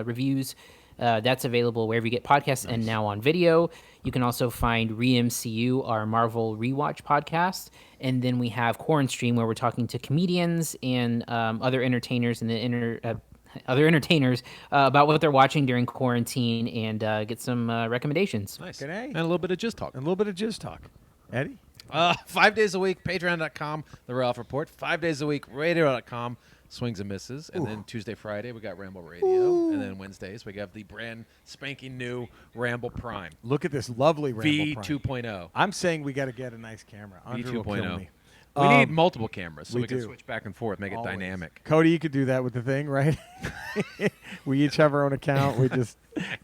[SPEAKER 3] reviews. That's available wherever you get podcasts and now on video. You can also find ReMCU, our Marvel Rewatch podcast. And then we have Quarren Stream, where we're talking to comedians and other entertainers other entertainers about what they're watching during quarantine and get some recommendations.
[SPEAKER 2] Nice.
[SPEAKER 1] G'day.
[SPEAKER 2] And a little bit of Jizz talk.
[SPEAKER 1] Eddie?
[SPEAKER 2] 5 days a week, patreon.com, The Ralph Report. 5 days a week, radio.com, Swings and Misses. And then Tuesday, Friday, we got Ramble Radio. And then Wednesdays, we got the brand spanking new Ramble Prime.
[SPEAKER 1] Look at this lovely Ramble Prime.
[SPEAKER 2] V2.0.
[SPEAKER 1] I'm saying we got to get a nice camera. Andrew will kill me.
[SPEAKER 2] We need multiple cameras so
[SPEAKER 1] we
[SPEAKER 2] we can
[SPEAKER 1] do.
[SPEAKER 2] switch back and forth, make it dynamic.
[SPEAKER 1] Cody, you could do that with the thing, right? We each have our own account. We just,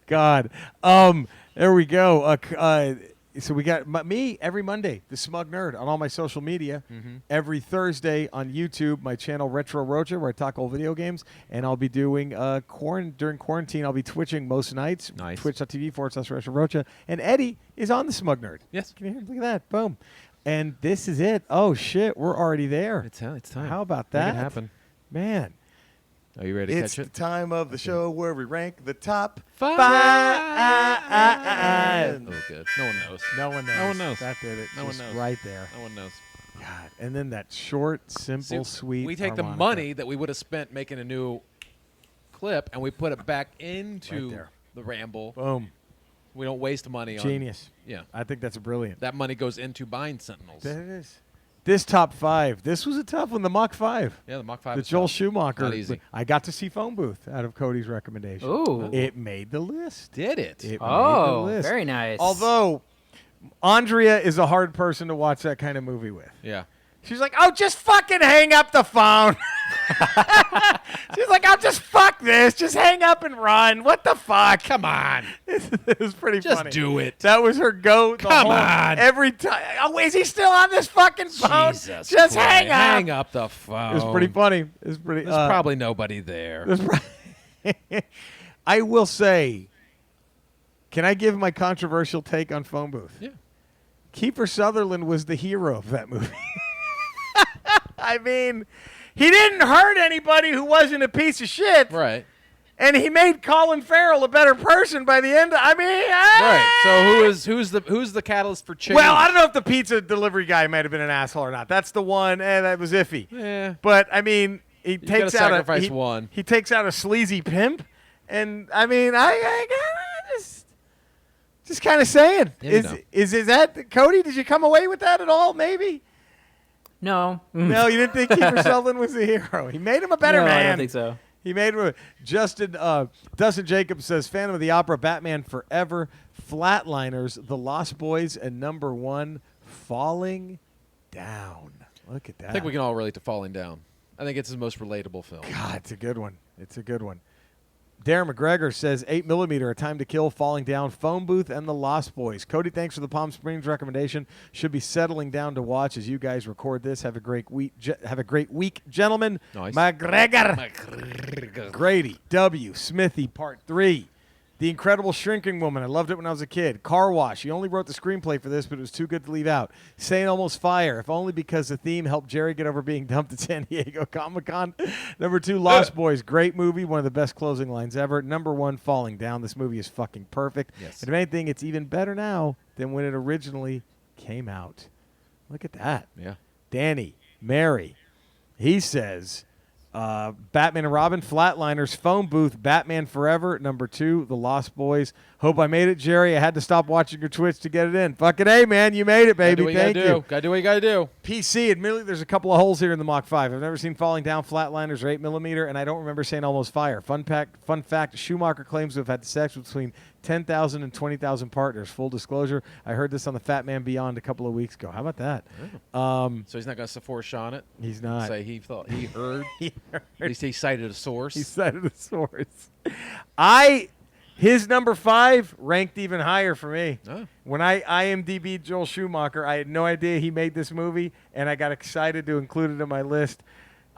[SPEAKER 1] God. There we go. So we got me every Monday, the Smug Nerd, on all my social media. Every Thursday on YouTube, my channel Retro Rocha, where I talk old video games. And I'll be doing during quarantine. I'll be twitching most nights.
[SPEAKER 2] Nice.
[SPEAKER 1] Twitch.tv/Retro Rocha. And Eddie is on the Smug Nerd.
[SPEAKER 2] Yes.
[SPEAKER 1] Can you hear? Look at that. Boom. And this is it. Oh shit, we're already there.
[SPEAKER 2] It's time.
[SPEAKER 1] How about that?
[SPEAKER 2] Make it happen.
[SPEAKER 1] Man.
[SPEAKER 2] Are you ready to
[SPEAKER 6] It's
[SPEAKER 2] catch
[SPEAKER 6] the
[SPEAKER 2] it?
[SPEAKER 6] time of the show where we rank the top
[SPEAKER 2] Five.
[SPEAKER 6] five.
[SPEAKER 2] Oh, good. No one knows.
[SPEAKER 1] No one knows.
[SPEAKER 2] No one knows.
[SPEAKER 1] That did it.
[SPEAKER 2] No one
[SPEAKER 1] Just
[SPEAKER 2] knows.
[SPEAKER 1] right there.
[SPEAKER 2] No one knows.
[SPEAKER 1] God. And then that short, simple, sweet.
[SPEAKER 2] We take the
[SPEAKER 1] harmonica.
[SPEAKER 2] money that we would have spent making a new clip and we put it back into
[SPEAKER 1] Right there.
[SPEAKER 2] the Ramble.
[SPEAKER 1] Boom.
[SPEAKER 2] We don't waste money on
[SPEAKER 1] Genius.
[SPEAKER 2] Yeah.
[SPEAKER 1] I think that's brilliant.
[SPEAKER 2] That money goes into buying Sentinels.
[SPEAKER 1] That it is. This top 5. This was a tough one. The Mach 5.
[SPEAKER 2] Yeah, the Mach 5.
[SPEAKER 1] The Joel Schumacher.
[SPEAKER 2] Not easy.
[SPEAKER 1] I got to see Phone Booth out of Cody's recommendation.
[SPEAKER 3] Ooh.
[SPEAKER 1] It made the list.
[SPEAKER 2] Did it?
[SPEAKER 1] It made the
[SPEAKER 3] Oh,
[SPEAKER 1] list.
[SPEAKER 3] very nice.
[SPEAKER 1] Although, Andrea is a hard person to watch that kind of movie with.
[SPEAKER 2] Yeah.
[SPEAKER 1] She's like, oh, just fucking hang up the phone. She's like, oh, just fuck this. Just hang up and run. What the fuck?
[SPEAKER 2] Come on.
[SPEAKER 1] It was pretty
[SPEAKER 2] Just
[SPEAKER 1] funny.
[SPEAKER 2] do it.
[SPEAKER 1] That was her go.
[SPEAKER 2] Come on.
[SPEAKER 1] Every time. Oh, is he still on this fucking phone?
[SPEAKER 2] Jesus
[SPEAKER 1] just
[SPEAKER 2] Christ.
[SPEAKER 1] hang up.
[SPEAKER 2] Hang up the phone.
[SPEAKER 1] It was pretty funny. It was pretty.
[SPEAKER 2] There's probably nobody there.
[SPEAKER 1] I will say, can I give my controversial take on Phone Booth?
[SPEAKER 2] Yeah.
[SPEAKER 1] Kiefer Sutherland was the hero of that movie. I mean, he didn't hurt anybody who wasn't a piece of shit.
[SPEAKER 2] Right.
[SPEAKER 1] And he made Colin Farrell a better person by the end.
[SPEAKER 2] Right. So who's the catalyst for change?
[SPEAKER 1] Well, I don't know if the pizza delivery guy might have been an asshole or not. That's the one, and that was iffy.
[SPEAKER 2] Yeah.
[SPEAKER 1] But I mean, he takes out
[SPEAKER 2] sacrifice one.
[SPEAKER 1] He takes out a sleazy pimp, and I mean, I just kind of saying, is that Cody? Did you come away with that at all? Maybe.
[SPEAKER 3] No.
[SPEAKER 1] No, you didn't think Kiefer Sutherland was the hero. He made him a better
[SPEAKER 3] No,
[SPEAKER 1] man.
[SPEAKER 3] I don't think so.
[SPEAKER 1] He made him. Dustin Jacobs says, Phantom of the Opera, Batman Forever, Flatliners, The Lost Boys, and number 1, Falling Down. Look at that.
[SPEAKER 2] I think we can all relate to Falling Down. I think it's his most relatable film.
[SPEAKER 1] God, it's a good one. It's a good one. Darren McGregor says 8mm, A Time to Kill, Falling Down, Phone Booth, and The Lost Boys. Cody, thanks for the Palm Springs recommendation. Should be settling down to watch as you guys record this. Have a great week, gentlemen.
[SPEAKER 2] Nice.
[SPEAKER 1] McGregor. Grady, W, Smithy, Part 3. The Incredible Shrinking Woman. I loved it when I was a kid. Car Wash. He only wrote the screenplay for this, but it was too good to leave out. Saying Almost Fire, if only because the theme helped Jerry get over being dumped at San Diego Comic-Con. Number 2, Lost Boys. Great movie. One of the best closing lines ever. Number 1, Falling Down. This movie is fucking perfect.
[SPEAKER 2] Yes.
[SPEAKER 1] And if anything, it's even better now than when it originally came out. Look at that.
[SPEAKER 2] Yeah.
[SPEAKER 1] Danny, Mary. He says... Batman and Robin, Flatliners, Phone Booth, Batman Forever, number 2, The Lost Boys. Hope I made it, Jerry. I had to stop watching your Twitch to get it in. Fucking A, man. You made it, baby. Thank you.
[SPEAKER 2] Gotta do what you gotta do.
[SPEAKER 1] PC, admittedly, there's a couple of holes here in the Mach 5. I've never seen Falling Down, Flatliners, or 8mm, and I don't remember saying Almost Fire. Fun fact, Schumacher claims to have had sex between 10,000 and 20,000 partners. Full disclosure, I heard this on the Fat Man Beyond a couple of weeks ago. How about that?
[SPEAKER 2] So he's not going to Sephora Sean it?
[SPEAKER 1] He's not.
[SPEAKER 2] Say he thought he heard?
[SPEAKER 1] He heard.
[SPEAKER 2] At least he cited a source.
[SPEAKER 1] He cited a source. His number 5 ranked even higher for me.
[SPEAKER 2] Oh.
[SPEAKER 1] When I IMDb'd Joel Schumacher, I had no idea he made this movie, and I got excited to include it in my list.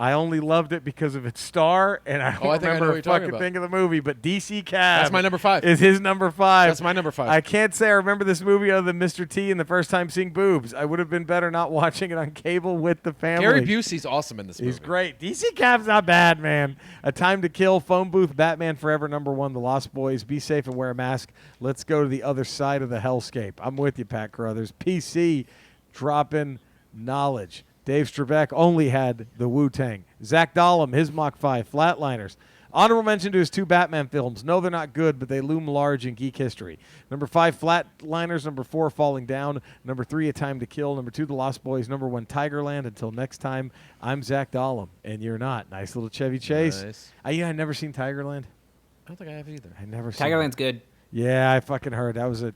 [SPEAKER 1] I only loved it because of its star, and I don't remember a fucking thing of the movie, but DC Cab.
[SPEAKER 2] That's my number 5.
[SPEAKER 1] Is his number 5.
[SPEAKER 2] That's my number 5.
[SPEAKER 1] I can't say I remember this movie other than Mr. T and the first time seeing boobs. I would have been better not watching it on cable with the family.
[SPEAKER 2] Gary Busey's awesome in this movie.
[SPEAKER 1] He's great. DC Cab's not bad, man. A Time to Kill, Phone Booth, Batman Forever, number 1, The Lost Boys. Be safe and wear a mask. Let's go to the other side of the hellscape. I'm with you, Pat Carruthers. PC, dropping knowledge. Dave Strabeck only had the Wu-Tang. Zach Dahlem, his Mach 5. Flatliners. Honorable mention to his 2 Batman films. No, they're not good, but they loom large in geek history. Number 5, Flatliners. Number 4, Falling Down. Number 3, A Time to Kill. Number 2, The Lost Boys. Number 1, Tigerland. Until next time, I'm Zach Dahlem, and you're not. Nice little Chevy Chase.
[SPEAKER 2] Nice.
[SPEAKER 1] I've never seen Tigerland.
[SPEAKER 2] I don't think I have either.
[SPEAKER 1] I never seen
[SPEAKER 3] Tigerland's good.
[SPEAKER 1] Yeah, I fucking heard. That was it.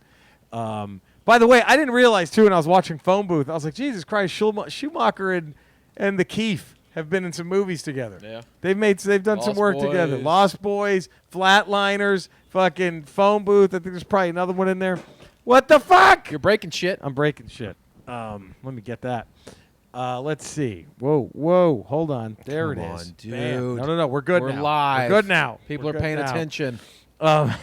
[SPEAKER 1] By the way, I didn't realize, too, when I was watching Phone Booth, I was like, Jesus Christ, Schumacher and the Keefe have been in some movies together.
[SPEAKER 2] Yeah.
[SPEAKER 1] They've done some work together. Lost Boys, Flatliners, fucking Phone Booth. I think there's probably another one in there. What the fuck?
[SPEAKER 2] You're breaking shit.
[SPEAKER 1] I'm breaking shit. Let me get that. Let's see. Whoa. Hold on. There it is.
[SPEAKER 2] Come on, dude.
[SPEAKER 1] Bam. No. We're good now.
[SPEAKER 2] We're live.
[SPEAKER 1] We're good now.
[SPEAKER 2] People
[SPEAKER 1] We're
[SPEAKER 2] are
[SPEAKER 1] good
[SPEAKER 2] paying
[SPEAKER 1] now.
[SPEAKER 2] attention.
[SPEAKER 1] The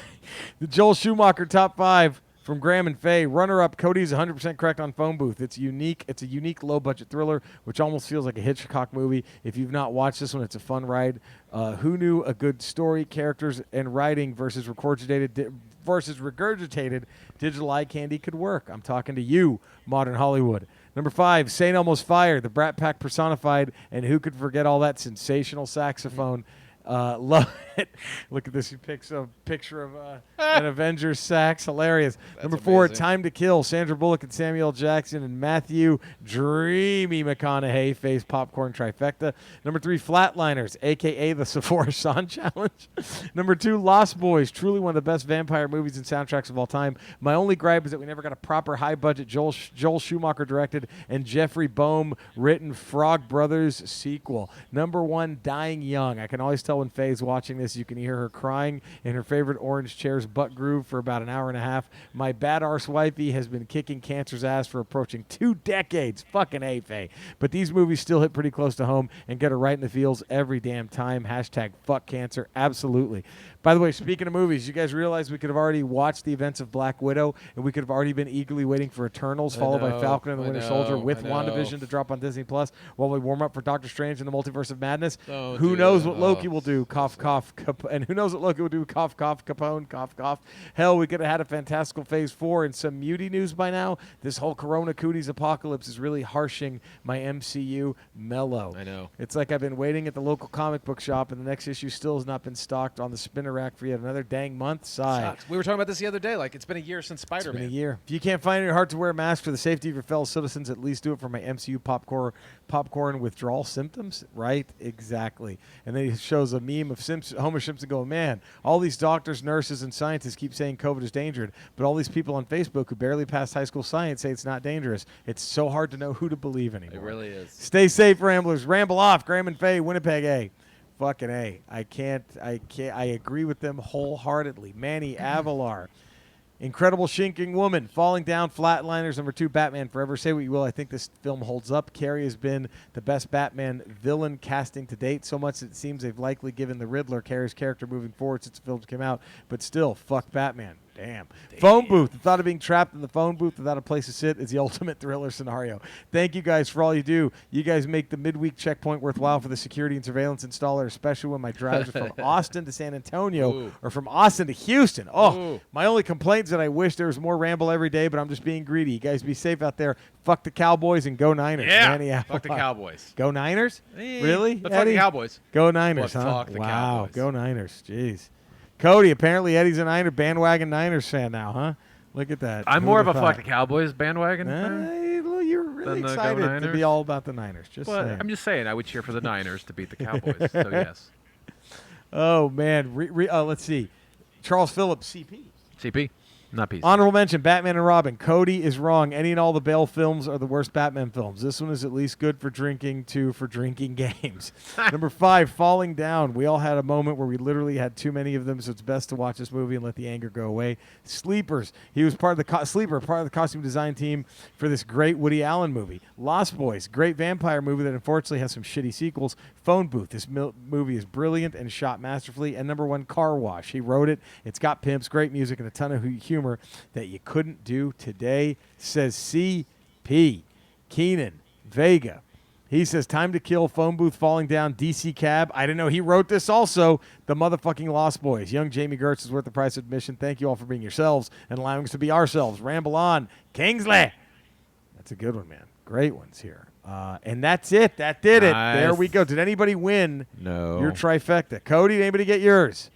[SPEAKER 1] Joel Schumacher top 5 from Graham and Faye. Runner-up, Cody's 100% correct on Phone Booth. It's unique. It's a unique low-budget thriller, which almost feels like a Hitchcock movie. If you've not watched this one, it's a fun ride. Who knew a good story, characters, and writing versus regurgitated digital eye candy could work? I'm talking to you, modern Hollywood. Number 5, Saint Almost Fire, the Brat Pack personified, and who could forget all that sensational saxophone? Love it. Look at this. He picks a picture of an Avengers sax. Hilarious. Number 4,
[SPEAKER 2] amazing.
[SPEAKER 1] Time to Kill. Sandra Bullock and Samuel L. Jackson and Matthew Dreamy McConaughey face popcorn trifecta. Number 3, Flatliners, a.k.a. the Sephora Song Challenge. Number 2, Lost Boys. Truly one of the best vampire movies and soundtracks of all time. My only gripe is that we never got a proper high-budget Joel Schumacher-directed and Jeffrey Boehm written Frog Brothers sequel. Number 1, Dying Young. I can always tell when Faye's watching this. You can hear her crying in her favorite orange chair's butt groove for about an hour and a half. My bad arse wifey has been kicking cancer's ass for approaching 2 decades. Fucking A, Faye. But these movies still hit pretty close to home and get her right in the feels every damn time. Hashtag fuck cancer. Absolutely. By the way, speaking of movies, you guys realize we could have already watched the events of Black Widow, and we could have already been eagerly waiting for Eternals, followed by Falcon and the Winter Soldier with WandaVision to drop on Disney Plus while we warm up for Doctor Strange and the Multiverse of Madness. Who knows what Loki will do? Cough, cough, and who knows what Loki will do? Cough, cough, Capone, cough, cough. Hell, we could have had a fantastical Phase 4 and some muty news by now. This whole Corona Cooties apocalypse is really harshing my MCU mellow.
[SPEAKER 2] I know.
[SPEAKER 1] It's like I've been waiting at the local comic book shop, and the next issue still has not been stocked on the spinner rack for yet another dang month. Sigh.
[SPEAKER 2] Sucks. We were talking about this the other day. Like, it's been a year since Spider-Man.
[SPEAKER 1] It's been a year. If you can't find it in your heart to wear a mask for the safety of your fellow citizens, at least do it for my MCU popcorn withdrawal symptoms. Right? Exactly. And then he shows a meme of Homer Simpson going, man, all these doctors, nurses, and scientists keep saying COVID is dangerous, but all these people on Facebook who barely passed high school science say it's not dangerous. It's so hard to know who to believe anymore.
[SPEAKER 2] It really is.
[SPEAKER 1] Stay safe, Ramblers. Ramble off. Graham and Faye, Winnipeg A. Fucking A. I can't. I agree with them wholeheartedly. Manny Avalar. Incredible Shinking Woman. Falling Down. Flatliners. Number 2, Batman Forever. Say what you will. I think this film holds up. Carrie has been the best Batman villain casting to date. So much it seems they've likely given the Riddler Carrie's character moving forward since the films came out. But still, fuck Batman. Damn. Phone booth. The thought of being trapped in the phone booth without a place to sit is the ultimate thriller scenario. Thank you guys for all you do. You guys make the midweek checkpoint worthwhile for the security and surveillance installer, especially when my drives are from Austin to San Antonio or from Austin to Houston. My only complaint is that I wish there was more Ramble every day, but I'm just being greedy. You guys be safe out there. Fuck the Cowboys and go Niners.
[SPEAKER 2] Yeah. Fuck the Cowboys.
[SPEAKER 1] Go Niners? Really?
[SPEAKER 2] But fuck the Cowboys.
[SPEAKER 1] Go Niners,
[SPEAKER 2] But
[SPEAKER 1] huh?
[SPEAKER 2] fuck the
[SPEAKER 1] wow.
[SPEAKER 2] Cowboys.
[SPEAKER 1] Go Niners. Jeez. Cody, apparently Eddie's a bandwagon Niners fan now, huh? Look at that.
[SPEAKER 5] I'm
[SPEAKER 1] Who'd
[SPEAKER 5] more of
[SPEAKER 1] have
[SPEAKER 5] a
[SPEAKER 1] thought?
[SPEAKER 5] fuck the Cowboys bandwagon fan.
[SPEAKER 1] Well, you're really
[SPEAKER 5] Than the Go
[SPEAKER 1] excited to
[SPEAKER 5] Niners?
[SPEAKER 1] be all about the Niners. Just
[SPEAKER 5] But
[SPEAKER 1] saying.
[SPEAKER 5] I'm just saying, I would cheer for the Niners to beat the Cowboys. So yes,
[SPEAKER 1] Oh, man. Let's see. Charles Phillips, CP.
[SPEAKER 5] CP, not peace.
[SPEAKER 1] Honorable mention, Batman and Robin. Cody is wrong. Any and all the Bale films are the worst Batman films. This one is at least good for drinking, 2 for drinking games. Number 5, Falling Down. We all had a moment where we literally had too many of them, so it's best to watch this movie and let the anger go away. Sleepers. He was part of the costume design team for this great Woody Allen movie. Lost Boys. Great vampire movie that unfortunately has some shitty sequels. Phone Booth. This movie is brilliant and shot masterfully. And number 1, Car Wash. He wrote it. It's got pimps, great music, and a ton of humor that you couldn't do today, says CP. Keenan Vega. He says, Time to Kill, Phone Booth, Falling Down, DC Cab. I didn't know he wrote this also. The motherfucking Lost Boys. Young Jamie Gertz is worth the price of admission. Thank you all for being yourselves and allowing us to be ourselves. Ramble on. Kingsley. That's a good one, man. Great ones here. And that's it. That did it.
[SPEAKER 2] Nice.
[SPEAKER 1] There we go. Did anybody win
[SPEAKER 2] No.
[SPEAKER 1] your trifecta? Cody, did anybody get yours?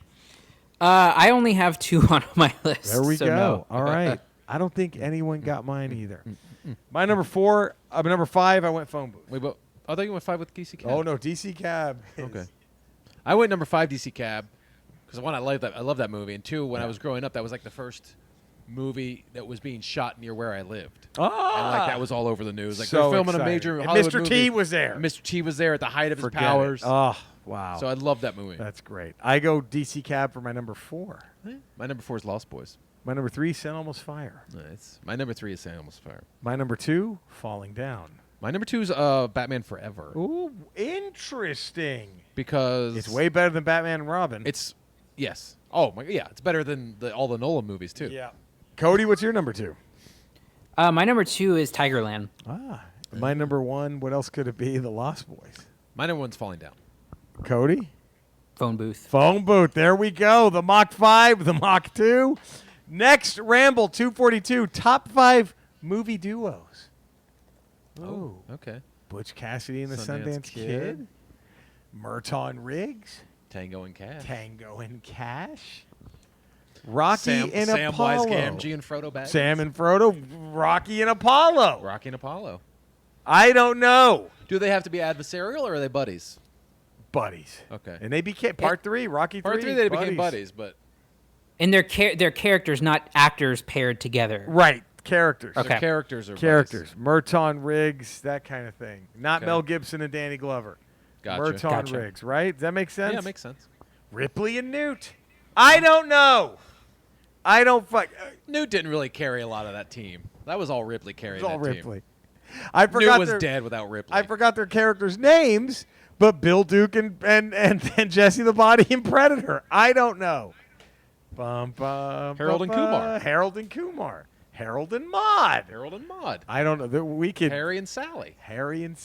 [SPEAKER 3] I only have 2 on my list.
[SPEAKER 1] There we
[SPEAKER 3] so
[SPEAKER 1] go.
[SPEAKER 3] no.
[SPEAKER 1] All right. I don't think anyone got mine either. My number 5, I went Phone Booth.
[SPEAKER 2] Wait, but I thought you went 5 with DC Cab.
[SPEAKER 1] Oh, no. DC Cab.
[SPEAKER 2] Okay. I went number 5, DC Cab, because 1, I love that movie, and 2, when I was growing up, that was like the first movie that was being shot near where I lived.
[SPEAKER 1] Oh.
[SPEAKER 2] And like that was all over the news. Like
[SPEAKER 1] So
[SPEAKER 2] they're filming
[SPEAKER 1] exciting.
[SPEAKER 2] a major
[SPEAKER 1] And
[SPEAKER 2] Hollywood
[SPEAKER 1] Mr.
[SPEAKER 2] movie.
[SPEAKER 1] T was there.
[SPEAKER 2] And Mr. T was there at the height of his
[SPEAKER 1] Forget
[SPEAKER 2] powers.
[SPEAKER 1] it. Oh, wow.
[SPEAKER 2] So I love that movie.
[SPEAKER 1] That's great. I go DC Cab for my number 4.
[SPEAKER 2] My number 4 is Lost Boys.
[SPEAKER 1] My number 3, San Elmo's Fire.
[SPEAKER 2] Nice. My number 3 is San Elmo's Fire.
[SPEAKER 1] My number 2, Falling Down.
[SPEAKER 2] My number 2 is Batman Forever.
[SPEAKER 1] Ooh, interesting.
[SPEAKER 2] Because
[SPEAKER 1] It's way better than Batman and Robin.
[SPEAKER 2] It's yes. Oh my yeah, it's better than all the Nolan movies too.
[SPEAKER 1] Yeah. Cody, what's your number 2?
[SPEAKER 3] My number 2 is Tigerland.
[SPEAKER 1] My number 1, what else could it be? The Lost Boys.
[SPEAKER 2] My number 1's Falling Down.
[SPEAKER 1] Cody?
[SPEAKER 3] Phone Booth.
[SPEAKER 1] Phone Booth. There we go. The Mach 5, the Mach 2. Next, Ramble 242, top 5 movie duos.
[SPEAKER 2] Oh, okay.
[SPEAKER 1] Butch Cassidy and the
[SPEAKER 2] Sundance
[SPEAKER 1] Sundance
[SPEAKER 2] Kid.
[SPEAKER 1] Kid. Merton Riggs.
[SPEAKER 2] Tango and Cash.
[SPEAKER 1] Tango and Cash. Rocky
[SPEAKER 2] Sam,
[SPEAKER 1] and
[SPEAKER 2] Samwise
[SPEAKER 1] Apollo.
[SPEAKER 2] Gamgee and Frodo Baggins.
[SPEAKER 1] Sam and Frodo, Rocky and Apollo.
[SPEAKER 2] Rocky and Apollo.
[SPEAKER 1] I don't know.
[SPEAKER 2] Do they have to be adversarial or are they buddies?
[SPEAKER 1] Buddies.
[SPEAKER 2] Okay.
[SPEAKER 1] And they became part 3, Rocky 3.
[SPEAKER 2] Part 3 they became buddies, but
[SPEAKER 3] And their characters, not actors paired together.
[SPEAKER 1] Right. Characters.
[SPEAKER 3] Okay.
[SPEAKER 2] their characters are
[SPEAKER 1] Characters.
[SPEAKER 2] buddies.
[SPEAKER 1] Merton Riggs, that kind of thing. Not
[SPEAKER 2] Okay.
[SPEAKER 1] Mel Gibson and Danny Glover.
[SPEAKER 2] Gotcha.
[SPEAKER 1] Merton
[SPEAKER 3] Gotcha.
[SPEAKER 1] Riggs, right? Does that make sense?
[SPEAKER 2] Yeah, it makes sense.
[SPEAKER 1] Ripley and Newt. I don't know. I don't fuck.
[SPEAKER 2] Newt didn't really carry a lot of that team. That was all Ripley carrying
[SPEAKER 1] It's all
[SPEAKER 2] that
[SPEAKER 1] Ripley.
[SPEAKER 2] team.
[SPEAKER 1] I
[SPEAKER 2] Newt
[SPEAKER 1] forgot
[SPEAKER 2] was
[SPEAKER 1] their,
[SPEAKER 2] dead without Ripley.
[SPEAKER 1] I forgot their characters' names, but Bill Duke and Jesse the Body and Predator. I don't know.
[SPEAKER 2] Harold and Kumar.
[SPEAKER 1] Harold and Kumar. Harold and Maude.
[SPEAKER 2] Harold and Maude.
[SPEAKER 1] I don't know. We could
[SPEAKER 2] Harry and Sally.
[SPEAKER 1] Harry and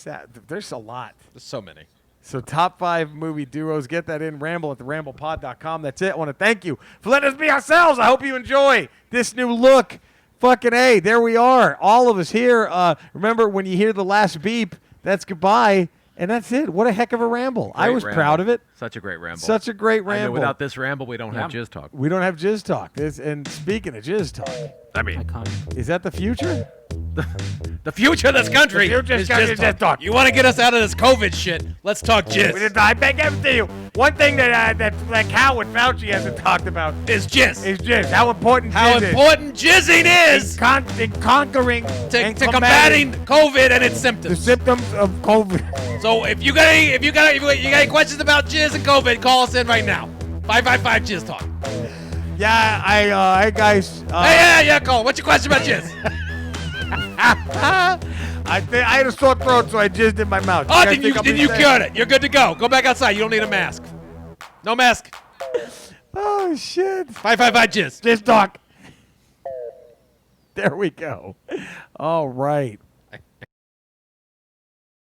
[SPEAKER 1] There's a lot.
[SPEAKER 2] There's so many.
[SPEAKER 1] So top 5 movie duos. Get that in. Ramble at theramblepod.com. That's it. I want to thank you for letting us be ourselves. I hope you enjoy this new look. Fucking A. There we are. All of us here. Remember, when you hear the last beep, that's goodbye. And that's it. What a heck of a ramble. I
[SPEAKER 5] Great
[SPEAKER 1] was
[SPEAKER 5] ramble.
[SPEAKER 1] proud of it.
[SPEAKER 5] Such a great ramble.
[SPEAKER 1] Such a great
[SPEAKER 5] I know
[SPEAKER 1] ramble.
[SPEAKER 5] without this ramble, we don't have Jizz Talk.
[SPEAKER 1] We don't have Jizz Talk. And speaking of Jizz Talk,
[SPEAKER 5] I mean,
[SPEAKER 3] Iconic.
[SPEAKER 1] is that the future?
[SPEAKER 2] The future of this country
[SPEAKER 1] The future
[SPEAKER 2] is
[SPEAKER 1] is Jizz Talk.
[SPEAKER 2] You want to get us out of this COVID shit? Let's talk jizz.
[SPEAKER 1] I beg everything you. One thing that Cal and Fauci hasn't talked about
[SPEAKER 2] Is jizz.
[SPEAKER 1] is jizz. How important
[SPEAKER 2] How
[SPEAKER 1] jizz
[SPEAKER 2] important jizzing
[SPEAKER 1] is
[SPEAKER 2] is
[SPEAKER 1] in conquering
[SPEAKER 2] to
[SPEAKER 1] and
[SPEAKER 2] combating COVID and its
[SPEAKER 1] the
[SPEAKER 2] symptoms.
[SPEAKER 1] symptoms of COVID.
[SPEAKER 2] So if you got any questions about jizz and COVID, call us in right now. 555 Jizz Talk.
[SPEAKER 1] Yeah, hey guys.
[SPEAKER 2] Yeah, call. What's your question about jizz?
[SPEAKER 1] I had a sore throat, so I jizzed in my mouth.
[SPEAKER 2] Oh,
[SPEAKER 1] guys
[SPEAKER 2] then you
[SPEAKER 1] think I'll be safe?
[SPEAKER 2] cured it. You're good to go. Go back outside. You don't need a mask. No mask.
[SPEAKER 1] Oh shit.
[SPEAKER 2] 555 Jizz.
[SPEAKER 1] Just talk. There we go. All right.